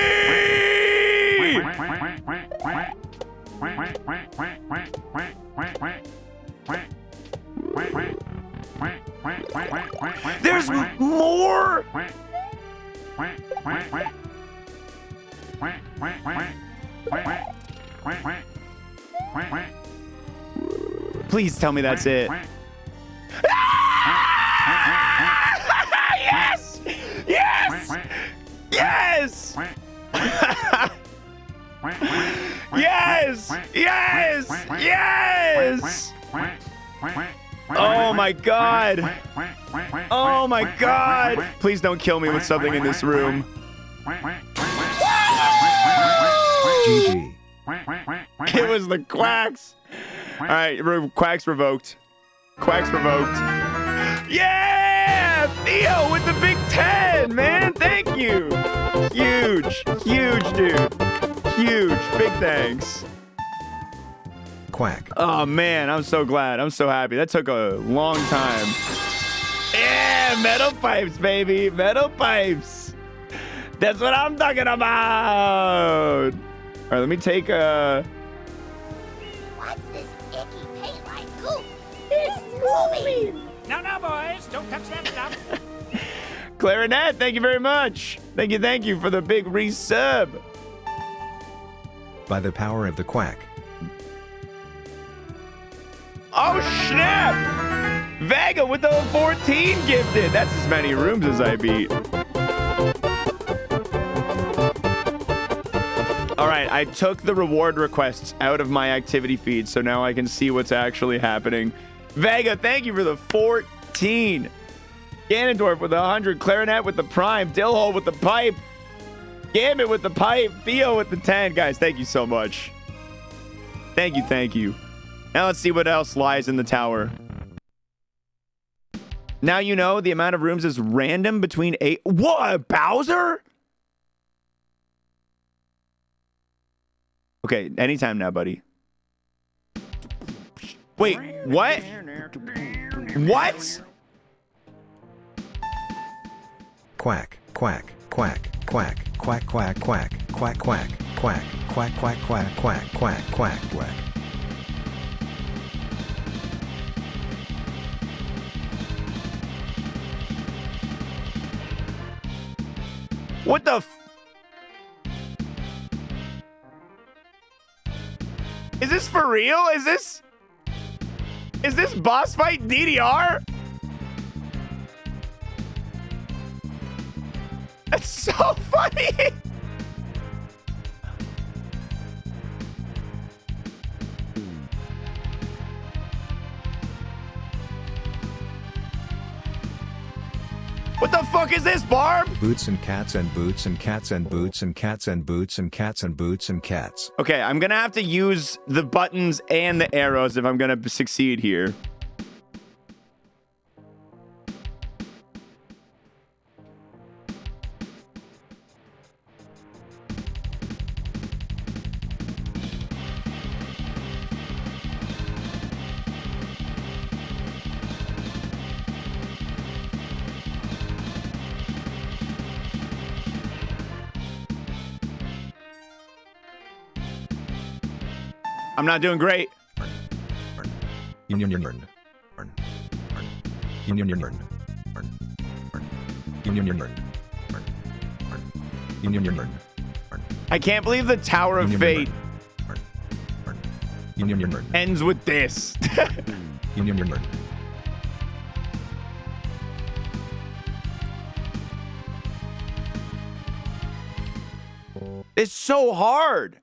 There's more? Please tell me that's it. Yes! Yes! Oh my god! Oh my god! Please don't kill me with something in this room. GG. It was the quacks. All right, quacks revoked. Quacks revoked. Yeah! Theo with the big 10, man. Thank you. Huge, huge, dude. Huge. Big thanks. Quack. Oh, man. I'm so glad. I'm so happy. That took a long time. Yeah, metal pipes, baby. Metal pipes. That's what I'm talking about. All right, let me take a... What's this icky paint like goop? It's Scooby! No, boys, don't touch that stuff. Clarinet, thank you very much. Thank you for the big resub. By the power of the quack. Oh, snap! Vega with the 14 gifted. That's as many rooms as I beat. All right, I took the reward requests out of my activity feed, so now I can see what's actually happening. Vega, thank you for the 14. Ganondorf with the 100. Clarinet with the prime. Dillhole with the pipe. Gambit with the pipe. Theo with the 10. Guys, thank you so much. Thank you. Now let's see what else lies in the tower. Now you know the amount of rooms is random between 8. What, Bowser? Okay, anytime now, buddy. Wait, what? What? Quack, quack, quack, quack, quack, quack, quack, quack, quack, quack, quack, quack, quack, quack, quack, quack, quack. What the f... Is this for real? Is this boss fight DDR? That's so funny. What the fuck is this, Barb? Boots and cats and boots and cats and boots and cats and boots and cats and boots and cats. Okay, I'm gonna have to use the buttons and the arrows if I'm gonna succeed here. I'm not doing great. I can't believe the Tower of Fate ends with this. It's so hard.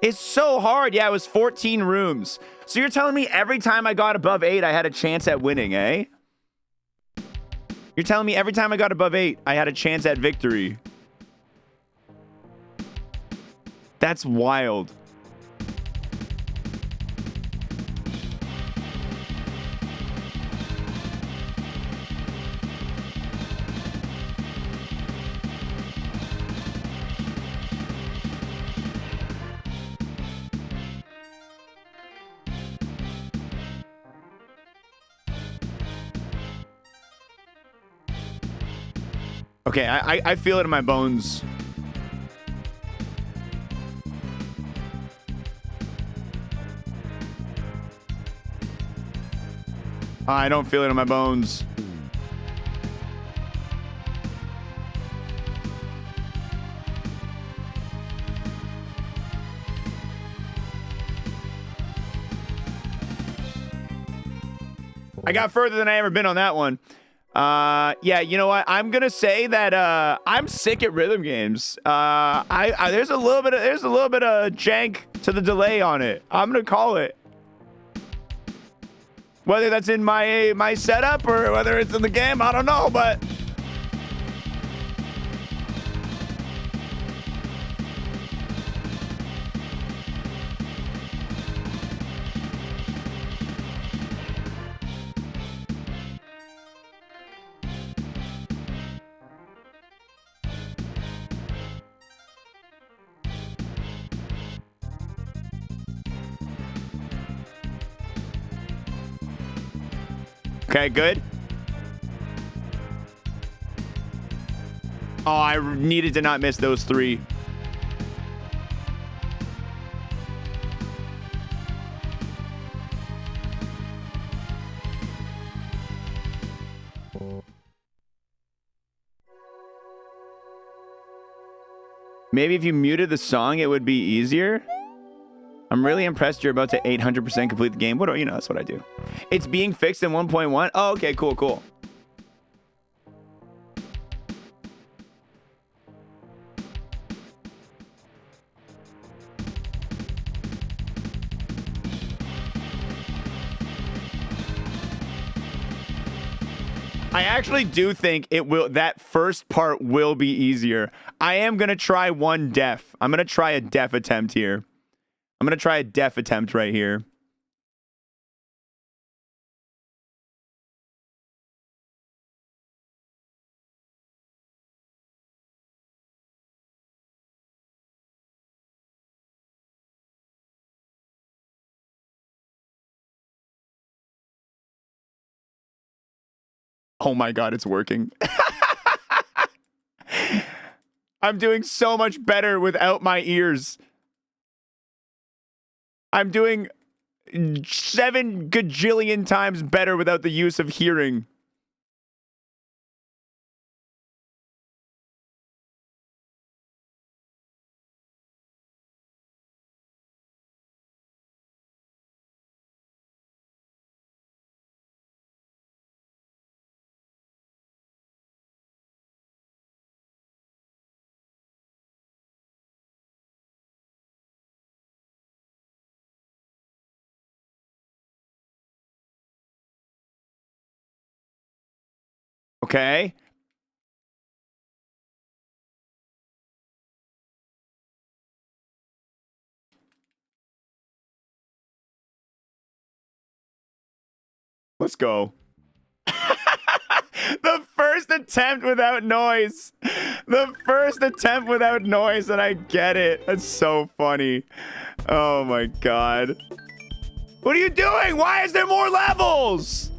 It's so hard. Yeah, it was 14 rooms. So you're telling me every time I got above 8, I had a chance at winning, eh? You're telling me every time I got above 8, I had a chance at victory. That's wild. Okay, I feel it in my bones. I don't feel it in my bones. I got further than I ever been on that one. Yeah, you know what? I'm gonna say that I'm sick at rhythm games. There's a little bit of jank to the delay on it. I'm gonna call it. Whether that's in my setup or whether it's in the game, I don't know, but okay, good. Oh, I needed to not miss those 3. Maybe if you muted the song, it would be easier. I'm really impressed you're about to 800% complete the game. What do you know? That's what I do. It's being fixed in 1.1. Oh, okay, cool, cool. I actually do think it will. That first part will be easier. I am gonna try one def. I'm gonna try a def attempt here. I'm gonna try a def attempt right here. Oh my God, it's working. I'm doing so much better without my ears. I'm doing 7 gajillion times better without the use of hearing. Okay. Let's go. The first attempt without noise. The first attempt without noise, and I get it. That's so funny. Oh my God. What are you doing? Why is there more levels?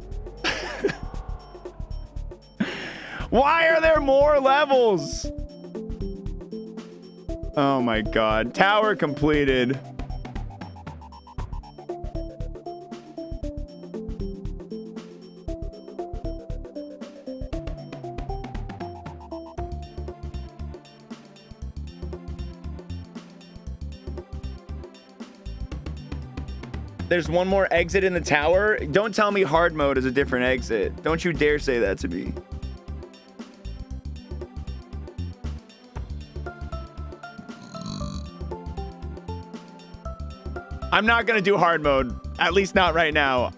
Why are there more levels? Oh my God. Tower completed. There's one more exit in the tower. Don't tell me hard mode is a different exit. Don't you dare say that to me. I'm not gonna do hard mode. At least not right now.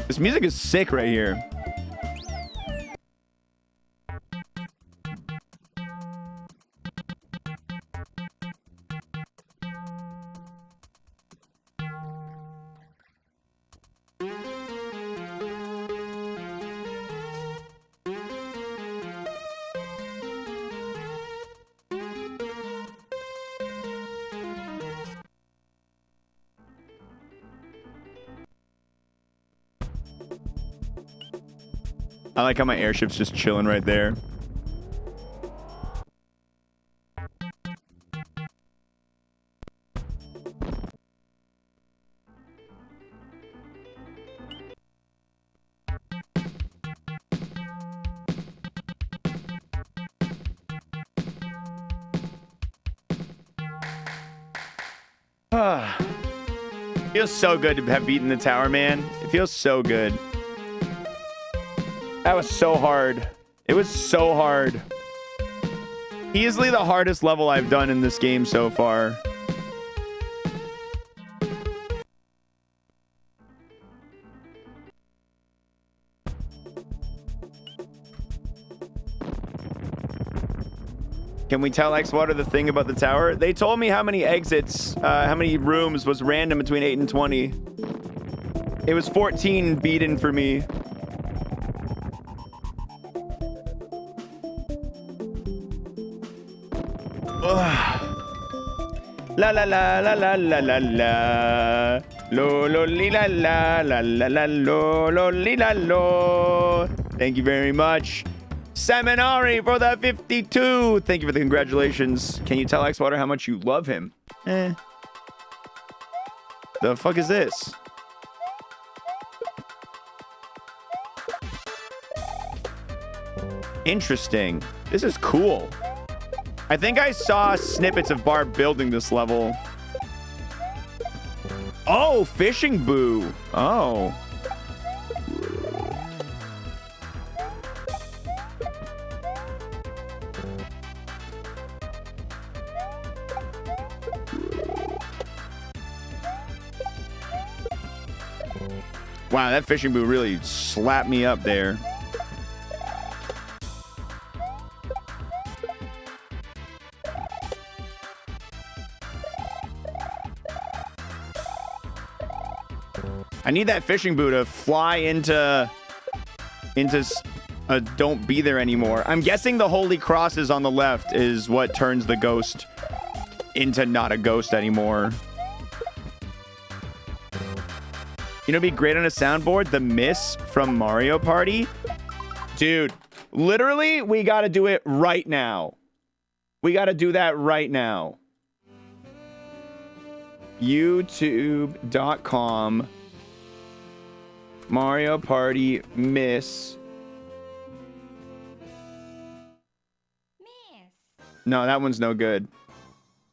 This music is sick right here. I like how my airship's just chilling right there. Feels so good to have beaten the tower, man. It feels so good. That was so hard. It was so hard. Easily the hardest level I've done in this game so far. Can we tell xwater the thing about the tower? They told me how many exits, how many rooms was random between 8 and 20. It was 14 beaten for me. La la la la la la la la. Lo lo li la la la la la lo lo li la lo. Thank you very much. Seminari for the 52. Thank you for the congratulations. Can you tell xwater how much you love him? The fuck is this? Interesting. This is cool. I think I saw snippets of Barb building this level. Oh, fishing boo. Oh. Wow, that fishing boo really slapped me up there. I need that fishing boo to fly into don't be there anymore. I'm guessing the holy crosses on the left is what turns the ghost into not a ghost anymore. You know, it'd be great on a soundboard, the miss from Mario Party. Dude, literally, we got to do it right now. We got to do that right now. YouTube.com Mario Party miss. No, that one's no good.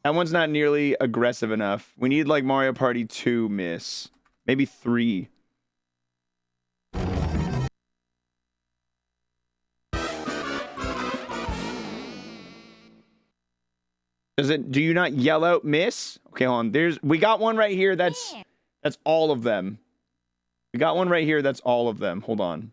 That one's not nearly aggressive enough. We need like Mario Party 2 miss. Maybe 3. Do you not yell out miss? Okay, hold on. We got one right here. That's all of them. We got one right here. That's all of them. Hold on.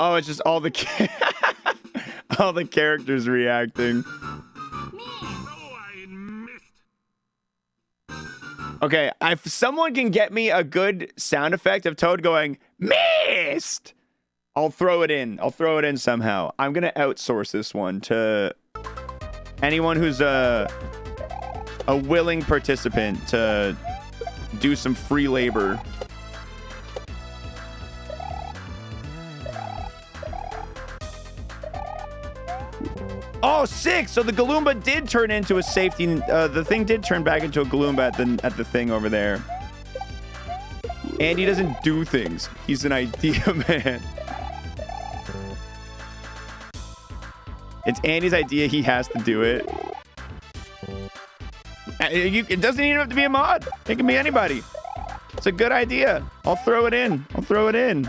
Oh, it's just all the all the characters reacting. Okay, if someone can get me a good sound effect of Toad going, missed, I'll throw it in. I'll throw it in somehow. I'm going to outsource this one to anyone who's a willing participant to do some free labor. Oh, 6! So the Galoomba did turn into a safety. The thing did turn back into a Galoomba at the thing over there. Andy doesn't do things. He's an idea man. It's Andy's idea. He has to do it. It doesn't even have to be a mod. It can be anybody. It's a good idea. I'll throw it in. I'll throw it in.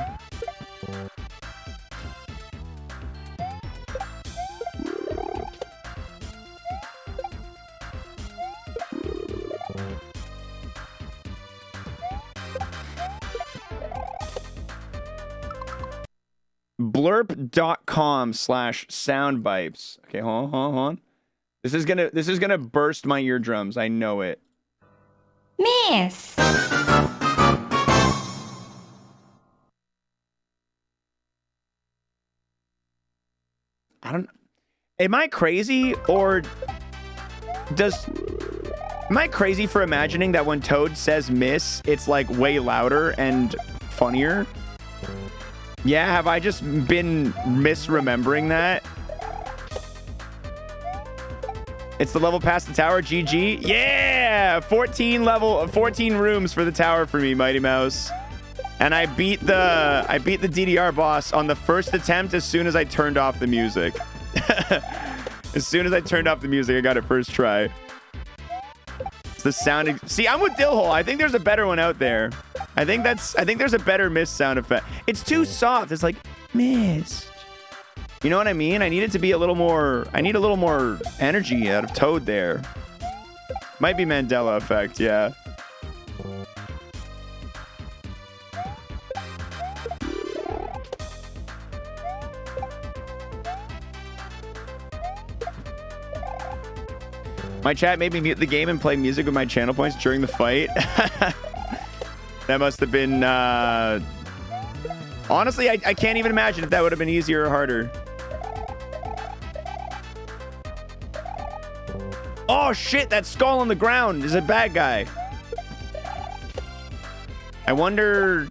blurp.com/soundbites. Okay, hold on. This is gonna burst my eardrums. I know it. Miss. I don't. Am I crazy or am I crazy for imagining that when Toad says miss, it's like way louder and funnier? Yeah, have I just been misremembering that? It's the level past the tower. GG. Yeah, 14 rooms for the tower for me, Mighty Mouse. And I beat the DDR boss on the first attempt as soon as I turned off the music. As soon as I turned off the music, I got it first try. It's the sound. See, I'm with Dillhole. I think there's a better one out there. I think there's a better mist sound effect. It's too soft. It's like mist. You know what I mean? I need it to be a little more. I need a little more energy out of Toad there. Might be Mandela effect. Yeah. My chat made me mute the game and play music with my channel points during the fight. That must have been... Honestly, I can't even imagine if that would have been easier or harder. Oh, shit! That skull on the ground is a bad guy. I wonder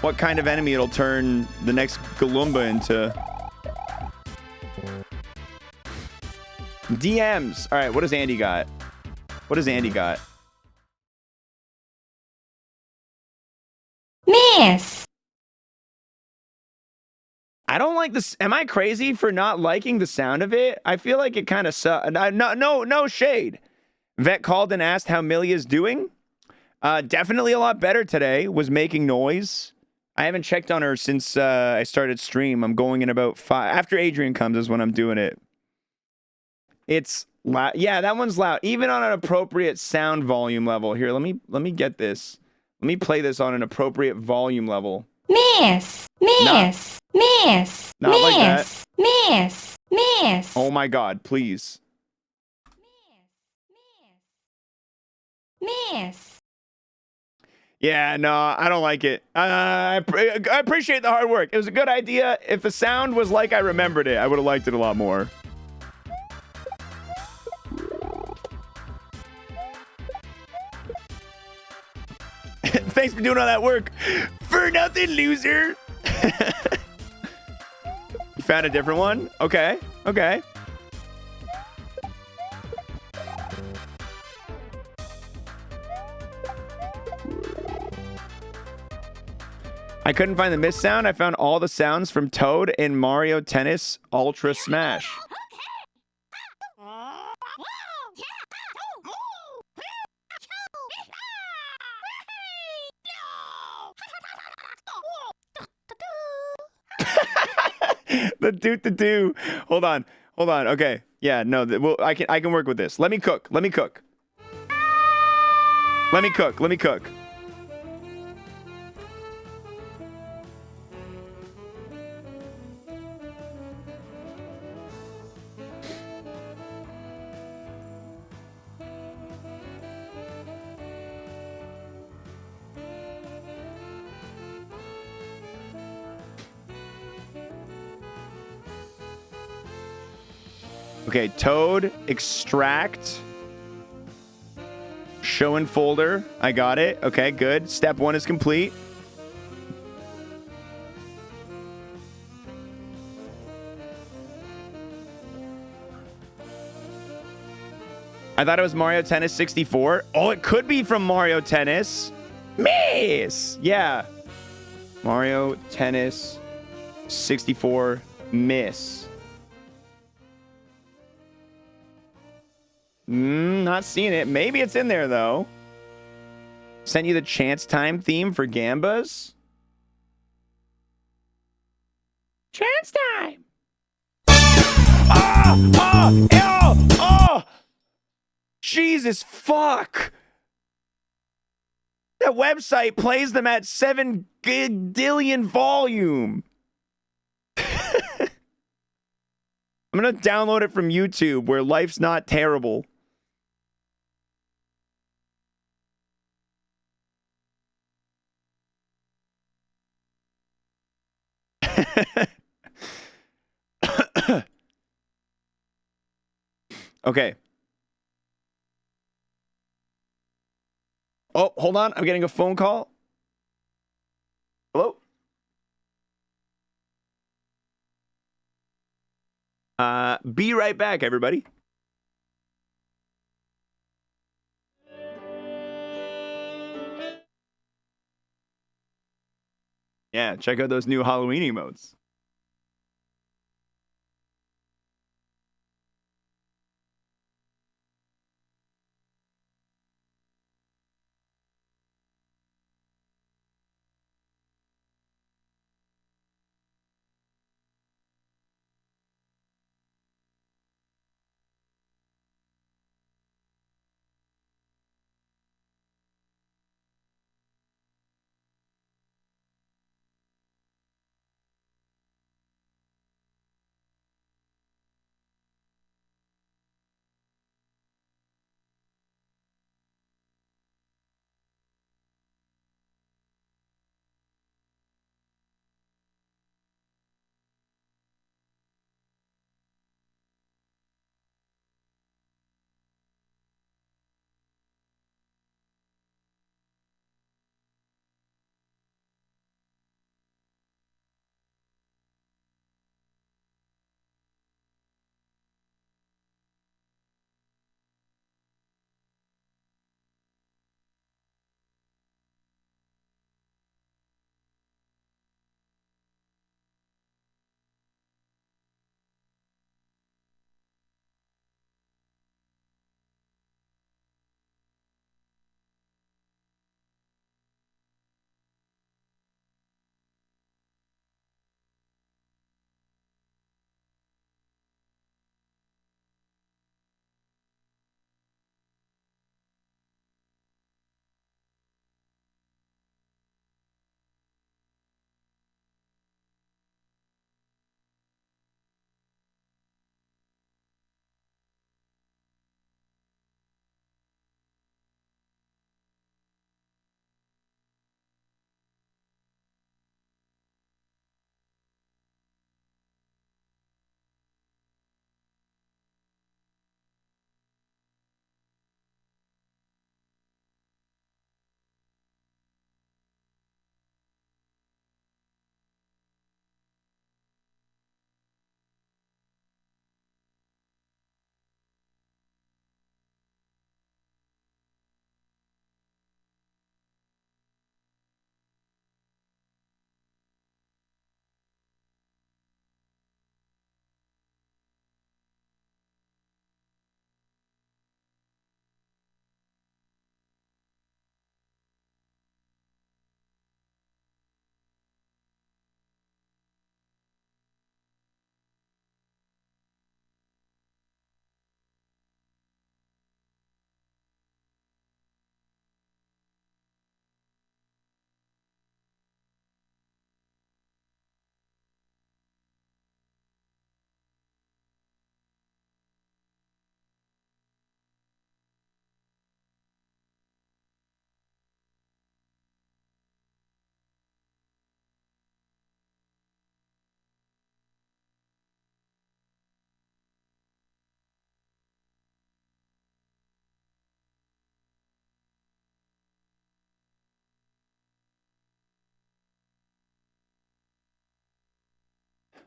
what kind of enemy it'll turn the next Galumba into. DMs. All right, what does Andy got? What does Andy got? Miss. I don't like this. Am I crazy for not liking the sound of it? I feel like it kind of sucks. No shade. Vet called and asked how Millia's doing. Definitely a lot better today. Was making noise. I haven't checked on her since I started stream. I'm going in about 5. After Adrian comes is when I'm doing it. It's loud. Yeah, that one's loud. Even on an appropriate sound volume level. Here, let me get this. Let me play this on an appropriate volume level. Miss. Miss. Miss. Not miss. like that. Miss. Miss. Oh my God, please. Miss. Yeah, no, I don't like it. I appreciate the hard work. It was a good idea. If the sound was like I remembered it, I would have liked it a lot more. Thanks for doing all that work. For nothing, loser. You found a different one? Okay. Okay. I couldn't find the mist sound. I found all the sounds from Toad in Mario Tennis Ultra Smash. The do. Hold on. Okay. Yeah, no, well, I can work with this. Let me cook. Okay, Toad, extract, show in folder. I got it. Okay, good. Step 1 is complete. I thought it was Mario Tennis 64. Oh, it could be from Mario Tennis. Miss! Yeah. Mario Tennis 64 miss. Not seeing it. Maybe it's in there, though. Sent you the chance time theme for Gambas. Chance time! Oh! Jesus fuck! That website plays them at 7 gigillion volume. I'm gonna download it from YouTube where life's not terrible. Okay. Oh, hold on. I'm getting a phone call. Hello? Be right back, everybody. Yeah, check out those new Halloween emotes.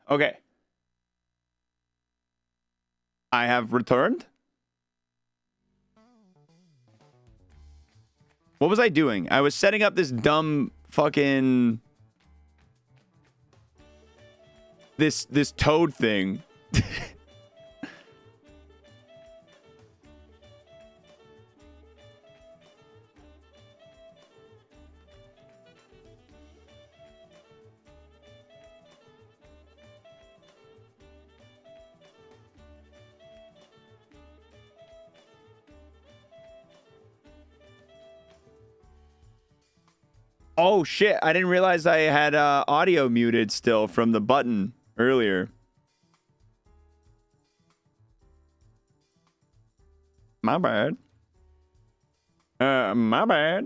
Okay. I have returned. What was I doing? I was setting up this dumb fucking this toad thing. Oh shit, I didn't realize I had audio muted still from the button earlier. My bad. My bad.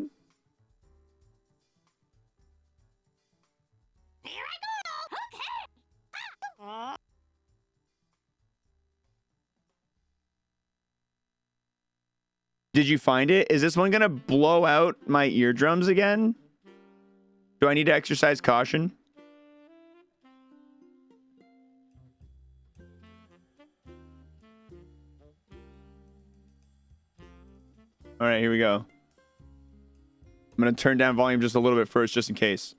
Here I go. Okay. Did you find it? Is this one gonna blow out my eardrums again? Do I need to exercise caution? All right, here we go. I'm gonna turn down volume just a little bit first, just in case.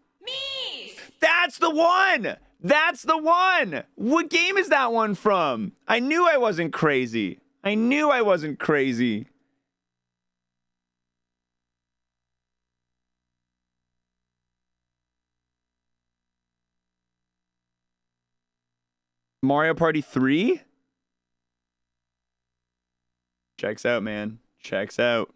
That's the one. That's the one. What game is that one from? I knew I wasn't crazy. I knew I wasn't crazy. Mario Party 3? Checks out, man. Checks out.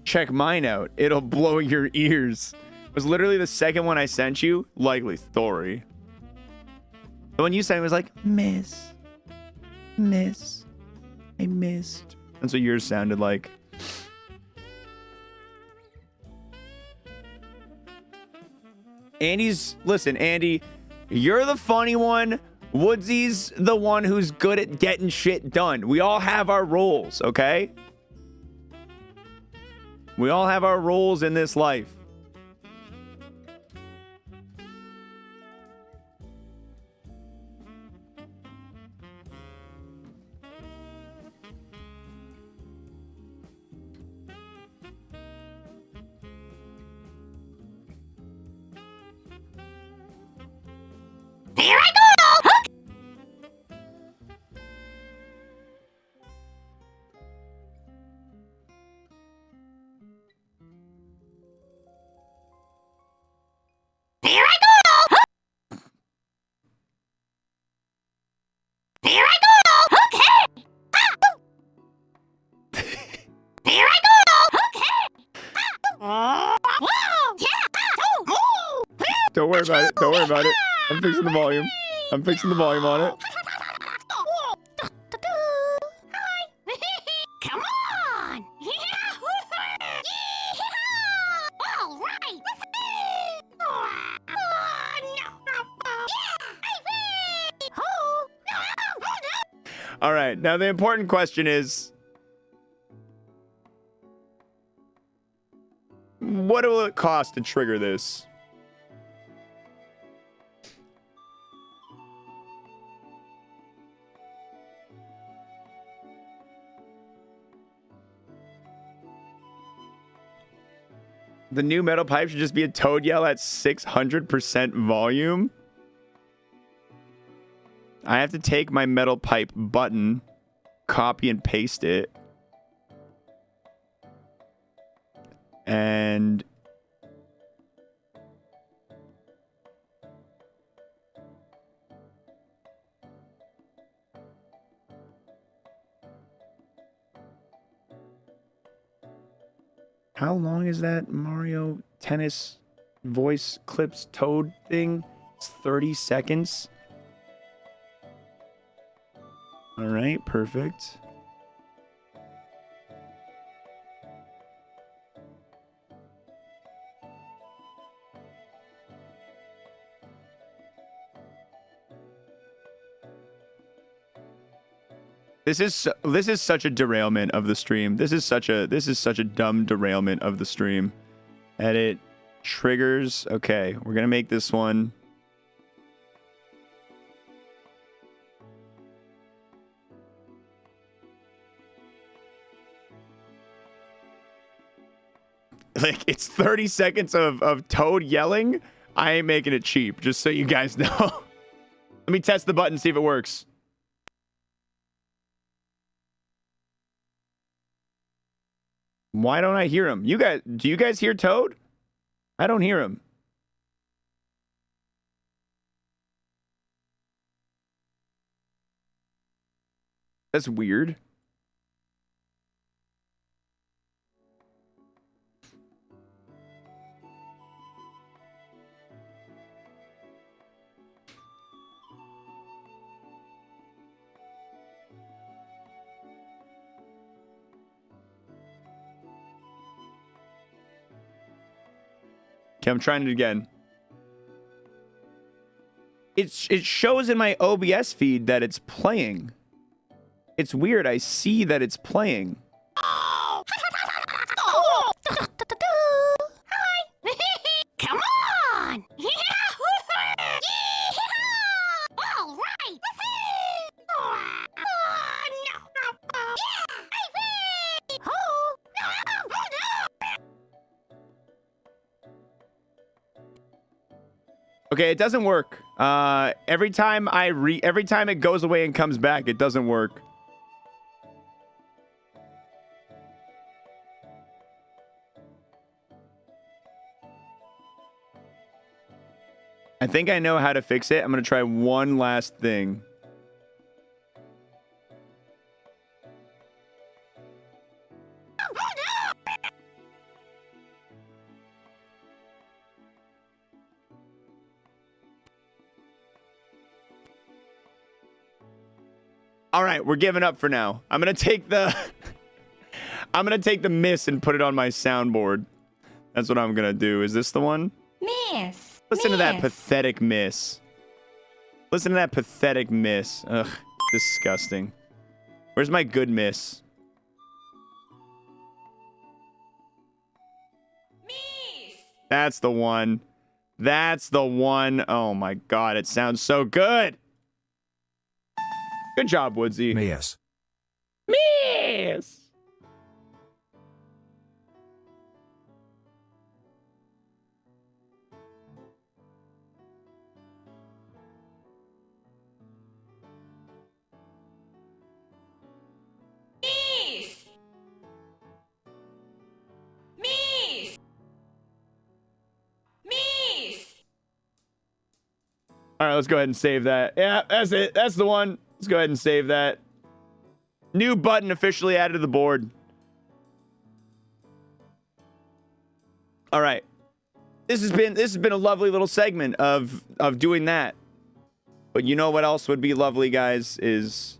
Check mine out. It'll blow your ears. It was literally the second one I sent you. Likely story. The one you sent was like, miss. I missed. That's what yours sounded like. Listen, Andy, you're the funny one. Woodsy's the one who's good at getting shit done. We all have our roles, okay? We all have our roles in this life. Here I go! Here I go! Here I go! Okay! Here I go! Okay! Whoa! Yeah! Don't worry about it. Don't worry about it. I'm fixing the volume. I'm fixing the volume on it. Come on! All right! All right. Now, the important question is, what will it cost to trigger this? The new metal pipe should just be a Toad yell at 600% volume. I have to take my metal pipe button, copy and paste it. And how long is that Mario Tennis voice clips Toad thing? It's 30 seconds. All right, perfect. This is such a derailment of the stream. This is such a dumb derailment of the stream. Edit triggers. Okay, we're gonna make this one. Like, it's 30 seconds of Toad yelling. I ain't making it cheap, just so you guys know. Let me test the button, see if it works. Why don't I hear him? Do you guys hear Toad? I don't hear him. That's weird. Okay, I'm trying it again. It shows in my OBS feed that it's playing. It's weird. I see that it's playing. Come on! All right! Okay, it doesn't work. Every time it goes away and comes back, it doesn't work. I think I know how to fix it. I'm going to try one last thing. All right, we're giving up for now. I'm going to take the I'm going to take the miss and put it on my soundboard. That's what I'm going to do. Is this the one? Miss. Listen to that pathetic miss. Listen to that pathetic miss. Ugh, disgusting. Where's my good miss? Miss. That's the one. That's the one. Oh my god, it sounds so good. Good job, Woodsy. Miss. Miss. All right, let's go ahead and save that. Yeah, that's it. That's the one. Let's go ahead and save that. New button officially added to the board. All right. This has been a lovely little segment of doing that. But you know what else would be lovely, guys, is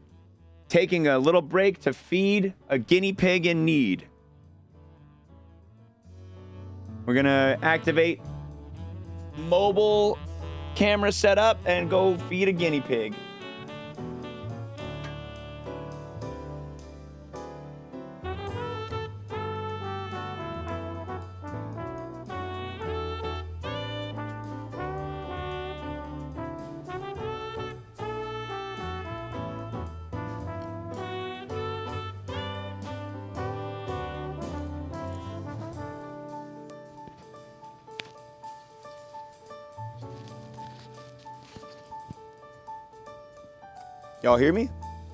taking a little break to feed a guinea pig in need. We're going to activate mobile camera setup and go feed a guinea pig. Y'all hear me?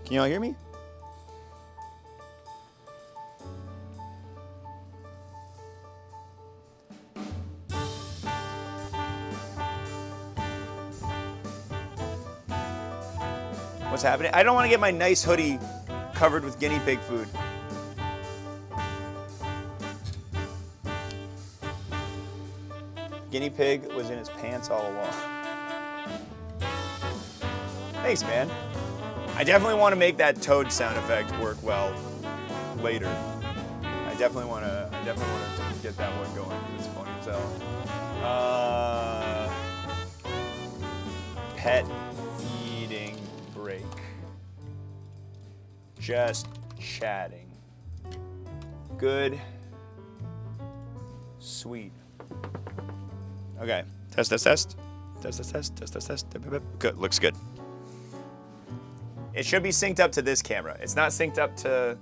Can y'all hear me? What's happening? I don't want to get my nice hoodie covered with guinea pig food. Guinea pig was in his pants all along. Thanks, man. I definitely want to make that toad sound effect work well later. I definitely want to get that one going. It's funny as hell. Pet feeding break. Just chatting. Good. Sweet. Okay. Test. Test. Good. Looks good. It should be synced up to this camera. It's not synced up to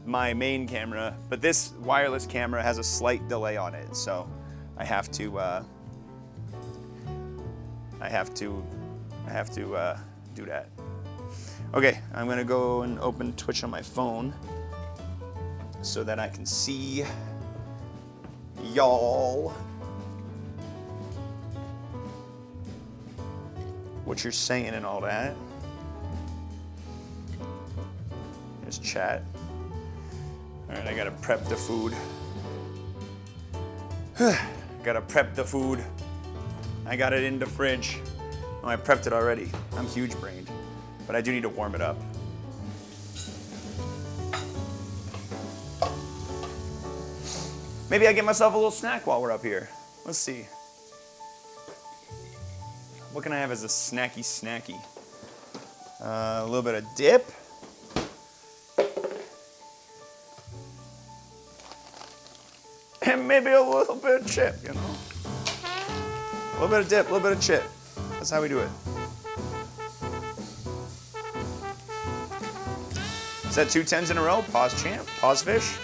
my main camera, but this wireless camera has a slight delay on it, so I have to do that. Okay, I'm gonna go and open Twitch on my phone so that I can see y'all. What you're saying and all that. Chat. All right, I gotta prep the food. Gotta prep the food. I got it in the fridge. Oh, I prepped it already. I'm huge brained, but I do need to warm it up. Maybe I get myself a little snack while we're up here. Let's see. What can I have as a snacky? A little bit of dip. And maybe a little bit of chip, you know? A little bit of dip, a little bit of chip. That's how we do it. Is that 2 10s in a row? Pause champ, pause fish.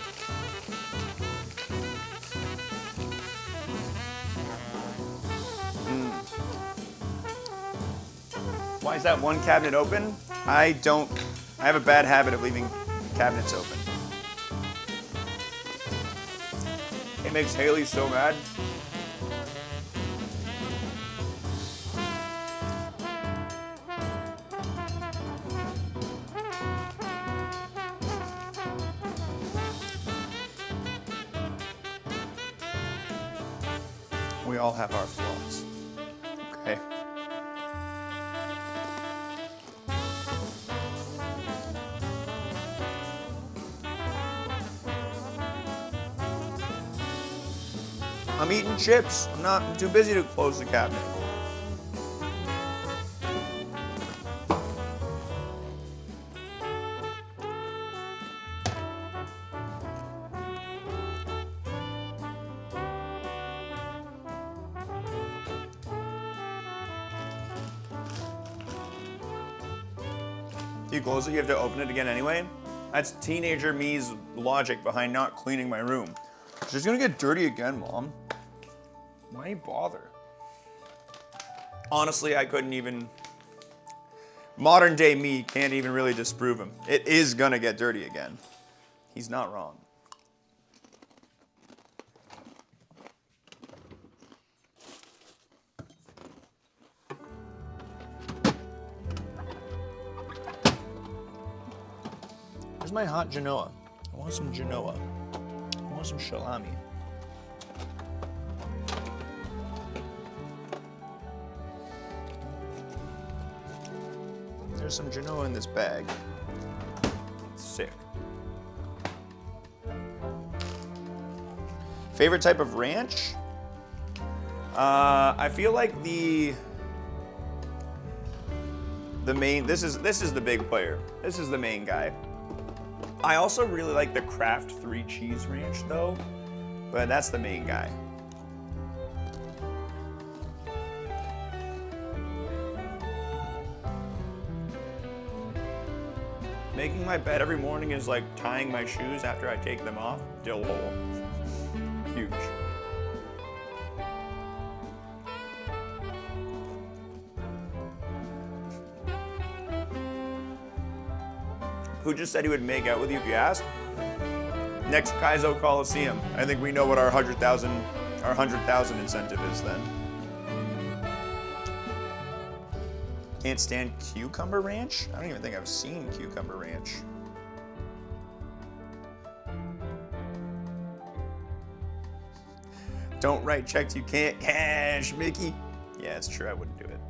Is that one cabinet open? I have a bad habit of leaving cabinets open. It makes Haley so mad. We all have our flaws. Okay. I'm eating chips. I'm too busy to close the cabinet. If you close it, you have to open it again anyway. That's teenager me's logic behind not cleaning my room. It's just gonna get dirty again, Mom. Why bother? Honestly, I couldn't even. Modern day me can't even really disprove him. It is gonna get dirty again. He's not wrong. Where's my hot Genoa? I want some Genoa. I want some salami. There's some Genoa in this bag. Sick. Favorite type of ranch? I feel like the main. This is the big player. This is the main guy. I also really like the Kraft 3 Cheese Ranch though, but that's the main guy. Making my bed every morning is like tying my shoes after I take them off. Dill hole. Huge. Who just said he would make out with you if you asked? Next Kaizo Coliseum. I think we know what our 100,000 incentive is then. Can't stand Cucumber Ranch? I don't even think I've seen Cucumber Ranch. Don't write checks you can't cash, Mickey. Yeah, it's true. I wouldn't do it.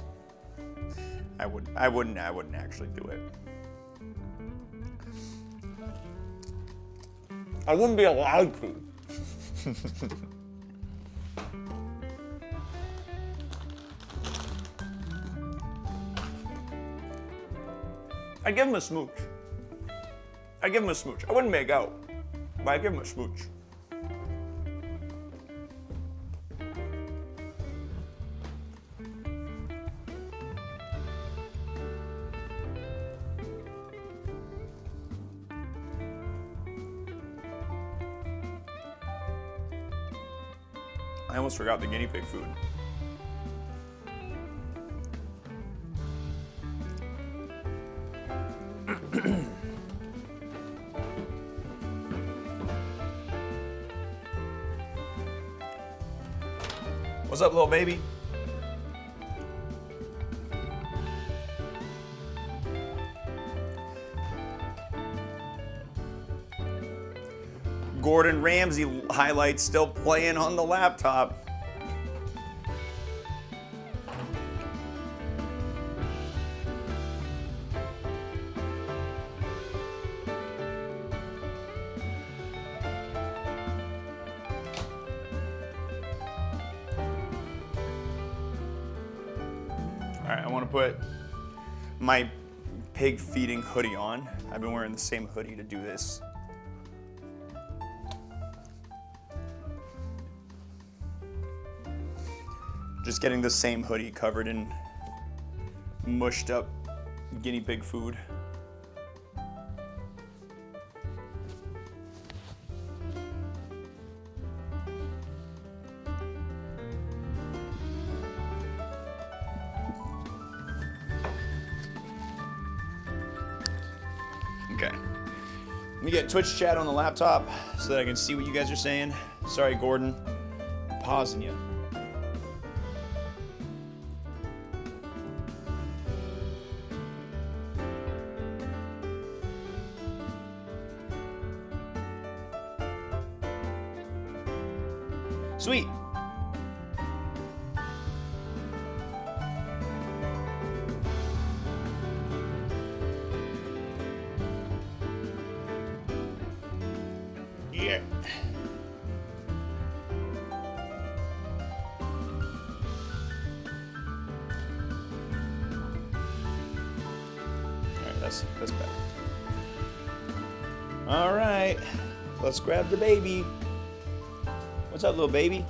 I wouldn't actually do it. I wouldn't be allowed to. I'd give him a smooch. I wouldn't make out, but I'd give him a smooch. I almost forgot the guinea pig food. What's up, little baby? Gordon Ramsay highlights still playing on the laptop. All right, I want to put my pig feeding hoodie on. I've been wearing the same hoodie to do this. Just getting the same hoodie covered in mushed up guinea pig food. Okay. Let me get Twitch chat on the laptop so that I can see what you guys are saying. Sorry, Gordon. I'm pausing you. Sweet. Yeah. Alright, that's better. Alright. Let's grab the baby. What's up, little baby?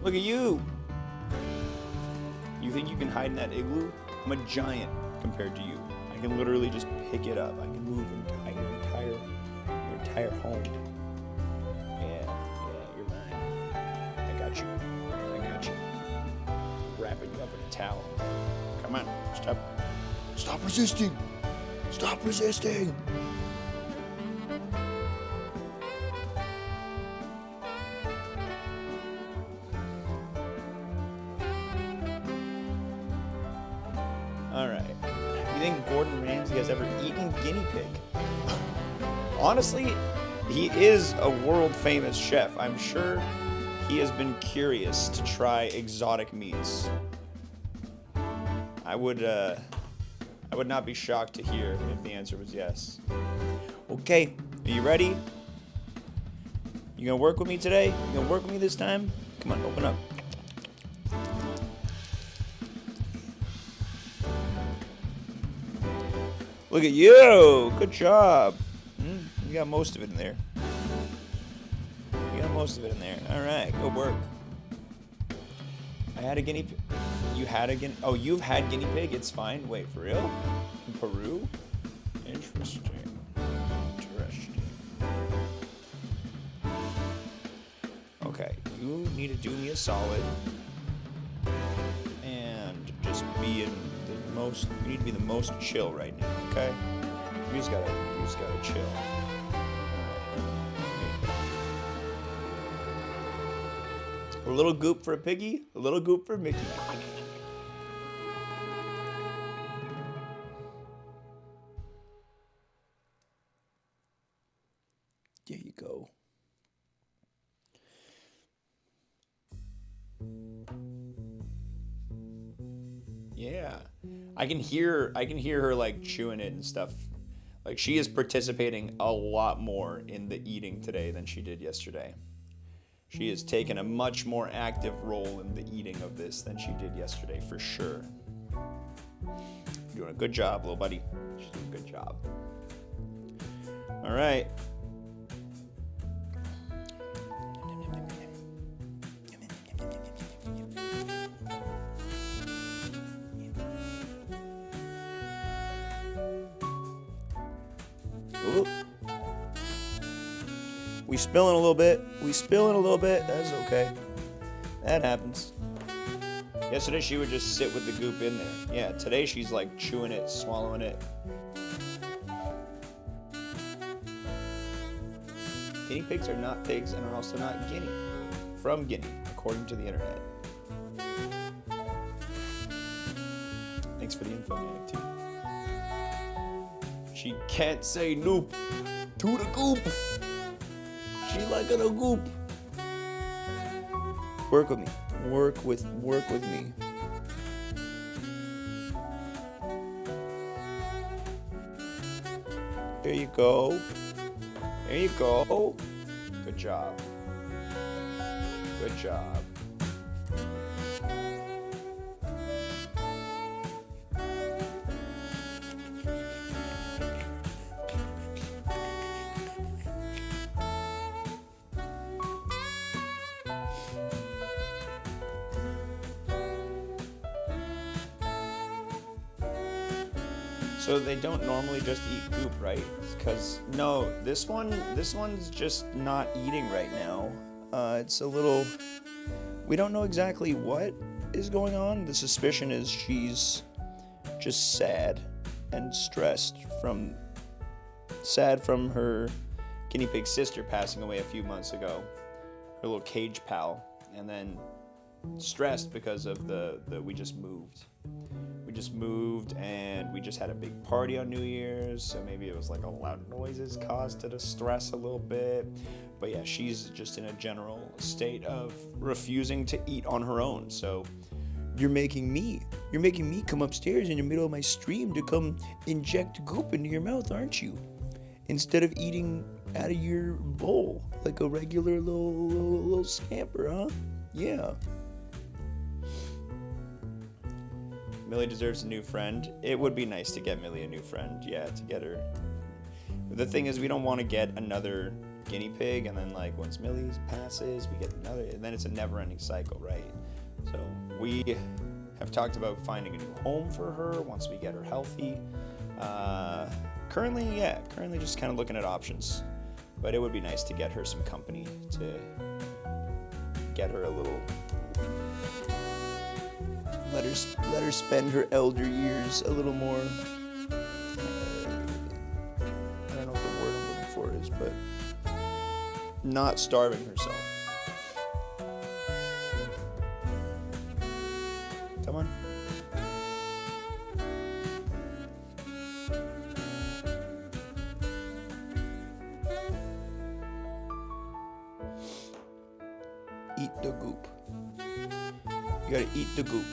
Look at you. You think you can hide in that igloo? I'm a giant compared to you. I can literally just pick it up. I can move your entire home. Yeah, you're mine. I got you. Wrapping you up in a towel. Come on, stop resisting. Stop resisting. Alright. You think Gordon Ramsay has ever eaten guinea pig? Honestly, he is a world famous chef. I'm sure he has been curious to try exotic meats. I would not be shocked to hear if the answer was yes. Okay, are you ready? You gonna work with me today? You gonna work with me this time? Come on, open up. Look at you! Good job. You got most of it in there. All right, good work. I had a guinea pig. You had a guinea. Oh, you've had guinea pig. It's fine. Wait, for real? In Peru? Interesting. Okay, you need to do me a solid and just be in the most. You need to be the most chill right now. Okay? You just gotta chill. A little goop for a piggy, a little goop for Mickey. There you go. Yeah. I can hear her like chewing it and stuff. Like she is participating a lot more in the eating today than she did yesterday. She has taken a much more active role in the eating of this than she did yesterday, for sure. You're doing a good job, little buddy. She's doing a good job. All right. Ooh. We spilling a little bit. That's okay. That happens. Yesterday she would just sit with the goop in there. Yeah, today she's like chewing it, swallowing it. Guinea pigs are not pigs and are also not Guinea. From Guinea, according to the internet. Thanks for the info, Manic T. She can't say nope to the goop. She like a goop. Work with me. Work with me. There you go. Good job. So they don't normally just eat goop, right? Because no, this one's just not eating right now. It's a little. We don't know exactly what is going on. The suspicion is she's just sad and stressed from her guinea pig sister passing away a few months ago, her little cage pal, and then stressed because of we just moved. We just moved and we just had a big party on New Year's, so maybe it was like a loud noises caused her to stress a little bit. But yeah, she's just in a general state of refusing to eat on her own. So you're making me come upstairs in the middle of my stream to come inject goop into your mouth, aren't you? Instead of eating out of your bowl like a regular little scamper, huh? Yeah. Millie deserves a new friend. It would be nice to get Millie a new friend, yeah, to get her. The thing is, we don't want to get another guinea pig, and then like once Millie passes, we get another, and then it's a never-ending cycle, right? So we have talked about finding a new home for her once we get her healthy. Currently just kind of looking at options, but it would be nice to get her some company, to get her a little. Let her spend her elder years a little more. I don't know what the word I'm looking for is, but not starving herself. Come on. Eat the goop. You gotta eat the goop.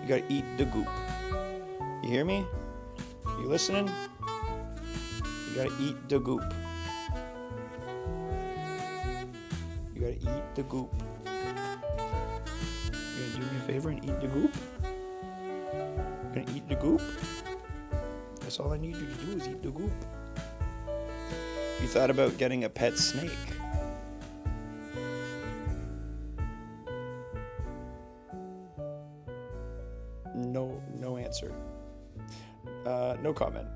You gotta eat the goop. You hear me? You listening? You gotta eat the goop. You gotta eat the goop. You gonna do me a favor and eat the goop? You gonna eat the goop? That's all I need you to do is eat the goop. You thought about getting a pet snake? No answer. No comment.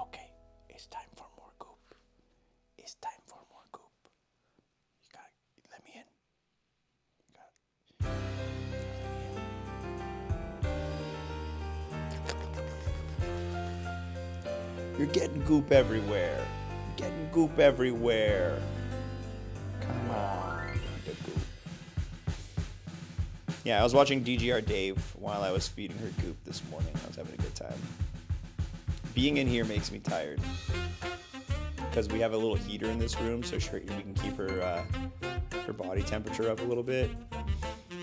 Okay. It's time for more goop. It's time for more goop. You gotta let me in. You're getting goop everywhere. Getting goop everywhere. Come on. The goop. Yeah, I was watching DGR Dave while I was feeding her goop this morning. I was having a good time. Being in here makes me tired. Because we have a little heater in this room, so we can keep her body temperature up a little bit.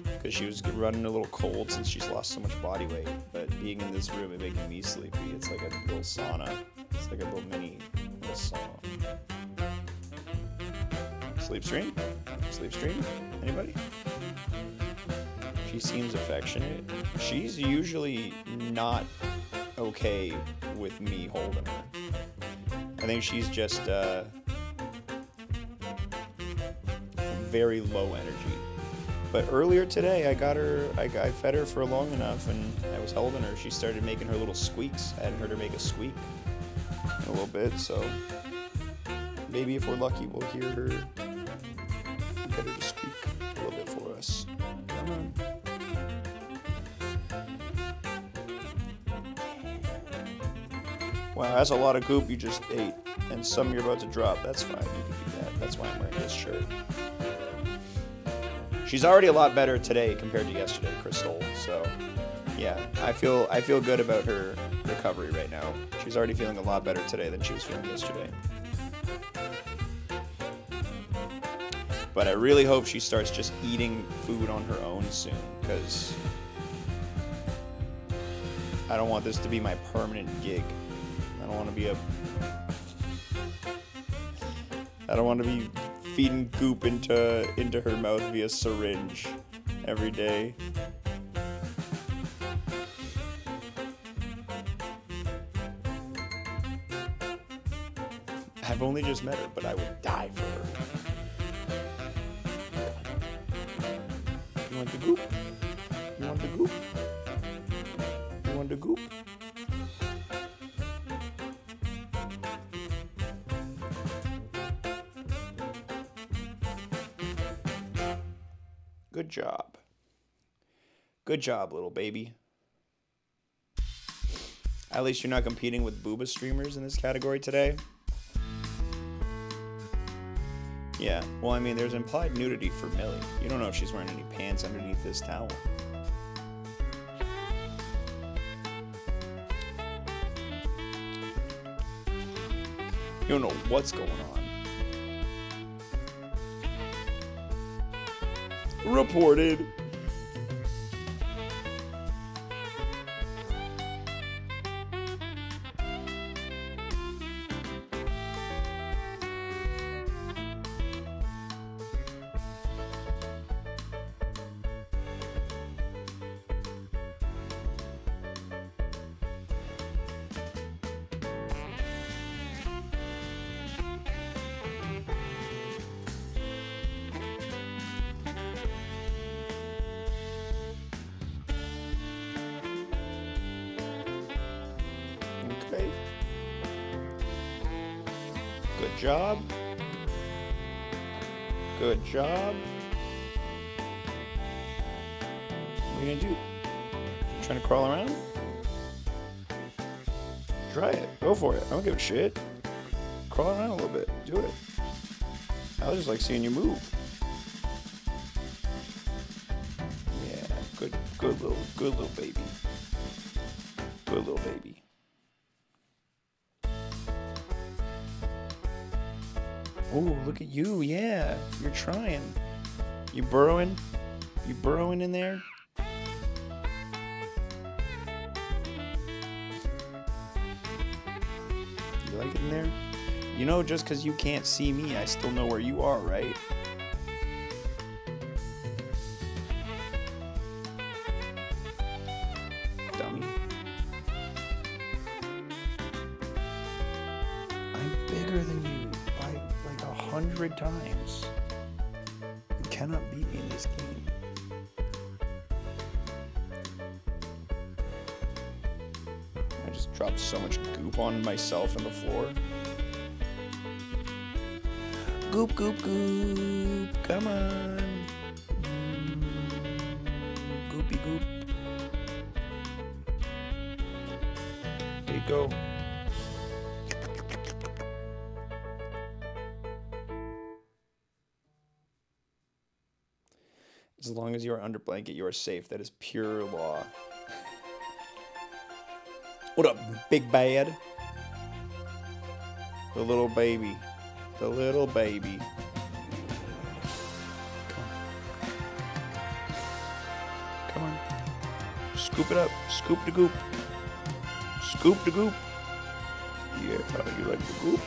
Because she was running a little cold since she's lost so much body weight. But being in this room, it makes me sleepy. It's like a little sauna. It's like a little mini sauna. Sleep stream? Anybody? She seems affectionate. She's usually not okay with me holding her. I think she's just very low energy. But earlier today, I fed her for long enough, and I was holding her. She started making her little squeaks. I hadn't heard her make a squeak in a little bit, so maybe if we're lucky, we'll hear her, get her to squeak a little bit for us. Come on. Wow, that's a lot of goop you just ate, and some you're about to drop. That's fine, you can do that. That's why I'm wearing this shirt. She's already a lot better today compared to yesterday, Crystal. So, yeah, I feel good about her recovery right now. She's already feeling a lot better today than she was feeling yesterday. But I really hope she starts just eating food on her own soon, because I don't want this to be my permanent gig. I don't want to be feeding goop into her mouth via syringe every day. I've only just met her, but I would die for her. You want the goop? You want the goop? You want the goop? Good job. Good job, little baby. At least you're not competing with booba streamers in this category today. Yeah, well, I mean, there's implied nudity for Millie. You don't know if she's wearing any pants underneath this towel. You don't know what's going on. Reported. Okay. Good job. Good job. What are you gonna do? Trying to crawl around? Try it. Go for it. I don't give a shit. Crawl around a little bit. Do it. I just like seeing you move. Yeah, good little baby. Good little baby. Oh, look at you. Yeah, you're trying. You burrowing? You burrowing in there? You like it in there? You know, just because you can't see me, I still know where you are, right? Dummy. I'm bigger than you by like 100 times. You cannot beat me in this game. I just dropped so much goop on myself and the floor. Goop, goop, goop. Come on. Goopy goop. There you go. As long as you are under blanket, you are safe. That is pure law. What up, big bad? The little baby. The little baby. Come on. Scoop it up. Scoop the goop. Scoop the goop. Yeah, you like the goop?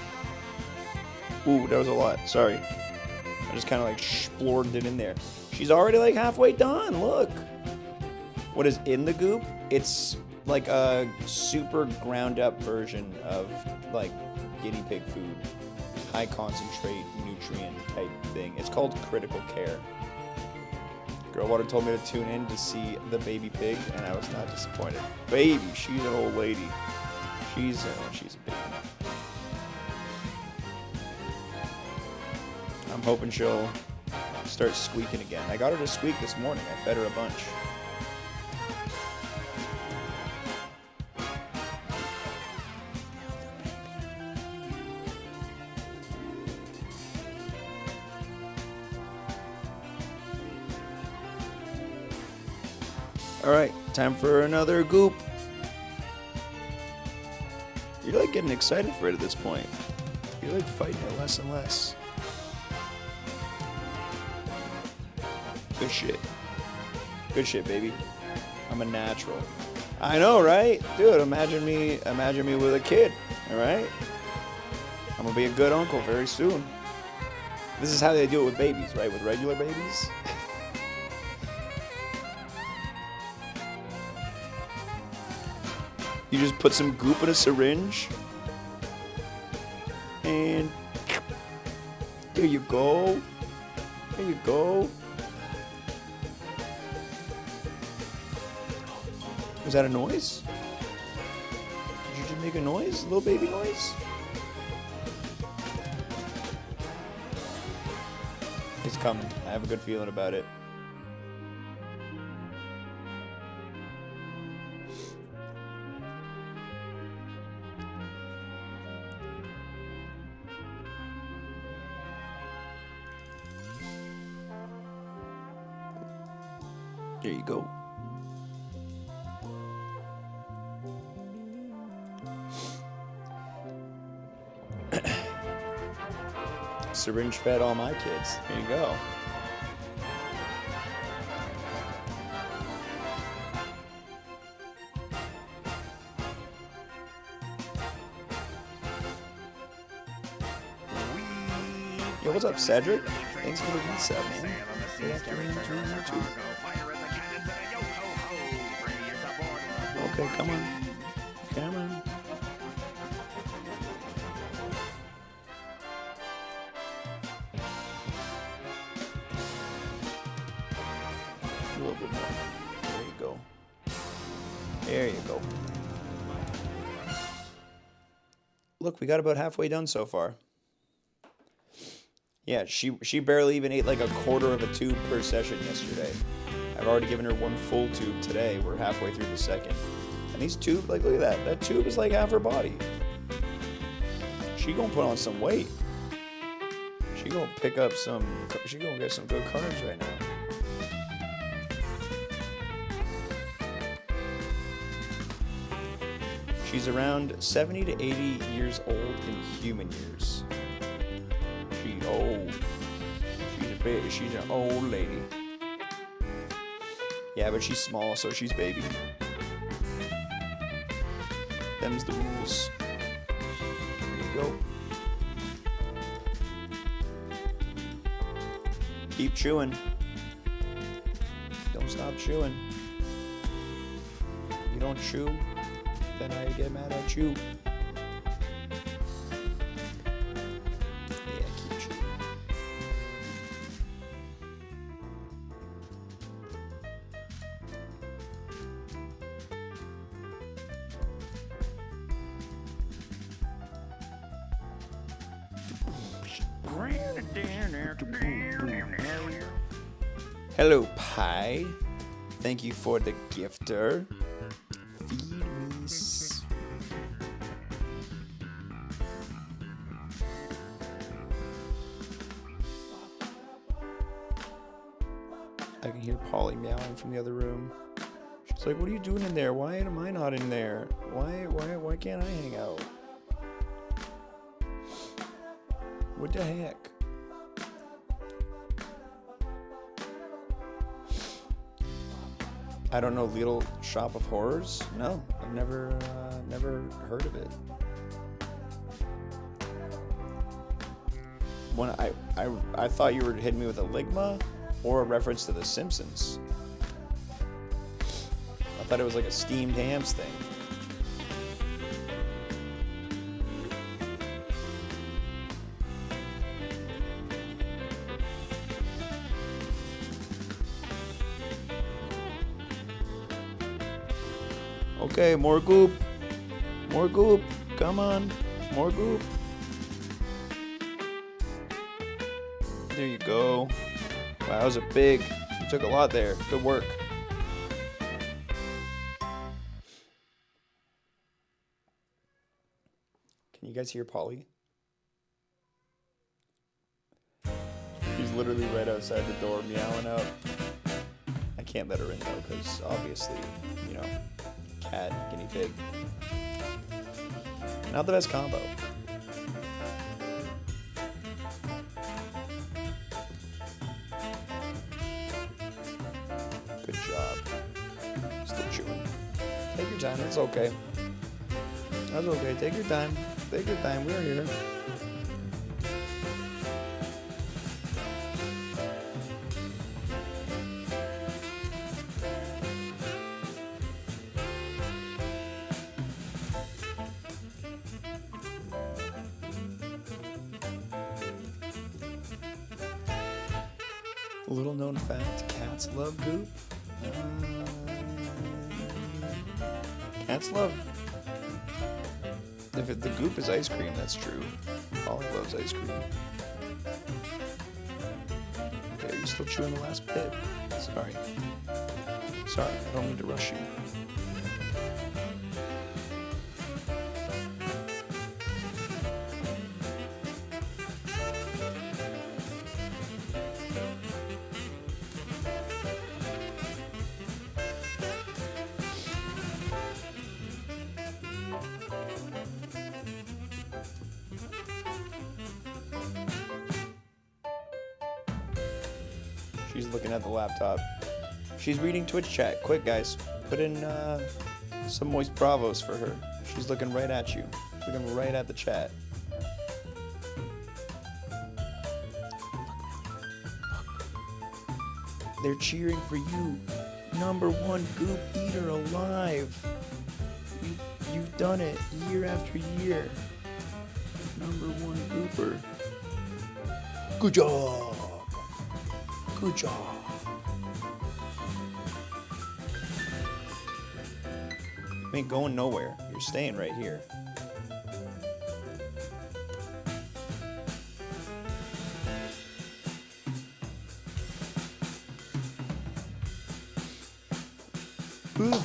Ooh, that was a lot. Sorry. I just kind of like explored it in there. She's already like halfway done. Look. What is in the goop? It's like a super ground up version of like guinea pig food. High concentrate nutrient type thing. It's called Critical Care. Girlwater told me to tune in to see the baby pig, and I was not disappointed. Baby, she's an old lady. She's a baby. I'm hoping she'll start squeaking again. I got her to squeak this morning. I fed her a bunch. Alright, time for another goop. You're like getting excited for it at this point. You're like fighting it less and less. Good shit. Good shit, baby. I'm a natural. I know, right? Dude, imagine me with a kid, alright? I'm gonna be a good uncle very soon. This is how they do it with babies, right? With regular babies. You just put some goop in a syringe. And there you go. There you go. Was that a noise? Did you just make a noise? A little baby noise? It's coming. I have a good feeling about it. There you go. Syringe fed all my kids. There you go. Yo, what's up, Cedric? Thanks for the reset, man. Good afternoon to you too. Okay, come on. Come on. A little bit more. There you go. There you go. Look, we got about halfway done so far. Yeah, she barely even ate like a quarter of a tube per session yesterday. I've already given her one full tube today. We're halfway through the second. And these tubes, like, look at that. That tube is like half her body. She gonna put on some weight. She gonna pick up some, she gonna get some good carbs right now. She's around 70 to 80 years old in human years. She's old. She's an old lady. Yeah, but she's small, so she's baby. Them's the rules. There you go. Keep chewing. Don't stop chewing. You don't chew, then I get mad at you. Yeah, keep chewing. Hello, Pie. Thank you for the gifter. Feed me. I can hear Polly meowing from the other room. She's like, "What are you doing in there? Why am I not in there? Why can't I hang out? What the heck?" I don't know Little Shop of Horrors? No, I've never heard of it. When I thought you were hitting me with a Ligma or a reference to The Simpsons. I thought it was like a steamed hams thing. Okay, more goop. More goop. Come on. More goop. There you go. Wow, that was a big. You took a lot there. Good work. Can you guys hear Polly? She's literally right outside the door meowing out. I can't let her in though, because obviously, you know, cat, guinea pig. Not the best combo. Good job. Still chewing. Take your time. It's okay. That's okay. Take your time. Take your time. We're here. Little known fact, cats love goop. Cats love... If the goop is ice cream, that's true. Polly loves ice cream. Okay, are you still chewing the last bit? Sorry. Sorry, I don't mean to rush you. She's looking at the laptop. She's reading Twitch chat. Quick, guys. Put in some moist bravos for her. She's looking right at you. Looking right at the chat. They're cheering for you. #1 goop eater alive. You've done it year after year. #1 gooper. Good job. Good job. You ain't going nowhere. You're staying right here. Ooh. I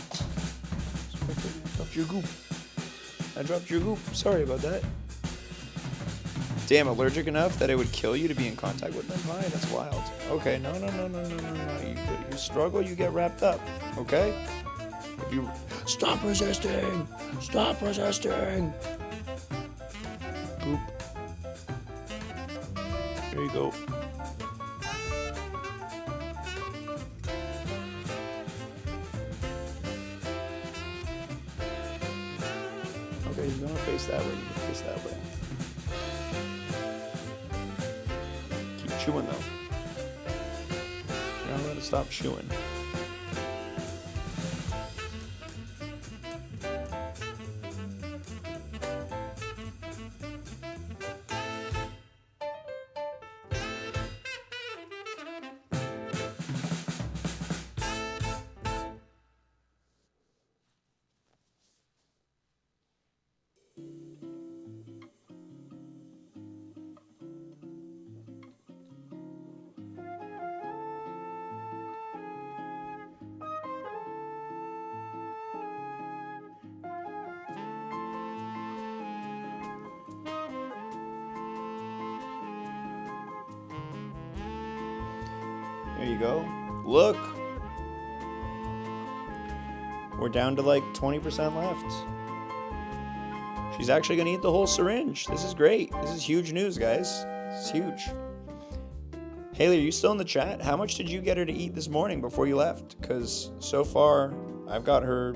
dropped your goop. I dropped your goop. Sorry about that. Damn, allergic enough that it would kill you to be in contact with them? Hi, that's wild. Okay, no. You struggle, you get wrapped up. Okay? If you stop resisting! Stop resisting! Goop. There you go. Okay, you're gonna face that way. You can face that way. Keep chewing though. You're not gonna stop chewing. There you go. Look! We're down to like 20% left. She's actually gonna eat the whole syringe. This is great. This is huge news, guys. This is huge. Haley, are you still in the chat? How much did you get her to eat this morning before you left? Because so far, I've got her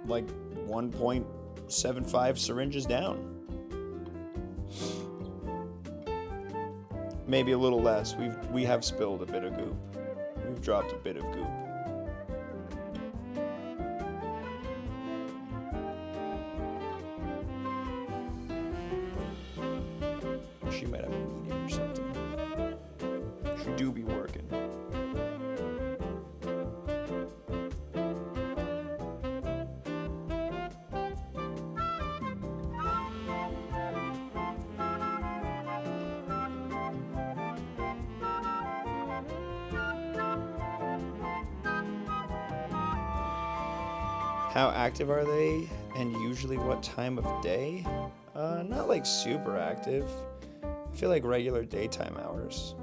like 1.75 syringes down. Maybe a little less. We have spilled a bit of goop. We've dropped a bit of goop. She might have a medium or something. She do be working. How active are they, and usually what time of day? Not like super active. I feel like regular daytime hours.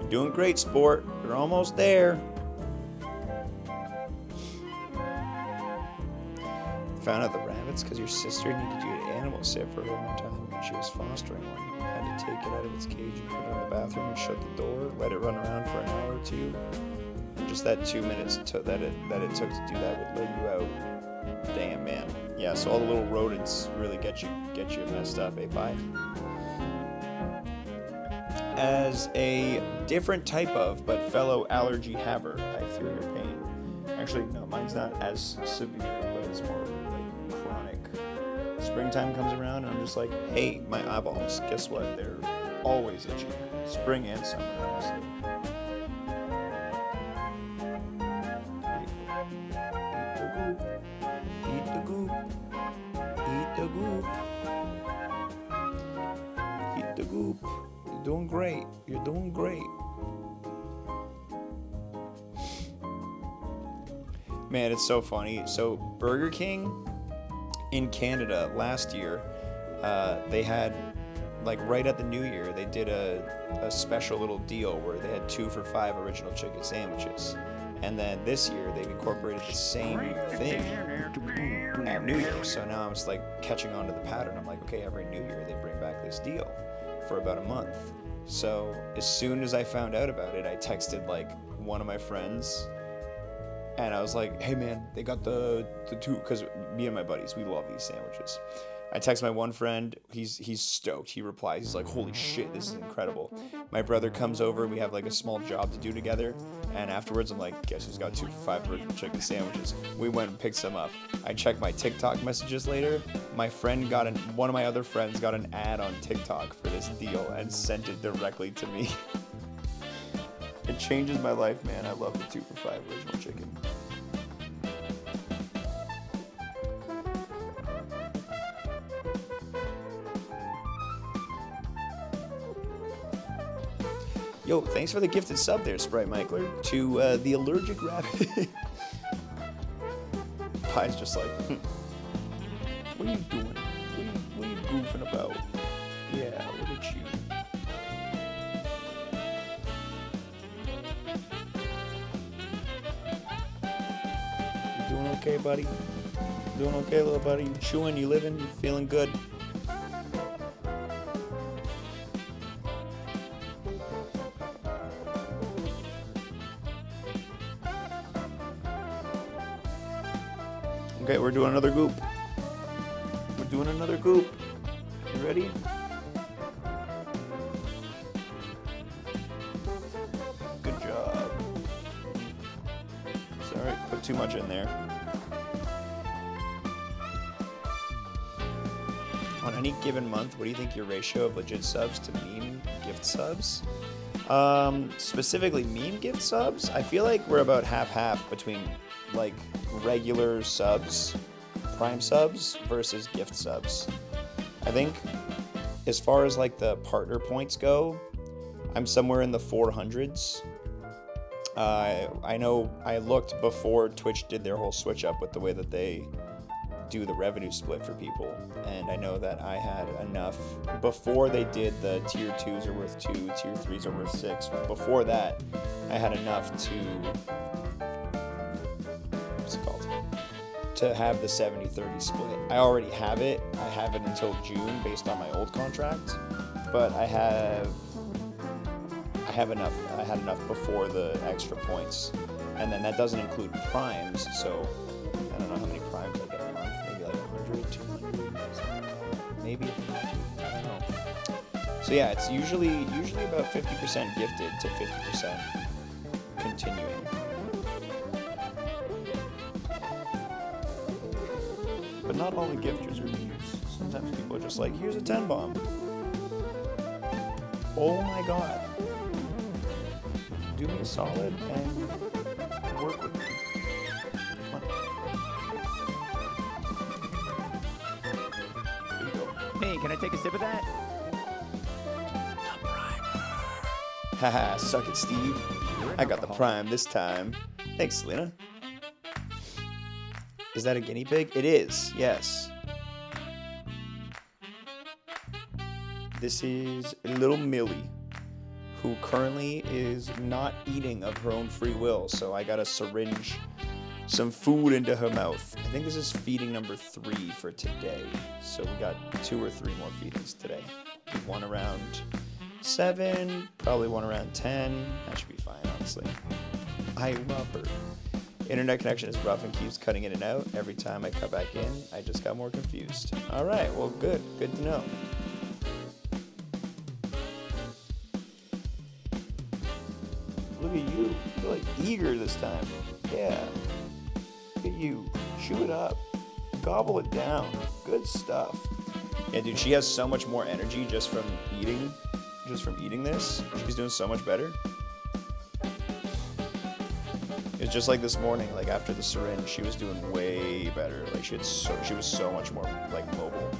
Doing great, sport. You're almost there. Found out the rabbits because your sister needed you to animal sit for her one time when she was fostering one. Had to take it out of its cage and put it in the bathroom and shut the door, let it run around for an hour or two. And just that 2 minutes that it took to do that would let you out. Damn, man. Yeah, so all the little rodents really get you messed up, eh, bye? As a different type of, but fellow allergy haver, I feel your pain. Actually, no, mine's not as severe, but it's more like chronic. Springtime comes around and I'm just like, hey, my eyeballs, guess what? They're always itchy. Spring and summer, honestly. Eat the goop. Eat the goop. Eat the goop. You're doing great. You're doing great. Man, it's so funny. So Burger King in Canada last year, they had, like right at the New Year, they did a special little deal where they had 2 for $5 original chicken sandwiches. And then this year they've incorporated the same thing at New Year. So now I'm just like catching on to the pattern. I'm like, okay, every New Year they bring back this deal for about a month. So as soon as I found out about it, I texted like one of my friends. And I was like, hey man, they got the 2, because me and my buddies, we love these sandwiches. I text my one friend, he's stoked. He replies, he's like, holy shit, this is incredible. My brother comes over, we have like a small job to do together. And afterwards, I'm like, guess who's got 2 for $5 original chicken sandwiches? We went and picked some up. I checked my TikTok messages later. My friend one of my other friends got an ad on TikTok for this deal and sent it directly to me. It changes my life, man. I love the 2 for $5 original chicken. Yo, thanks for the gifted sub there, Sprite Michler, to the allergic rabbit. Pie's just like, what are you doing? What are you goofing about? Yeah, look at you. You doing okay, buddy? Doing okay, little buddy? You chewing? You living? You feeling good? Okay, we're doing another goop. We're doing another goop. You ready? Good job. Sorry, put too much in there. On any given month, what do you think your ratio of legit subs to meme gift subs? Specifically meme gift subs, I feel like we're about half-half between like regular subs, prime subs versus gift subs. I think as far as like the partner points go, I'm somewhere in the 400s. I know I looked before Twitch did their whole switch up with the way that they do the revenue split for people, and I know that I had enough before they did the tier 2s are worth 2, tier 3s are worth 6. Before that, I had enough to have the 70-30 split. I already have it. I have it until June based on my old contract, but I have enough. I had enough before the extra points, and then that doesn't include primes. So I don't know how many primes I get a month. Maybe like 100, 200, maybe. I don't know. So yeah, it's usually about 50% gifted to 50% continuing. But not all the gifters are memes. Sometimes people are just like, here's a 10 bomb. Oh my god. Do me a solid and work with me. Come on. There you go. Hey, can I take a sip of that? Haha, suck it, Steve. I got the prime this time. Thanks, Selena. Is that a guinea pig? It is, yes. This is little Millie, who currently is not eating of her own free will, so I gotta syringe some food into her mouth. I think this is feeding number 3 for today, so we got 2 or 3 more feedings today. One around 7, probably one around 10. That should be fine, honestly. I love her. Internet connection is rough and keeps cutting in and out. Every time I cut back in, I just got more confused. All right, well, good. Good to know. Look at you. You're like eager this time. Yeah. Look at you. Chew it up. Gobble it down. Good stuff. Yeah, dude, she has so much more energy just from eating this. She's doing so much better. It It's just like this morning, like after the syringe, she was doing way better. Like she was so much more like mobile.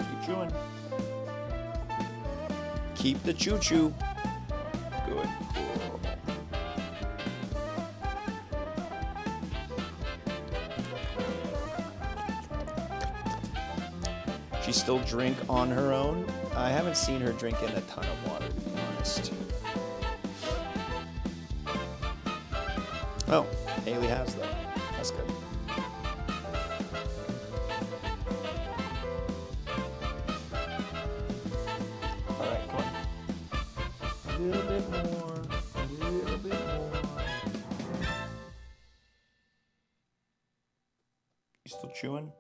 Keep chewing. Keep the choo-choo. Good. She still drink on her own? I haven't seen her drinking a ton of water, to be honest. Oh, Haley has though. That's good. All right, come on. A little bit more. A little bit more. You still chewing?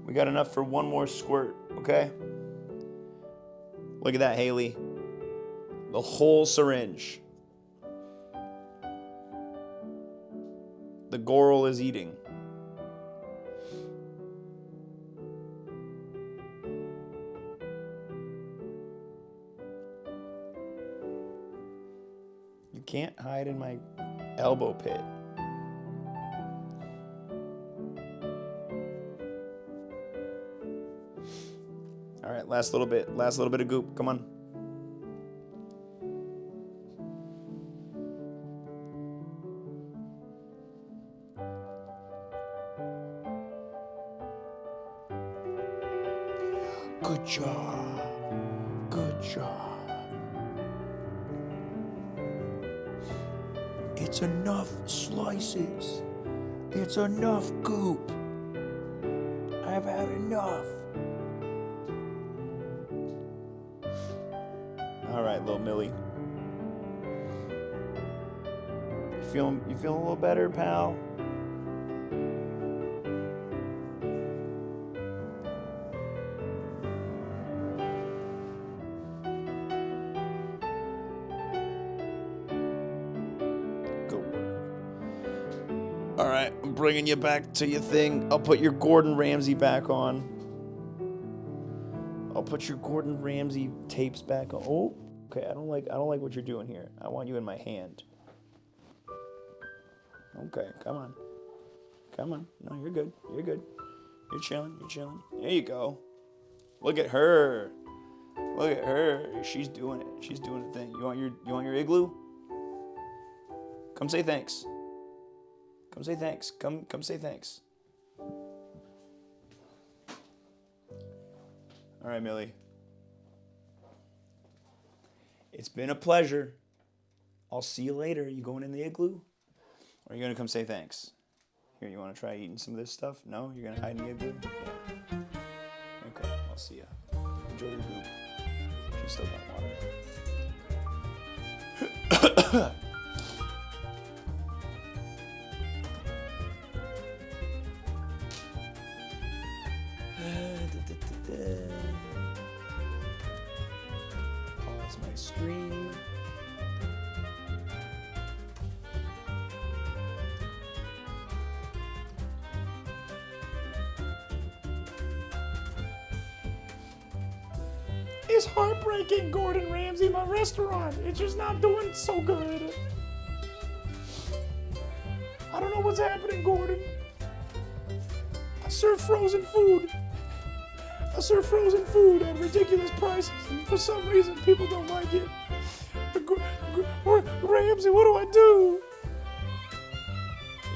We got enough for one more squirt, okay? Look at that, Haley. The whole syringe. The Goral is eating. You can't hide in my elbow pit. All right, last little bit of goop. Come on. Good job. Good job. It's enough slices. It's enough goop. I've had enough. All right, little Millie. You feeling a little better, pal? Good work. All right, I'm bringing you back to your thing. I'll put your Gordon Ramsay back on. I'll put your Gordon Ramsay tapes back on. Oh, okay. I don't like what you're doing here. I want you in my hand. Okay, come on. Come on. No, you're good. You're good. You're chilling. You're chilling. There you go. Look at her. Look at her. She's doing it. She's doing the thing. You want your igloo? Come say thanks. Come say thanks. Come say thanks. All right, Millie. It's been a pleasure. I'll see you later. You going in the igloo? Or are you going to come say thanks? Here, you want to try eating some of this stuff? No? You're going to hide in the igloo? Yeah. Okay, I'll see ya. Enjoy your goop. She's still got water. Pause my stream. It's heartbreaking, Gordon Ramsay, my restaurant. It's just not doing so good. I don't know what's happening, Gordon. I serve frozen food. I serve frozen food at ridiculous prices, and for some reason, people don't like it. Ramsay, what do I do?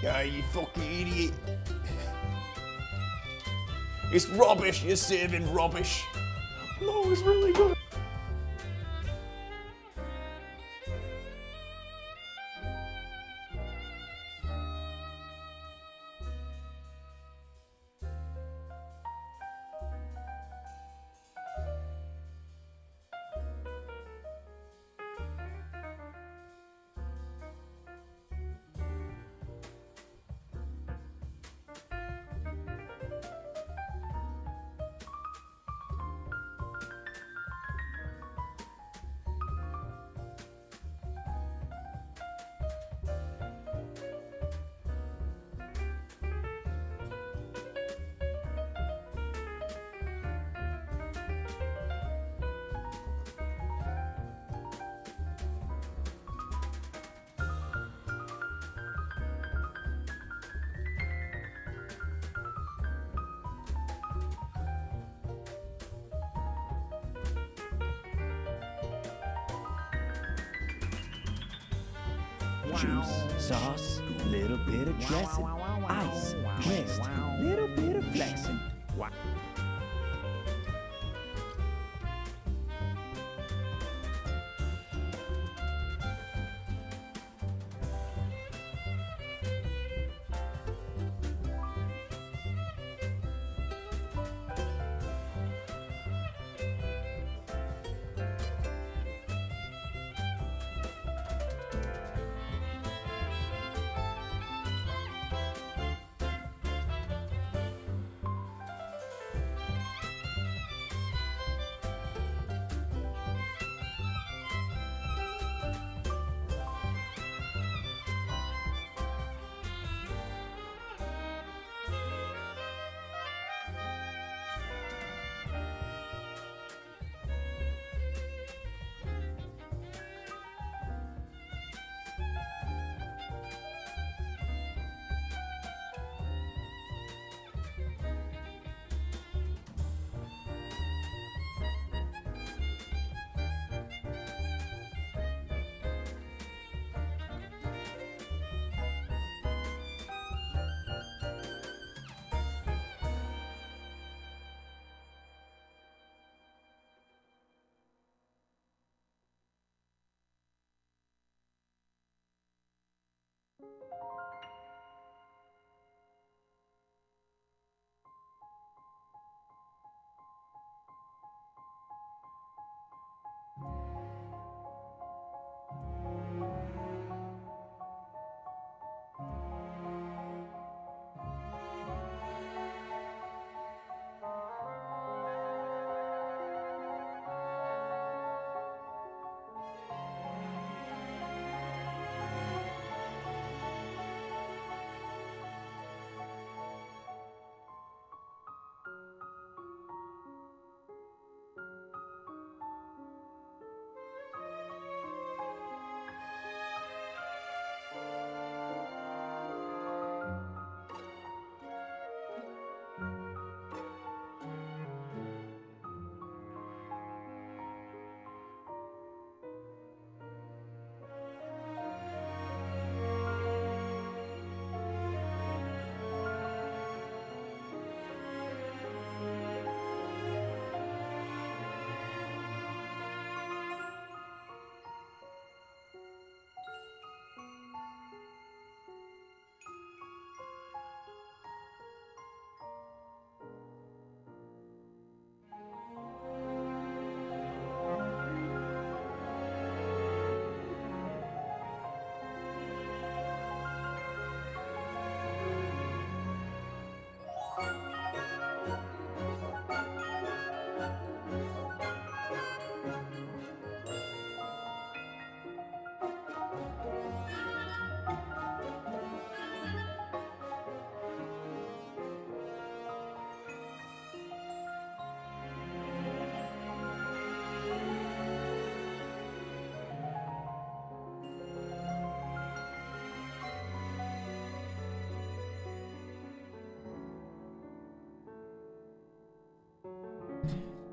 Yeah, you fucking idiot. It's rubbish. You're serving rubbish. No, it's really good. Juice, sauce, little bit of dressing, ice, twist, little bit of flexing.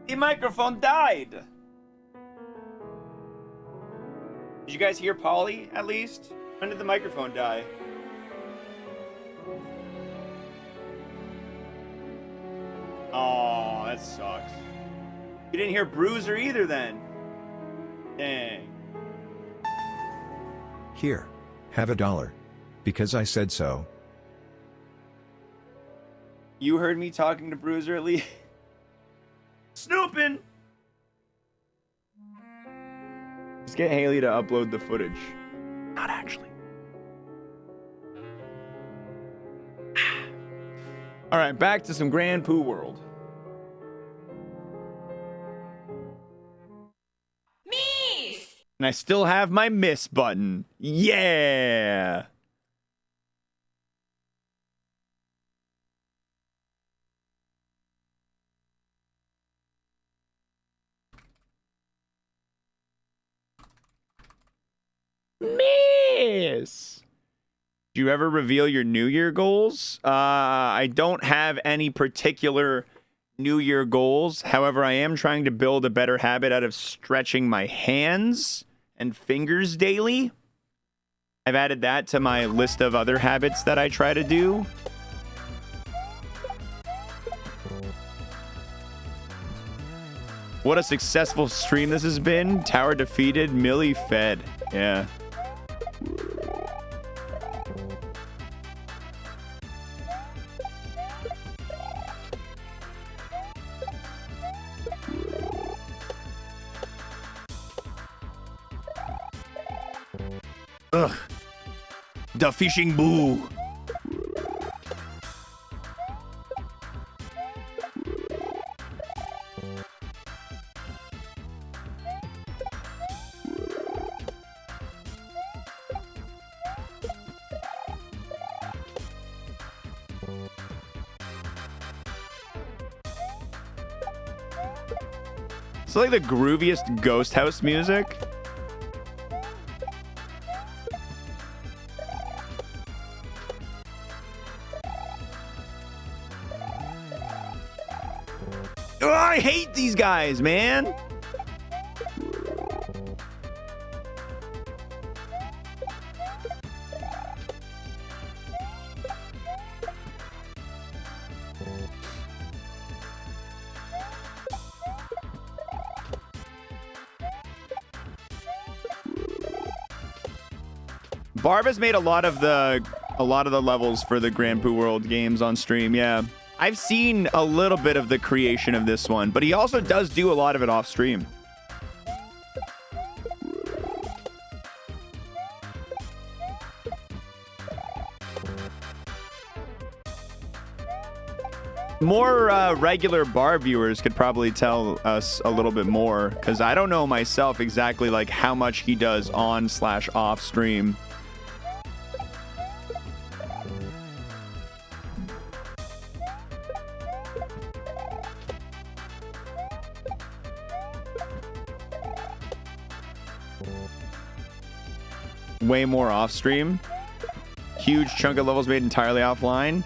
The microphone died. Did you guys hear Polly, at least? When did the microphone die? Oh, that sucks. You didn't hear Bruiser either then. Dang. Here. Have $1. Because I said so. You heard me talking to Bruiser at least? Snooping! Just get Haley to upload the footage. Not actually. Alright, back to some Grand Poo World. Miss! And I still have my miss button. Yeah! Miss! Do you ever reveal your New Year goals? I don't have any particular New Year goals. However, I am trying to build a better habit out of stretching my hands and fingers daily. I've added that to my list of other habits that I try to do. What a successful stream this has been. Tower defeated, Millie fed. Yeah. Ugh. The fishing boo. It's like the grooviest ghost house music. Oh, I hate these guys, man. Barb has made a lot of the levels for the Grand Poo World games on stream. Yeah, I've seen a little bit of the creation of this one, but he also does do a lot of it off stream. More regular Barb viewers could probably tell us a little bit more, because I don't know myself exactly like how much he does on/off stream. Way more off stream. Huge chunk of levels made entirely offline.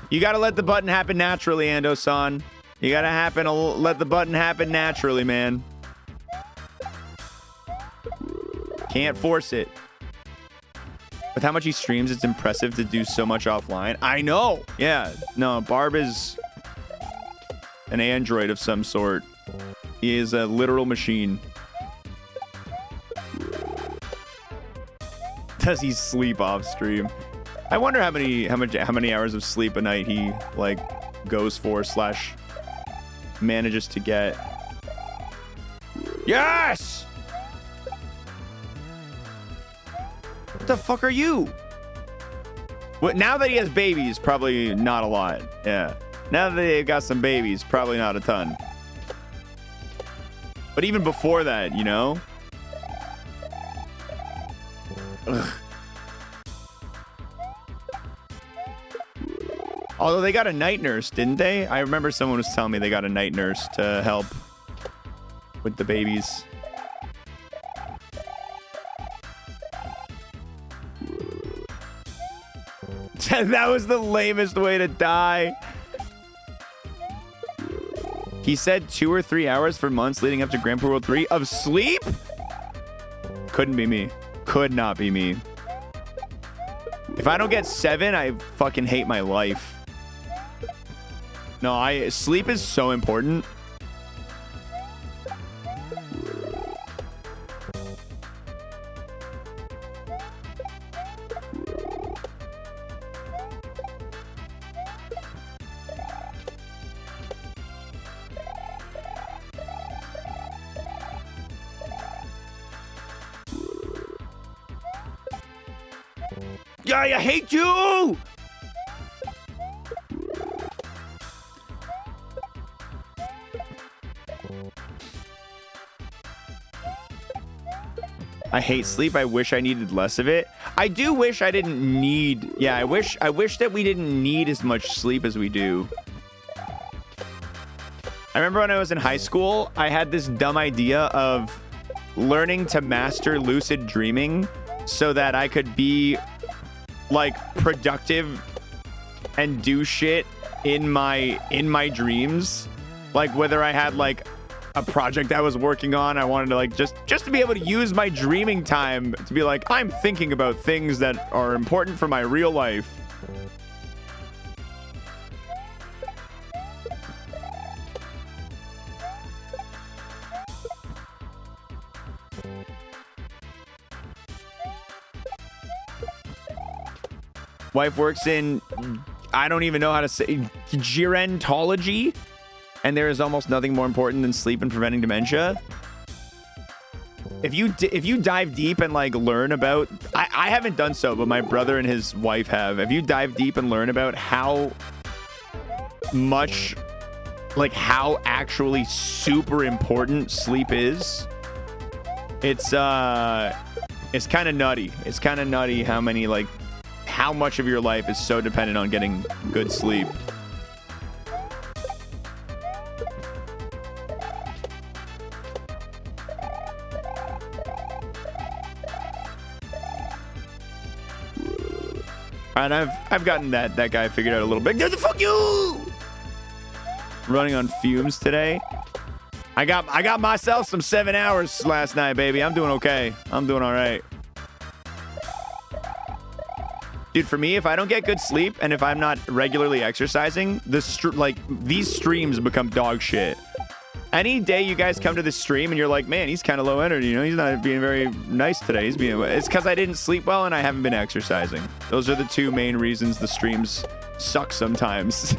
You gotta let the button happen naturally, Ando-san. You gotta let the button happen naturally, man. Can't force it. With how much he streams, it's impressive to do so much offline. I know. Yeah. No, Barb is an android of some sort. He is a literal machine. Does he sleep off stream? I wonder how many hours of sleep a night he like goes for / manages to get. Yes! What the fuck are you? What, now that he has babies, probably not a lot. Yeah. Now that they've got some babies, probably not a ton. But even before that, you know? Ugh. Although they got a night nurse, didn't they? I remember someone was telling me they got a night nurse to help with the babies. That was the lamest way to die. He said 2 or 3 hours for months leading up to Grand Prix World 3 of sleep? Couldn't be me. Could not be me. If I don't get 7, I fucking hate my life. No, sleep is so important. Yeah, I hate you! I hate sleep. I wish I needed less of it. I do wish I didn't need... Yeah, I wish that we didn't need as much sleep as we do. I remember when I was in high school, I had this dumb idea of learning to master lucid dreaming so that I could be like productive and do shit in my dreams, like whether I had like a project I was working on. I wanted to like just to be able to use my dreaming time to be like, I'm thinking about things that are important for my real life. Wife works in, I don't even know how to say, gerontology, and there is almost nothing more important than sleep and preventing dementia. If you dive deep and like learn about, I haven't done so, but my brother and his wife have. If you dive deep and learn about how much, like how actually super important sleep is, it's kind of nutty. It's kind of nutty how many like. How much of your life is so dependent on getting good sleep. And I've gotten that guy figured out a little bit. Get the fuck you! Running on fumes today. I got myself some 7 hours last night, baby. I'm doing okay. I'm doing all right. Dude, for me, if I don't get good sleep and if I'm not regularly exercising, these streams become dog shit. Any day you guys come to this stream and you're like, man, he's kind of low energy, you know, he's not being very nice today. It's because I didn't sleep well and I haven't been exercising. Those are the two main reasons the streams suck sometimes.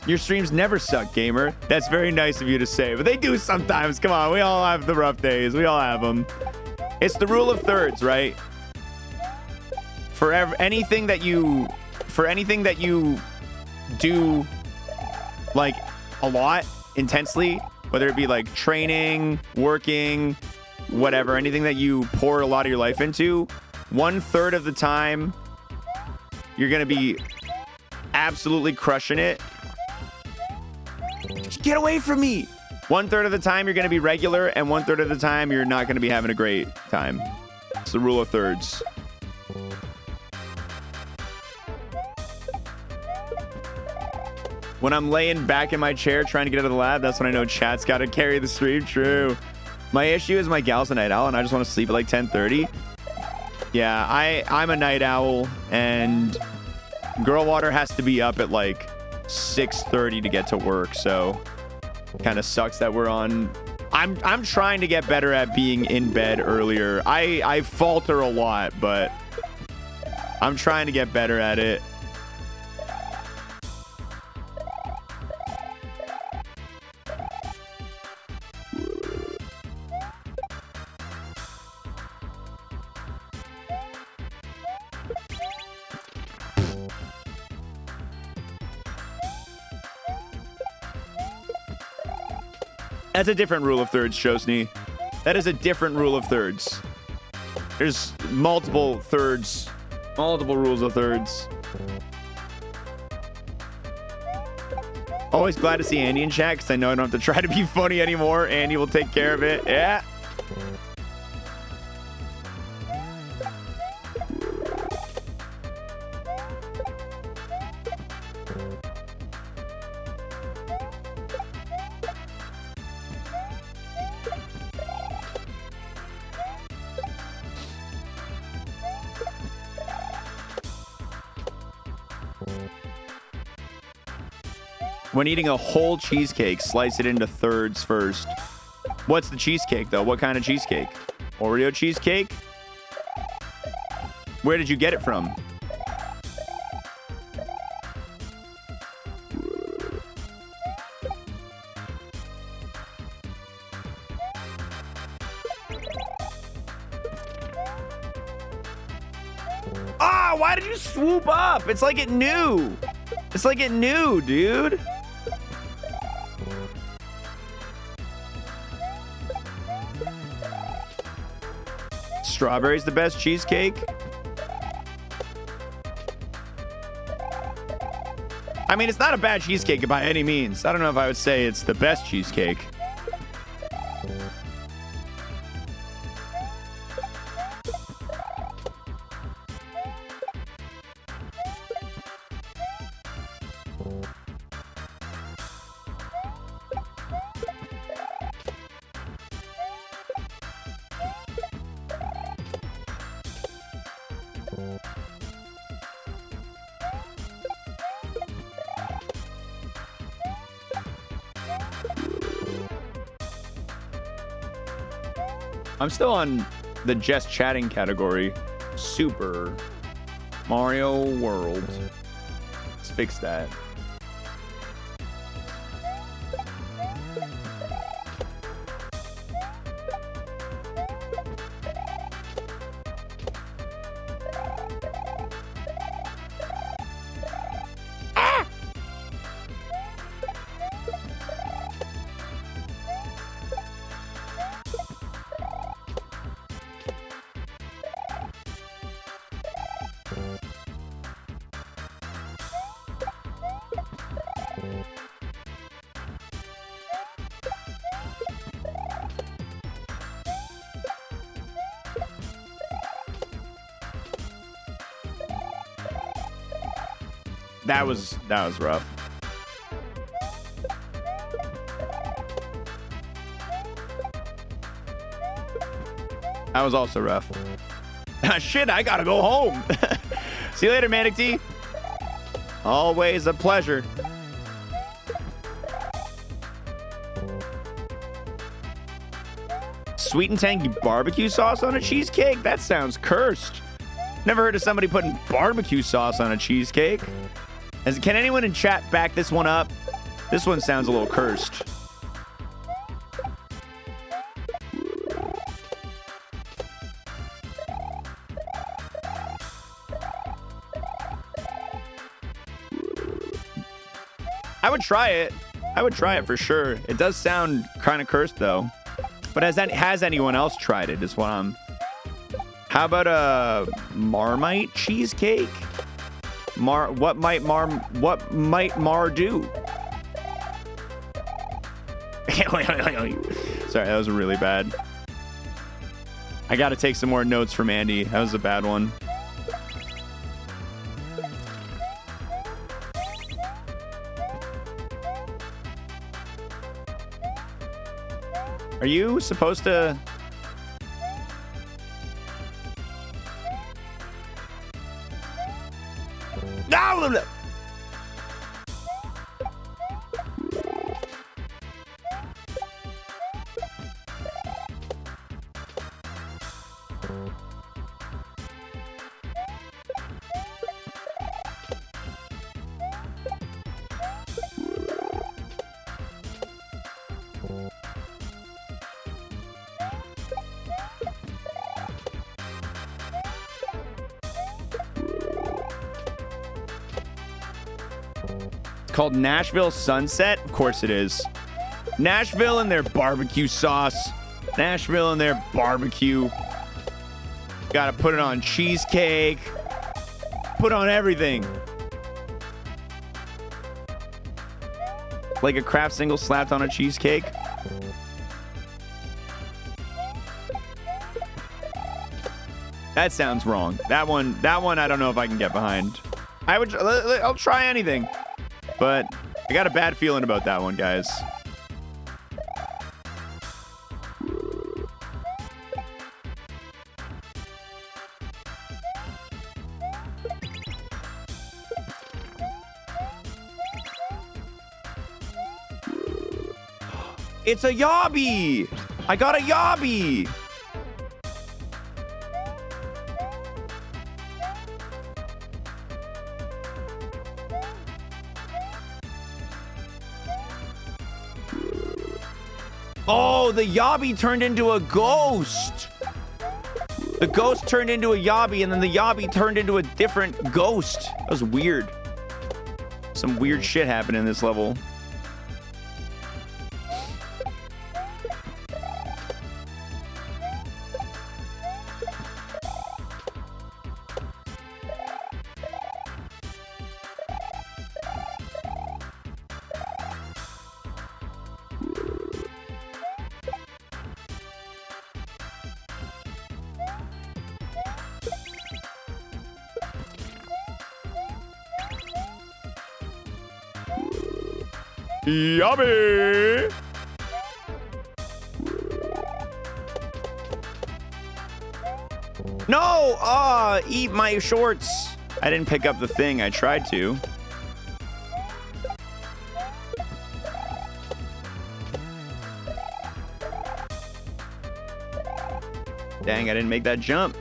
Your streams never suck, gamer. That's very nice of you to say, but they do sometimes. Come on, we all have the rough days. We all have them. It's the rule of thirds, right? For anything that you do like a lot intensely, whether it be like training, working, whatever, anything that you pour a lot of your life into, 1/3 of the time you're gonna be absolutely crushing it. Get away from me. 1/3 of the time you're going to be regular, and 1/3 of the time you're not going to be having a great time. It's the rule of thirds. When I'm laying back in my chair trying to get out of the lab, that's when I know chat's got to carry the stream. True. My issue is my gal's a night owl, and I just want to sleep at like 10:30. Yeah, I'm a night owl, and Girl Water has to be up at like 6:30 to get to work, so kind of sucks that we're on. I'm trying to get better at being in bed earlier. I falter a lot, but I'm trying to get better at it. That's a different rule of thirds, Shosny. That is a different rule of thirds. There's multiple thirds, multiple rules of thirds. Always glad to see Andy in chat because I know I don't have to try to be funny anymore. Andy will take care of it. Yeah. When eating a whole cheesecake, slice it into thirds first. What's the cheesecake, though? What kind of cheesecake? Oreo cheesecake? Where did you get it from? Ah, why did you swoop up? It's like it knew. It's like it knew, dude. Strawberry's the best cheesecake? I mean, it's not a bad cheesecake by any means. I don't know if I would say it's the best cheesecake. I'm still on the just chatting category. Super Mario World. Let's fix that. That was rough. That was also rough. Shit, I gotta go home. See you later, Manic D. Always a pleasure. Sweet and tangy barbecue sauce on a cheesecake? That sounds cursed. Never heard of somebody putting barbecue sauce on a cheesecake. Can anyone in chat back this one up? This one sounds a little cursed. I would try it. I would try it for sure. It does sound kind of cursed though. But has anyone else tried it? Is what I'm. How about a Marmite cheesecake? What might Mar do? Sorry, that was really bad. I gotta take some more notes from Andy. That was a bad one. Are you supposed to? No! Called Nashville Sunset? Of course it is. Nashville and their barbecue sauce. Nashville and their barbecue. Gotta put it on cheesecake. Put on everything. Like a Kraft single slapped on a cheesecake. That sounds wrong. That one I don't know if I can get behind. I'll try anything. But I got a bad feeling about that one, guys. It's a yobby! I got a yobby! Oh, the yobby turned into a ghost. The ghost turned into a yobby, and then the yobby turned into a different ghost. That was weird. Some weird shit happened in this level. Yummy! No! Eat my shorts. I didn't pick up the thing. I tried to. Dang, I didn't make that jump.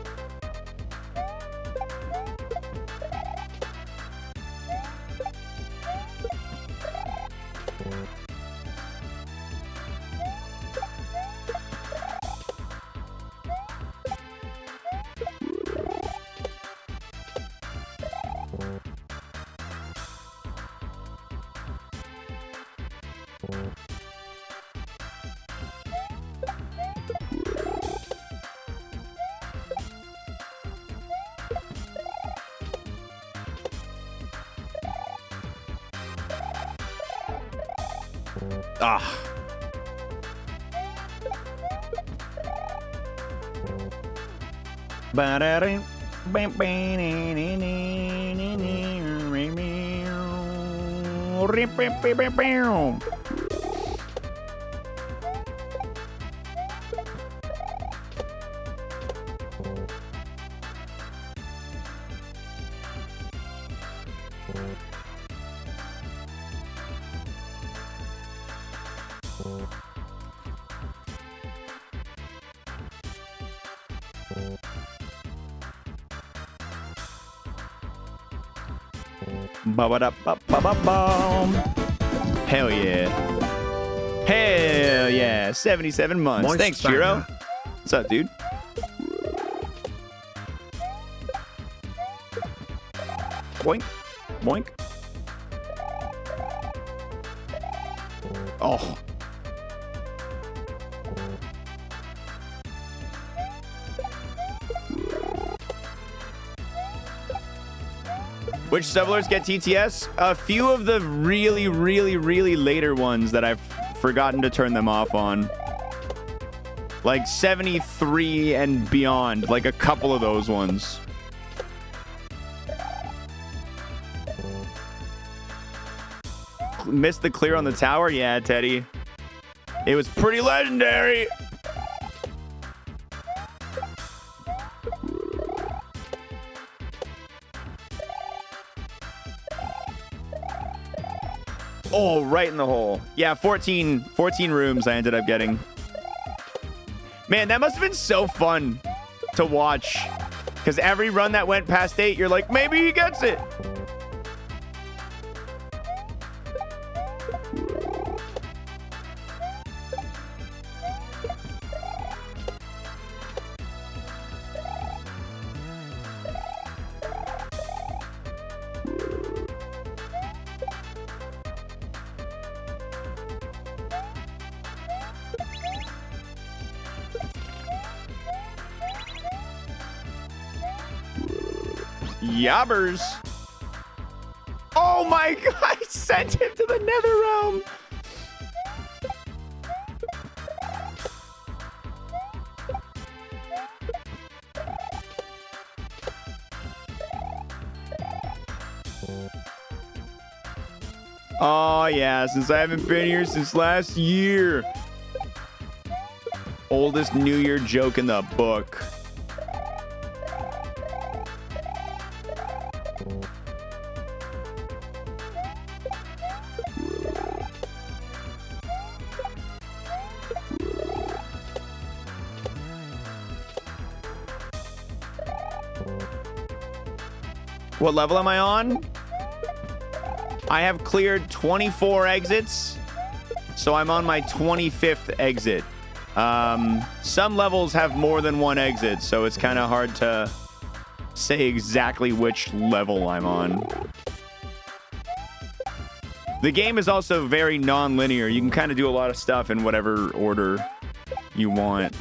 Ah. Ba-ba-da-ba-ba-ba-bum. Hell yeah. Hell yeah. 77 months. Moist Thanks, banger. Chiro. What's up, dude? Boink. Boink. Oh. Which sublords get TTS? A few of the really, really, really later ones that I've forgotten to turn them off on. Like 73 and beyond. Like a couple of those ones. Missed the clear on the tower? Yeah, Teddy. It was pretty legendary. Oh, right in the hole. Yeah, 14 rooms I ended up getting. Man, that must have been so fun to watch. Because every run that went past 8, you're like, maybe he gets it. Yabbers. Oh my god, I sent him to the nether realm. Oh yeah, since I haven't been here since last year. Oldest New Year joke in the book. What level am I on? I have cleared 24 exits, so I'm on my 25th exit. Some levels have more than one exit, so it's kind of hard to say exactly which level I'm on. The game is also very non-linear. You can kind of do a lot of stuff in whatever order you want.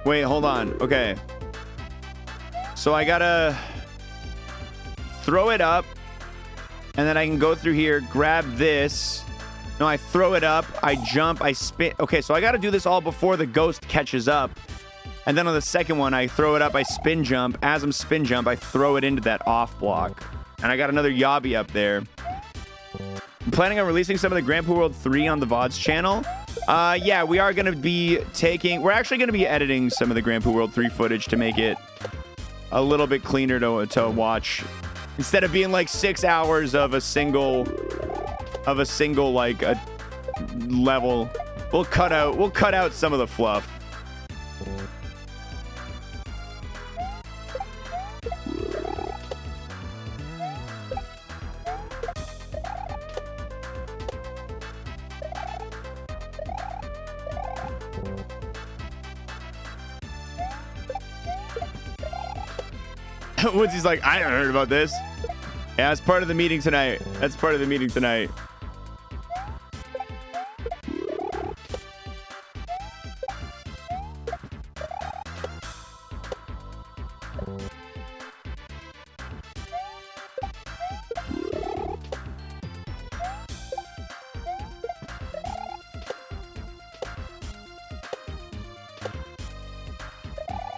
Wait, hold on. Okay. So I gotta throw it up, and then I can go through here, grab this. No, I throw it up, I jump, I spin. Okay, so I got to do this all before the ghost catches up. And then on the second one, I throw it up, I spin jump. As I'm spin jump, I throw it into that off block. And I got another Yobby up there. I'm planning on releasing some of the Grand Poo World 3 on the VODS channel. Yeah, we are going to be we're actually going to be editing some of the Grand Poo World 3 footage to make it a little bit cleaner to watch. Instead of being like 6 hours of a single like a level, we'll cut out some of the fluff. Woodsy's like, I haven't heard about this. Yeah, that's part of the meeting tonight. That's part of the meeting tonight.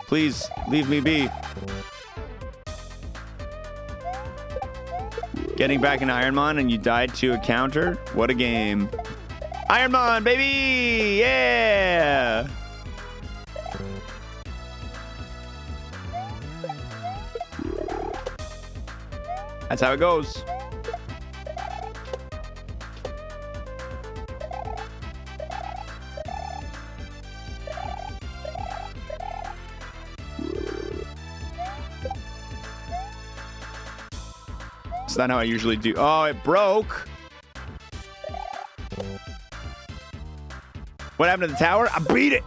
Please leave me be. Getting back in Ironmon and you died to a counter? What a game. Ironmon, baby! Yeah! That's how it goes. It's not how I usually do. Oh, it broke. What happened to the tower? I beat it.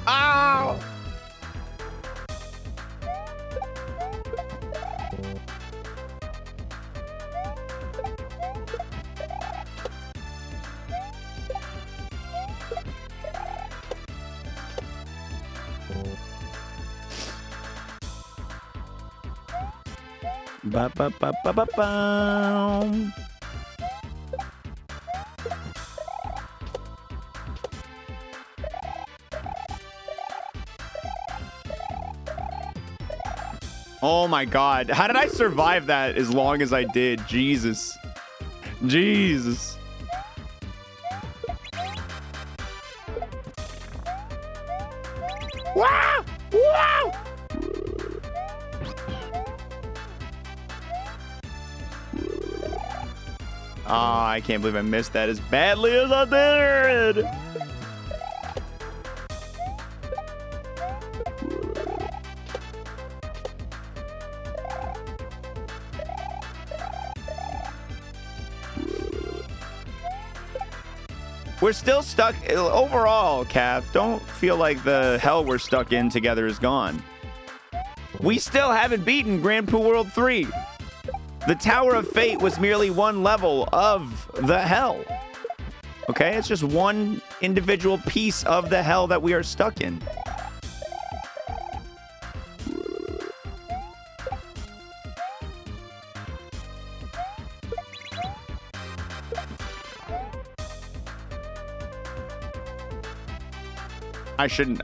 Ow! Ba ba ba ba ba ba. Oh my god. How did I survive that as long as I did? Jesus. Jesus. Wow! Wow! Ah, I can't believe I missed that as badly as I did. We're still stuck. Overall, Cav, don't feel like the hell we're stuck in together is gone. We still haven't beaten Grand Poo World 3. The Tower of Fate was merely one level of the hell. Okay? It's just one individual piece of the hell that we are stuck in.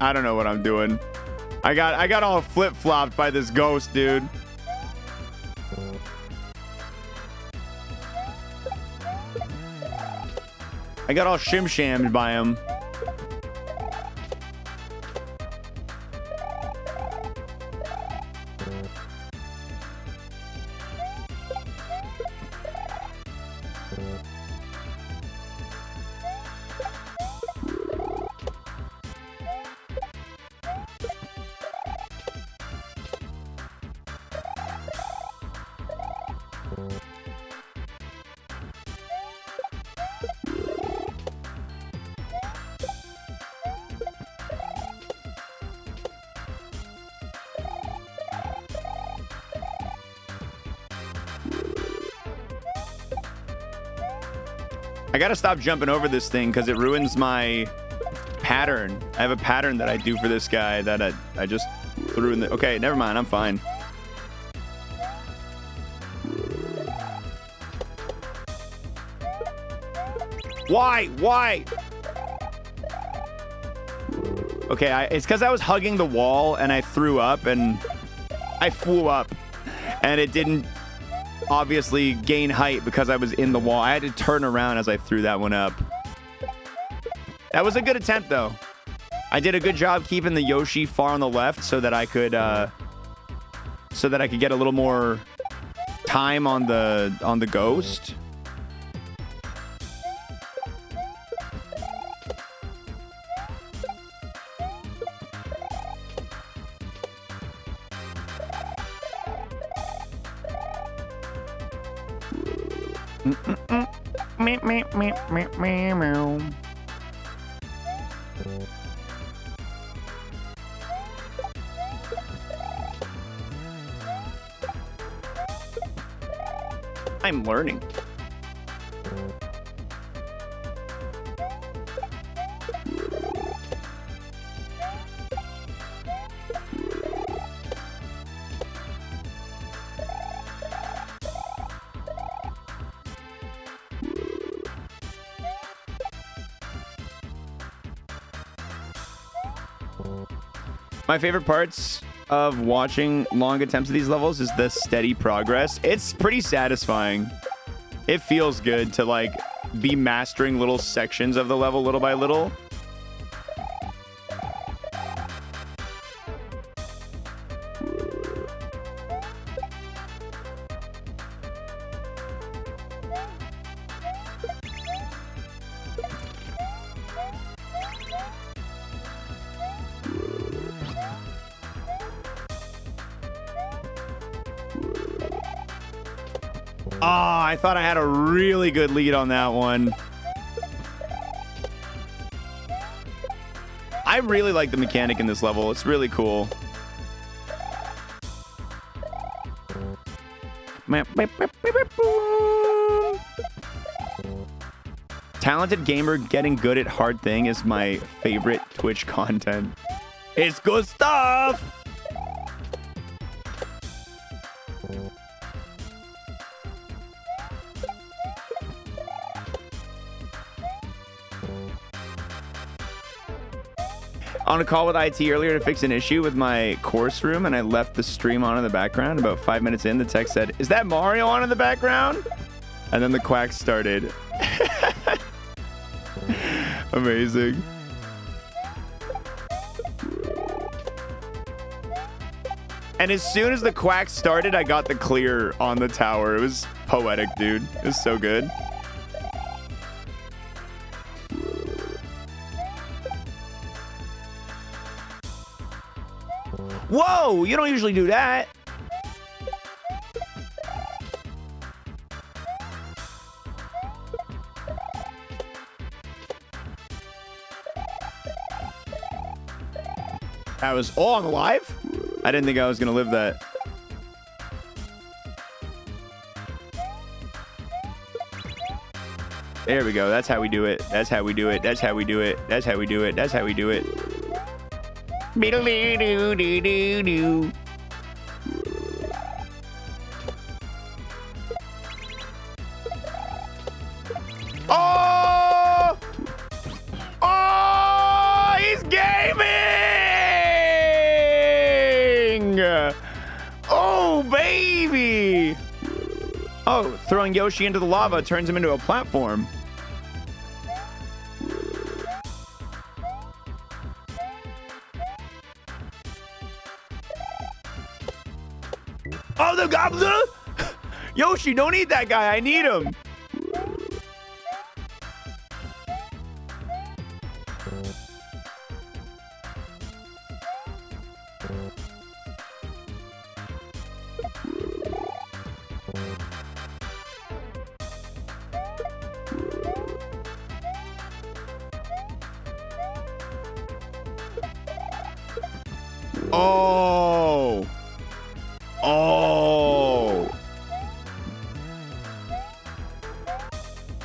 I don't know what I'm doing. I got all flip-flopped by this ghost, dude. I got all shim-shammed by him. I gotta stop jumping over this thing because it ruins my pattern. I have a pattern that I do for this guy that I just threw in the... Okay, never mind. I'm fine. Why? Why? Okay, it's because I was hugging the wall and I threw up and I flew up. And it didn't obviously gain height because I was in the wall. I had to turn around as I threw that one up. That was a good attempt, though. I did a good job keeping the Yoshi far on the left so that I could get a little more time on the ghost. I'm learning. My favorite parts of watching long attempts of these levels is the steady progress. It's pretty satisfying. It feels good to like be mastering little sections of the level little by little. I thought I had a really good lead on that one. I really like the mechanic in this level. It's really cool. Talented gamer getting good at hard thing is my favorite Twitch content. It's good stuff! On a call with IT earlier to fix an issue with my course room, and I left the stream on in the background. About 5 minutes in, the text said, "Is that Mario on in the background?" And then the quack started. Amazing. And as soon as the quack started, I got the clear on the tower. It was poetic, dude. It was so good. Whoa, you don't usually do that. That was... Oh, I'm alive? I didn't think I was going to live that. There we go. That's how we do it. That's how we do it. That's how we do it. That's how we do it. That's how we do it. Beedle-doo-doo-doo-doo-doo. Oh! Oh! He's gaming! Oh, baby! Oh, throwing Yoshi into the lava turns him into a platform. Oh, the gobbler! Yoshi, don't eat that guy. I need him. Oh. Oh.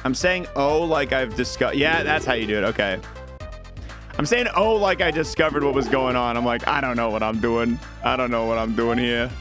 I'm saying oh like I've discovered. Yeah, that's how you do it. Okay. I'm saying oh like I discovered what was going on. I'm like, I don't know what I'm doing. I don't know what I'm doing here.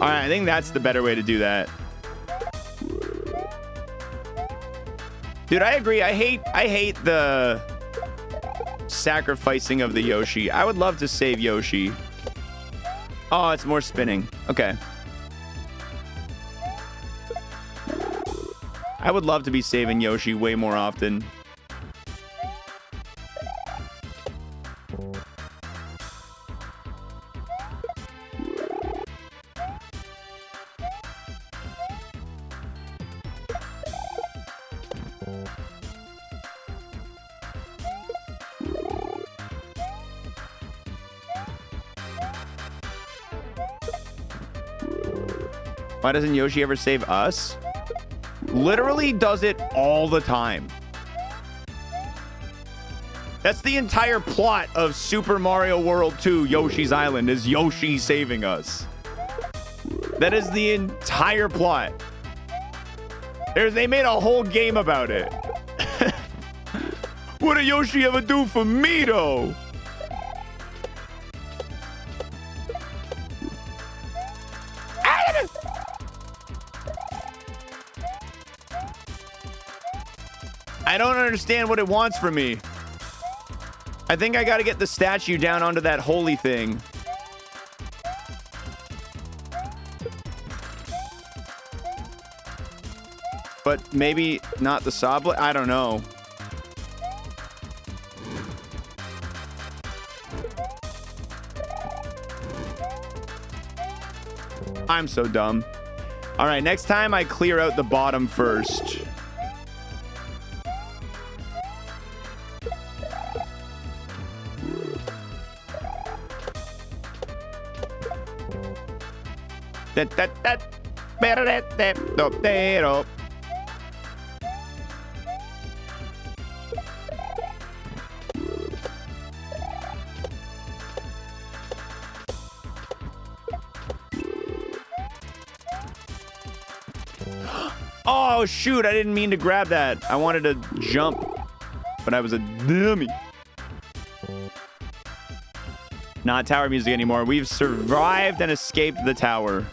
All right, I think that's the better way to do that. Dude, I agree. I hate the sacrificing of the Yoshi. I would love to save Yoshi. Oh, it's more spinning. Okay. I would love to be saving Yoshi way more often. Why doesn't Yoshi ever save us? Literally does it all the time. That's the entire plot of Super Mario World 2 Yoshi's Island, is Yoshi saving us. That is the entire plot. They made a whole game about it. What did Yoshi ever do for me, though? I don't understand what it wants from me. I think I gotta get the statue down onto that holy thing. But maybe not the saw blade? I don't know. I'm so dumb. All right, next time I clear out the bottom first. Oh, shoot. I didn't mean to grab that. I wanted to jump, but I was a dummy. Not tower music anymore. We've survived and escaped the tower.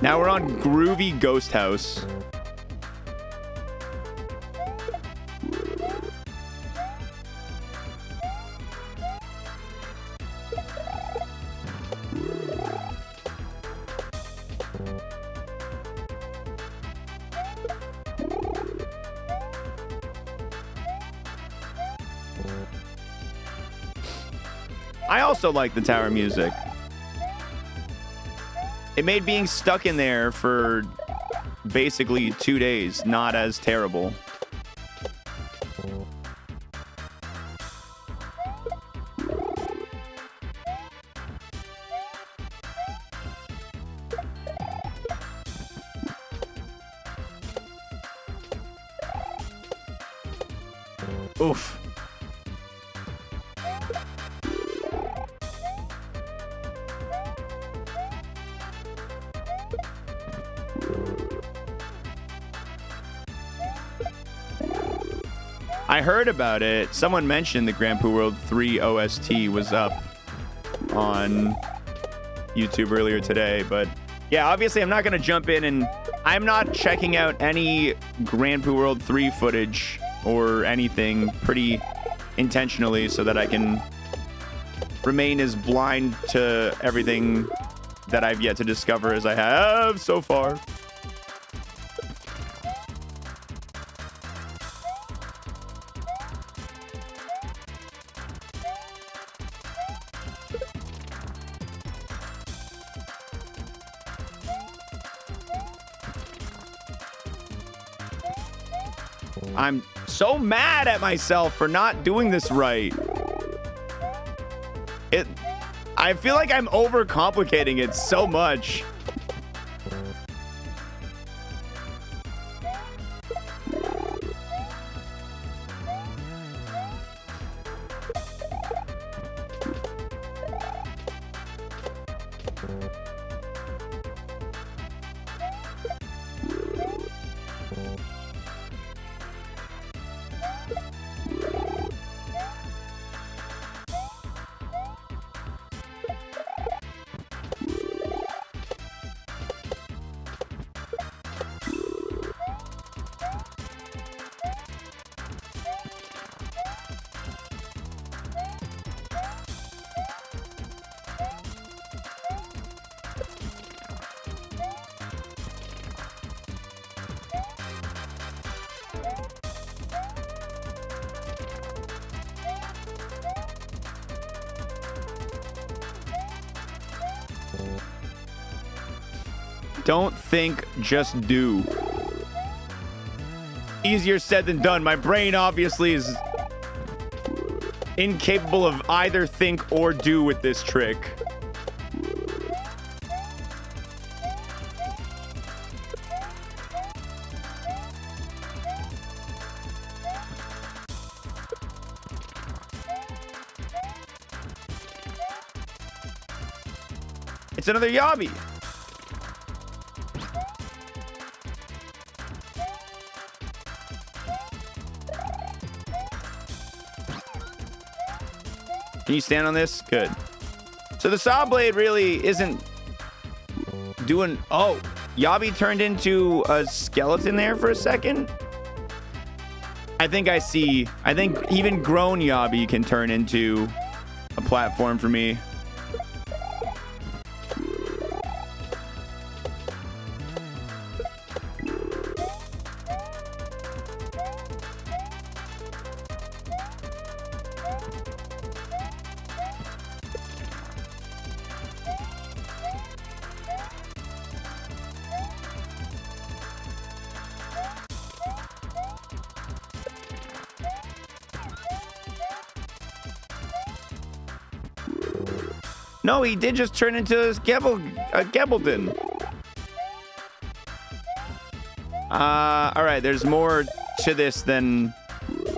Now we're on Groovy Ghost House. I also like the tower music. It made being stuck in there for basically 2 days not as terrible. Oof. I heard about it. Someone mentioned the Grand Poo World 3 OST was up on YouTube earlier today, but yeah, obviously I'm not going to jump in and I'm not checking out any Grand Poo World 3 footage or anything pretty intentionally so that I can remain as blind to everything that I've yet to discover as I have so far. I'm so mad at myself for not doing this right. I feel like I'm overcomplicating it so much. Don't think, just do. Easier said than done. My brain obviously is incapable of either think or do with this trick. It's another Yobby. Can you stand on this? Good. So the saw blade really isn't doing... Oh, Yobby turned into a skeleton there for a second. I think I see. I think even grown Yobby can turn into a platform for me. No, he did just turn into a Gebbledon. All right, there's more to this than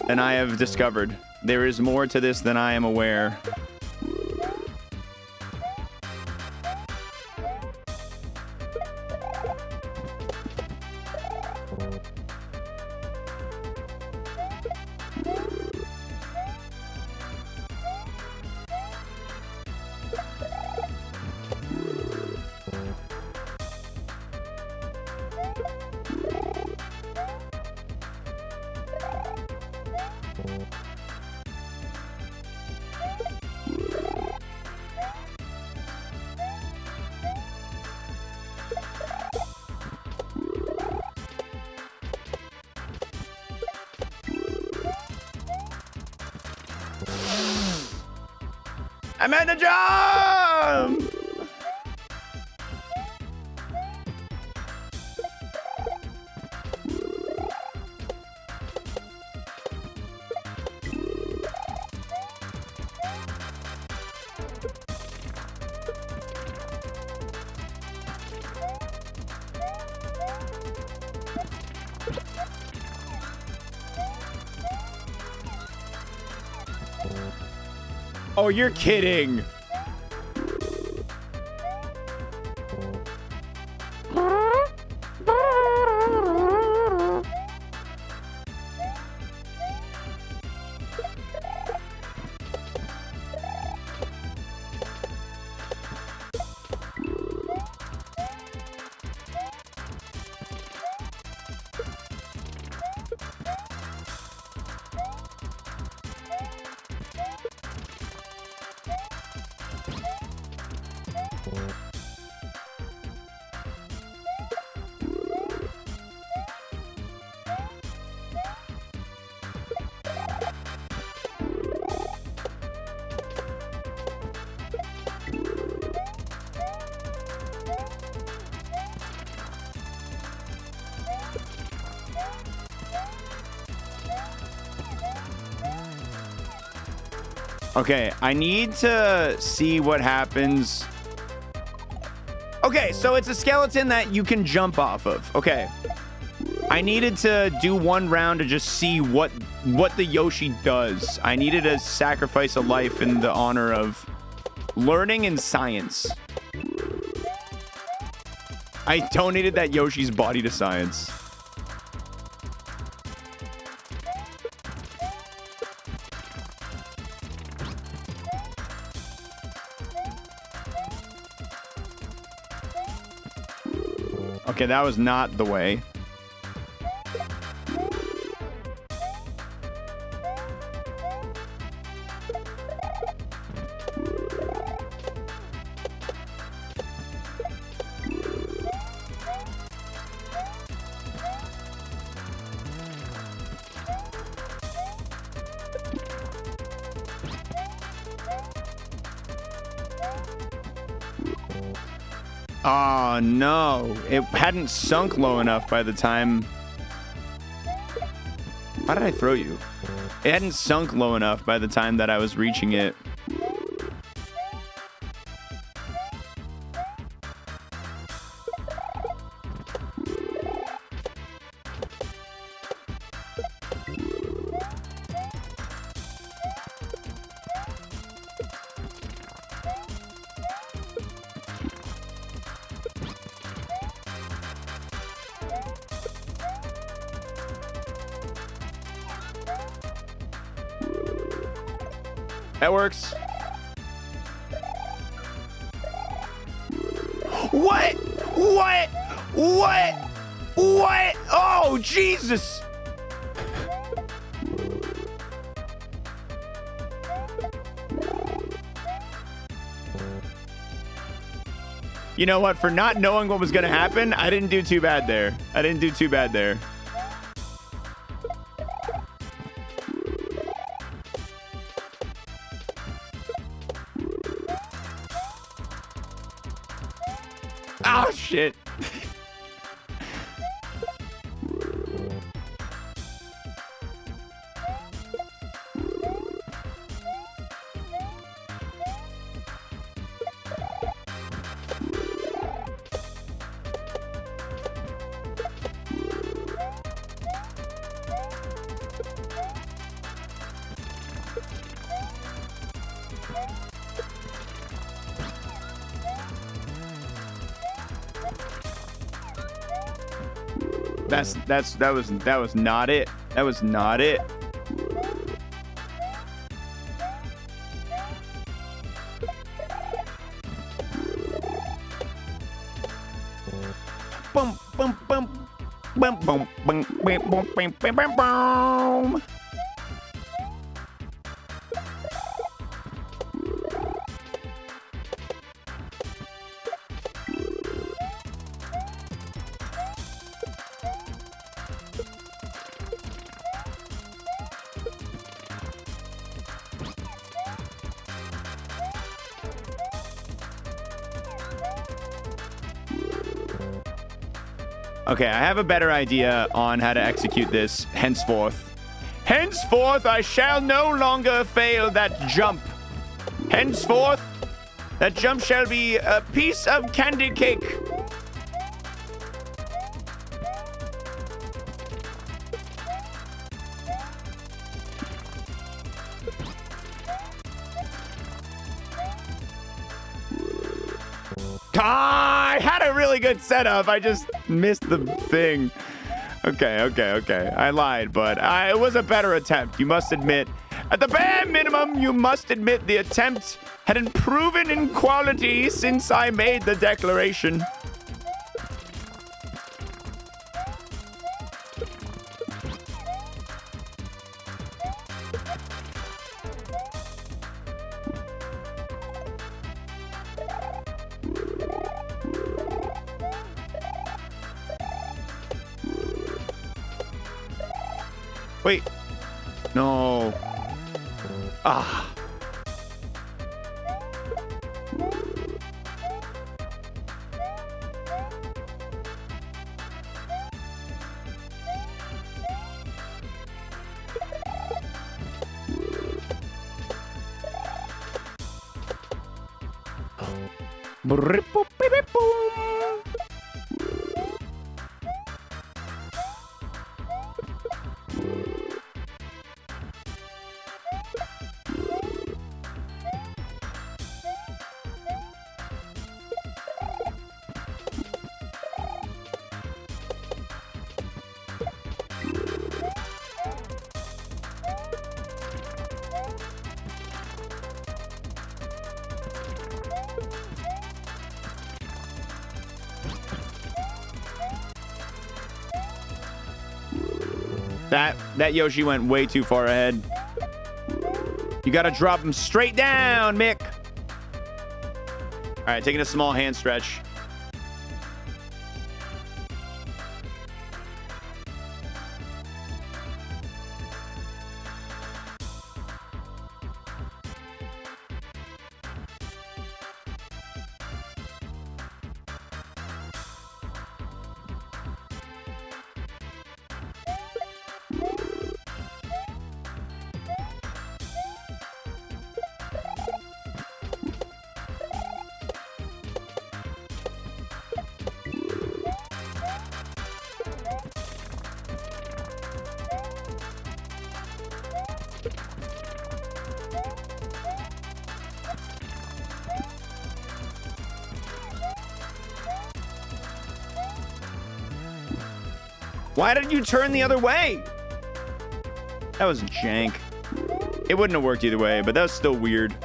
I have discovered. There is more to this than I am aware. I'm at the jump! Oh, you're kidding. Okay, I need to see what happens. Okay, so it's a skeleton that you can jump off of. Okay. I needed to do one round to just see what the Yoshi does. I needed to sacrifice a life in the honor of learning and science. I donated that Yoshi's body to science. Okay, that was not the way. Oh, no. It hadn't sunk low enough by the time... Why did I throw you? It hadn't sunk low enough by the time that I was reaching it. That works. What? What? What? What? Oh, Jesus. You know what? For not knowing what was going to happen, I didn't do too bad there. I didn't do too bad there. Oh, shit. That was not it. That was not it. Boom, boom, boom, boom, boom, boom, boom, boom, boom, boom, boom, boom. Okay, I have a better idea on how to execute this henceforth. Henceforth, I shall no longer fail that jump. Henceforth, that jump shall be a piece of candy cake. I had a really good setup. I just missed the thing. Okay. I lied, but it was a better attempt. You must admit, at the bare minimum, you must admit the attempt had improved in quality since I made the declaration. Wait. No. Ah. That Yoshi went way too far ahead. You gotta drop him straight down, Mick. All right, taking a small hand stretch. Why did you turn the other way? That was jank. It wouldn't have worked either way, but that was still weird.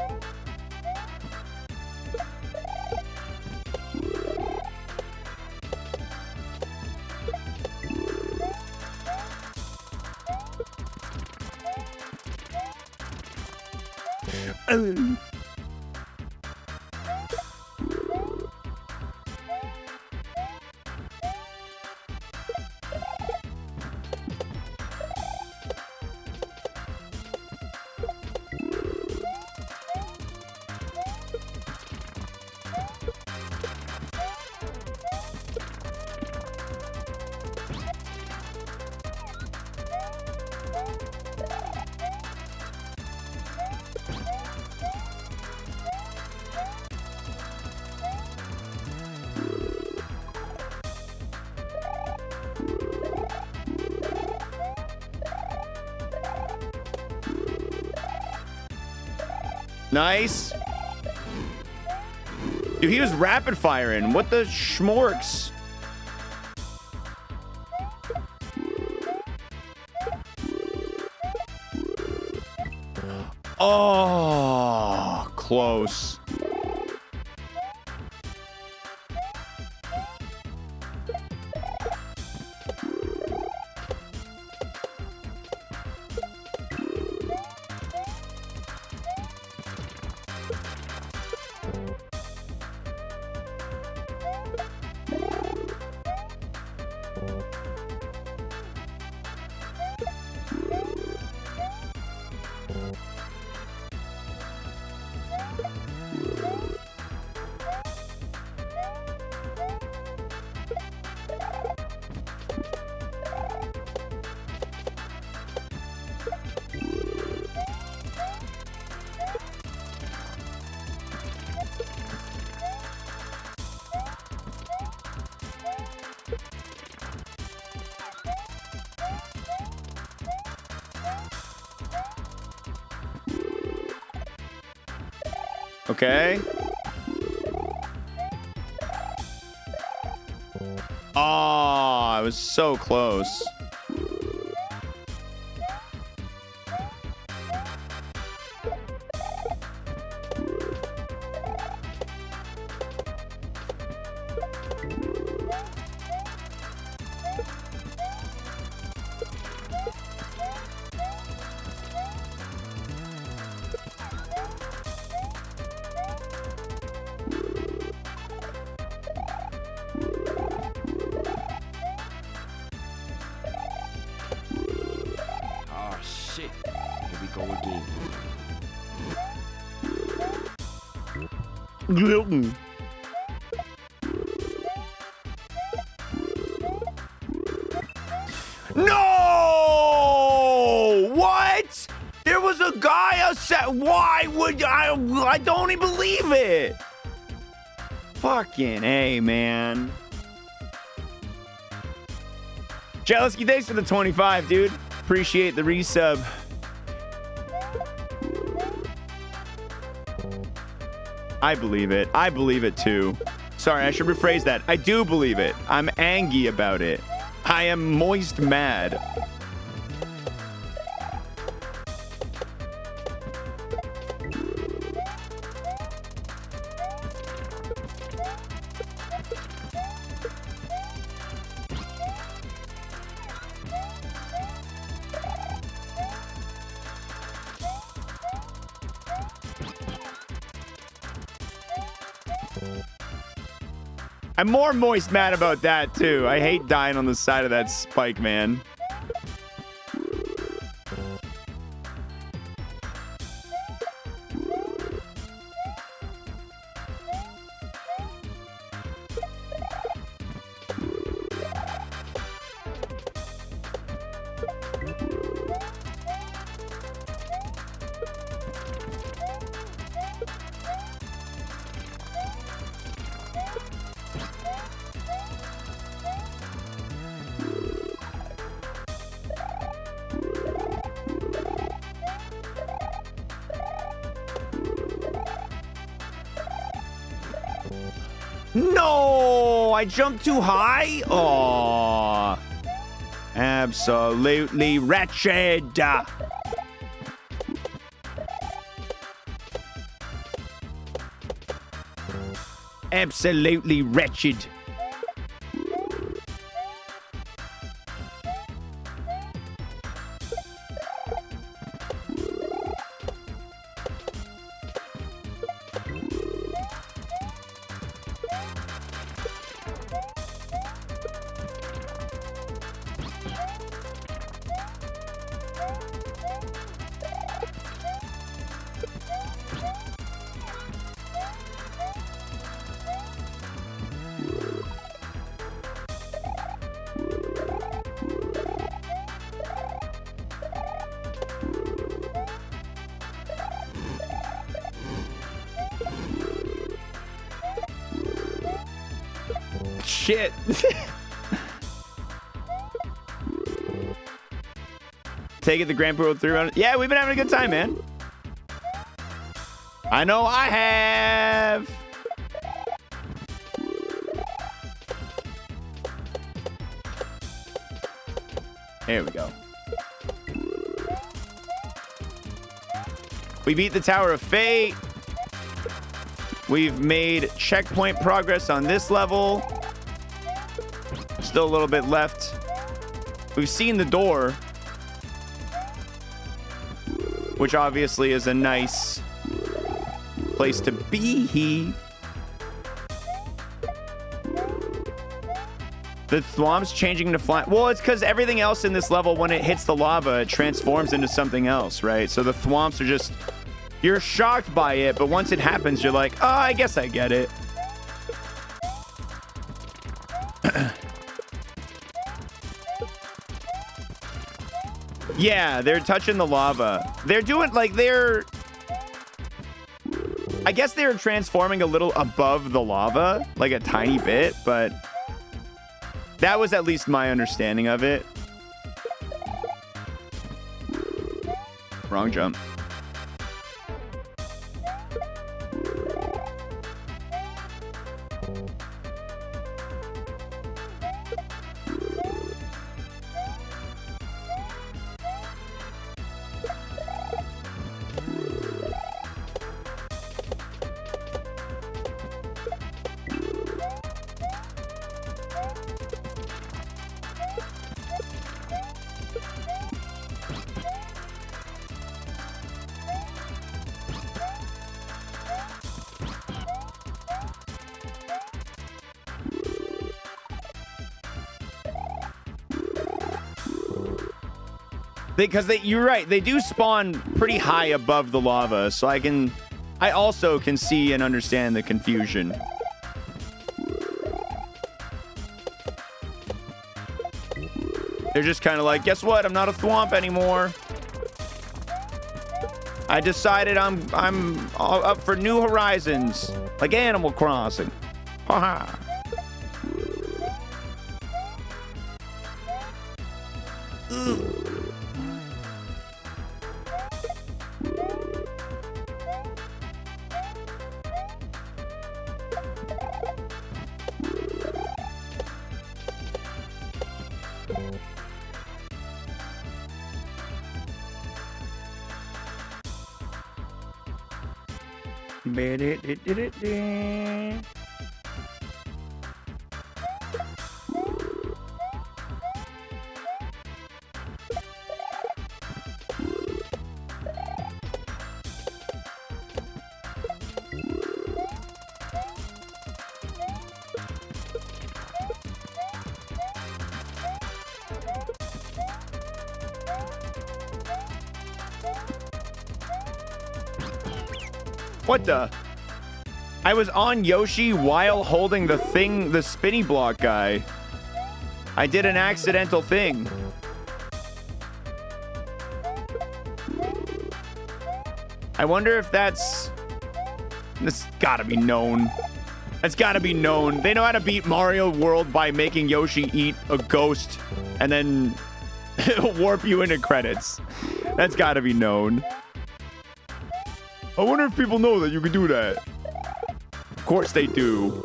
Nice. Dude, he was rapid firing. What the schmorks? Oh, close. Okay. Oh, I was so close. Gluten. No! What? There was a guy. Why would I don't even believe it. Fucking A, man. Jealousy, thanks for the 25, dude. Appreciate the resub. I believe it. I believe it too. Sorry, I should rephrase that. I do believe it. I'm angry about it. I am moist mad. I'm more moist mad about that, too. I hate dying on the side of that spike, man. No, I jumped too high. Oh, absolutely wretched. Absolutely wretched. Shit. Take it the Grandpa rolled through on it. Yeah, we've been having a good time, man. I know I have. There we go. We beat the Tower of Fate. We've made checkpoint progress on this level. Still a little bit left. We've seen the door, which obviously is a nice place to be. The thwomp's changing to fly. Well, it's because everything else in this level, when it hits the lava, it transforms into something else, right? So the thwomps are just, you're shocked by it, but once it happens, you're like, oh, I guess I get it. Yeah, they're touching the lava. They're doing, like, they're... I guess they're transforming a little above the lava, like a tiny bit, but that was at least my understanding of it. Wrong jump. Because you're right, they do spawn pretty high above the lava, so I also can see and understand the confusion. They're just kind of like, guess what? I'm not a thwomp anymore. I decided I'm up for new horizons, like Animal Crossing. What the? I was on Yoshi while holding the thing, the spinny block guy. I did an accidental thing. I wonder if that's... This gotta be known. That's gotta be known. They know how to beat Mario World by making Yoshi eat a ghost and then warp you into credits. That's gotta be known. I wonder if people know that you can do that. Of course they do.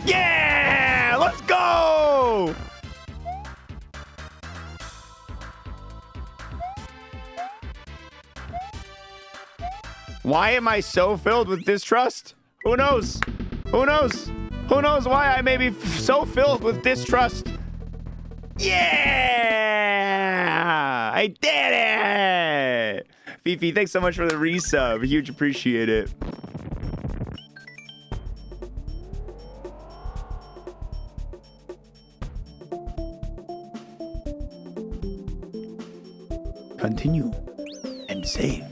Yeah! Let's go! Why am I so filled with distrust? Who knows? Who knows? Who knows why I may be so filled with distrust? Yeah! I did it! Fifi, thanks so much for the resub. Huge appreciate it. Continue and save.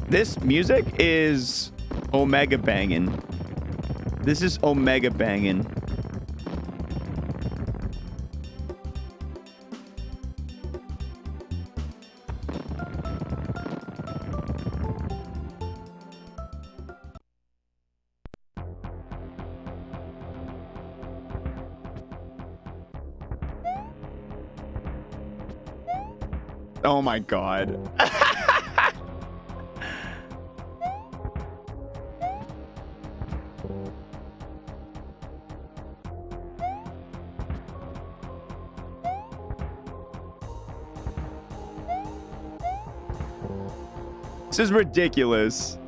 This music is Omega banging. This is Omega banging. Oh my god. This is ridiculous.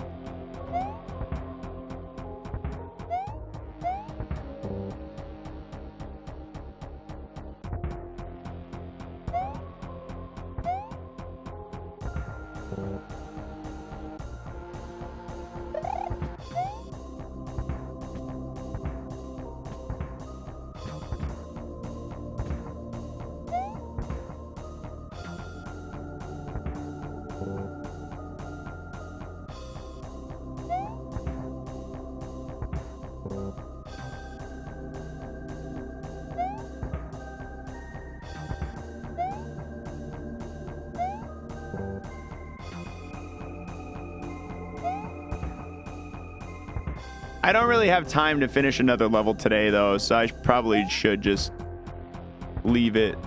I don't really have time to finish another level today, though, so I probably should just leave it.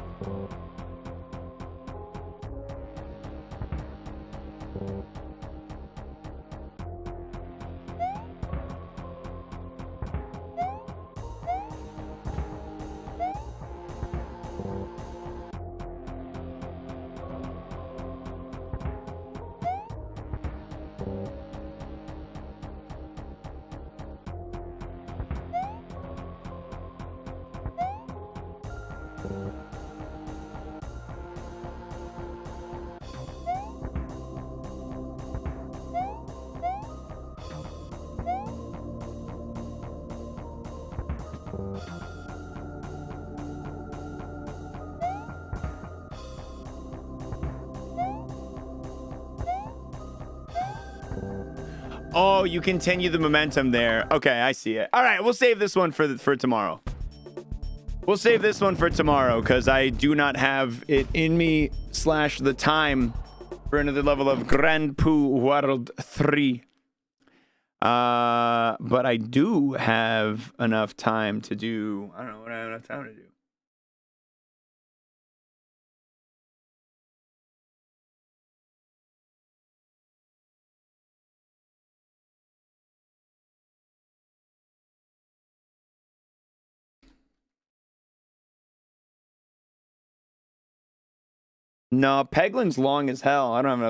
Oh, you continue the momentum there. Okay, I see it. All right, we'll save this one for tomorrow. We'll save this one for tomorrow because I do not have it in me / the time for another level of Grand Poo World 3. But I do have enough time to do. I don't know what I have enough time to do. No, Peglin's long as hell. I don't have enough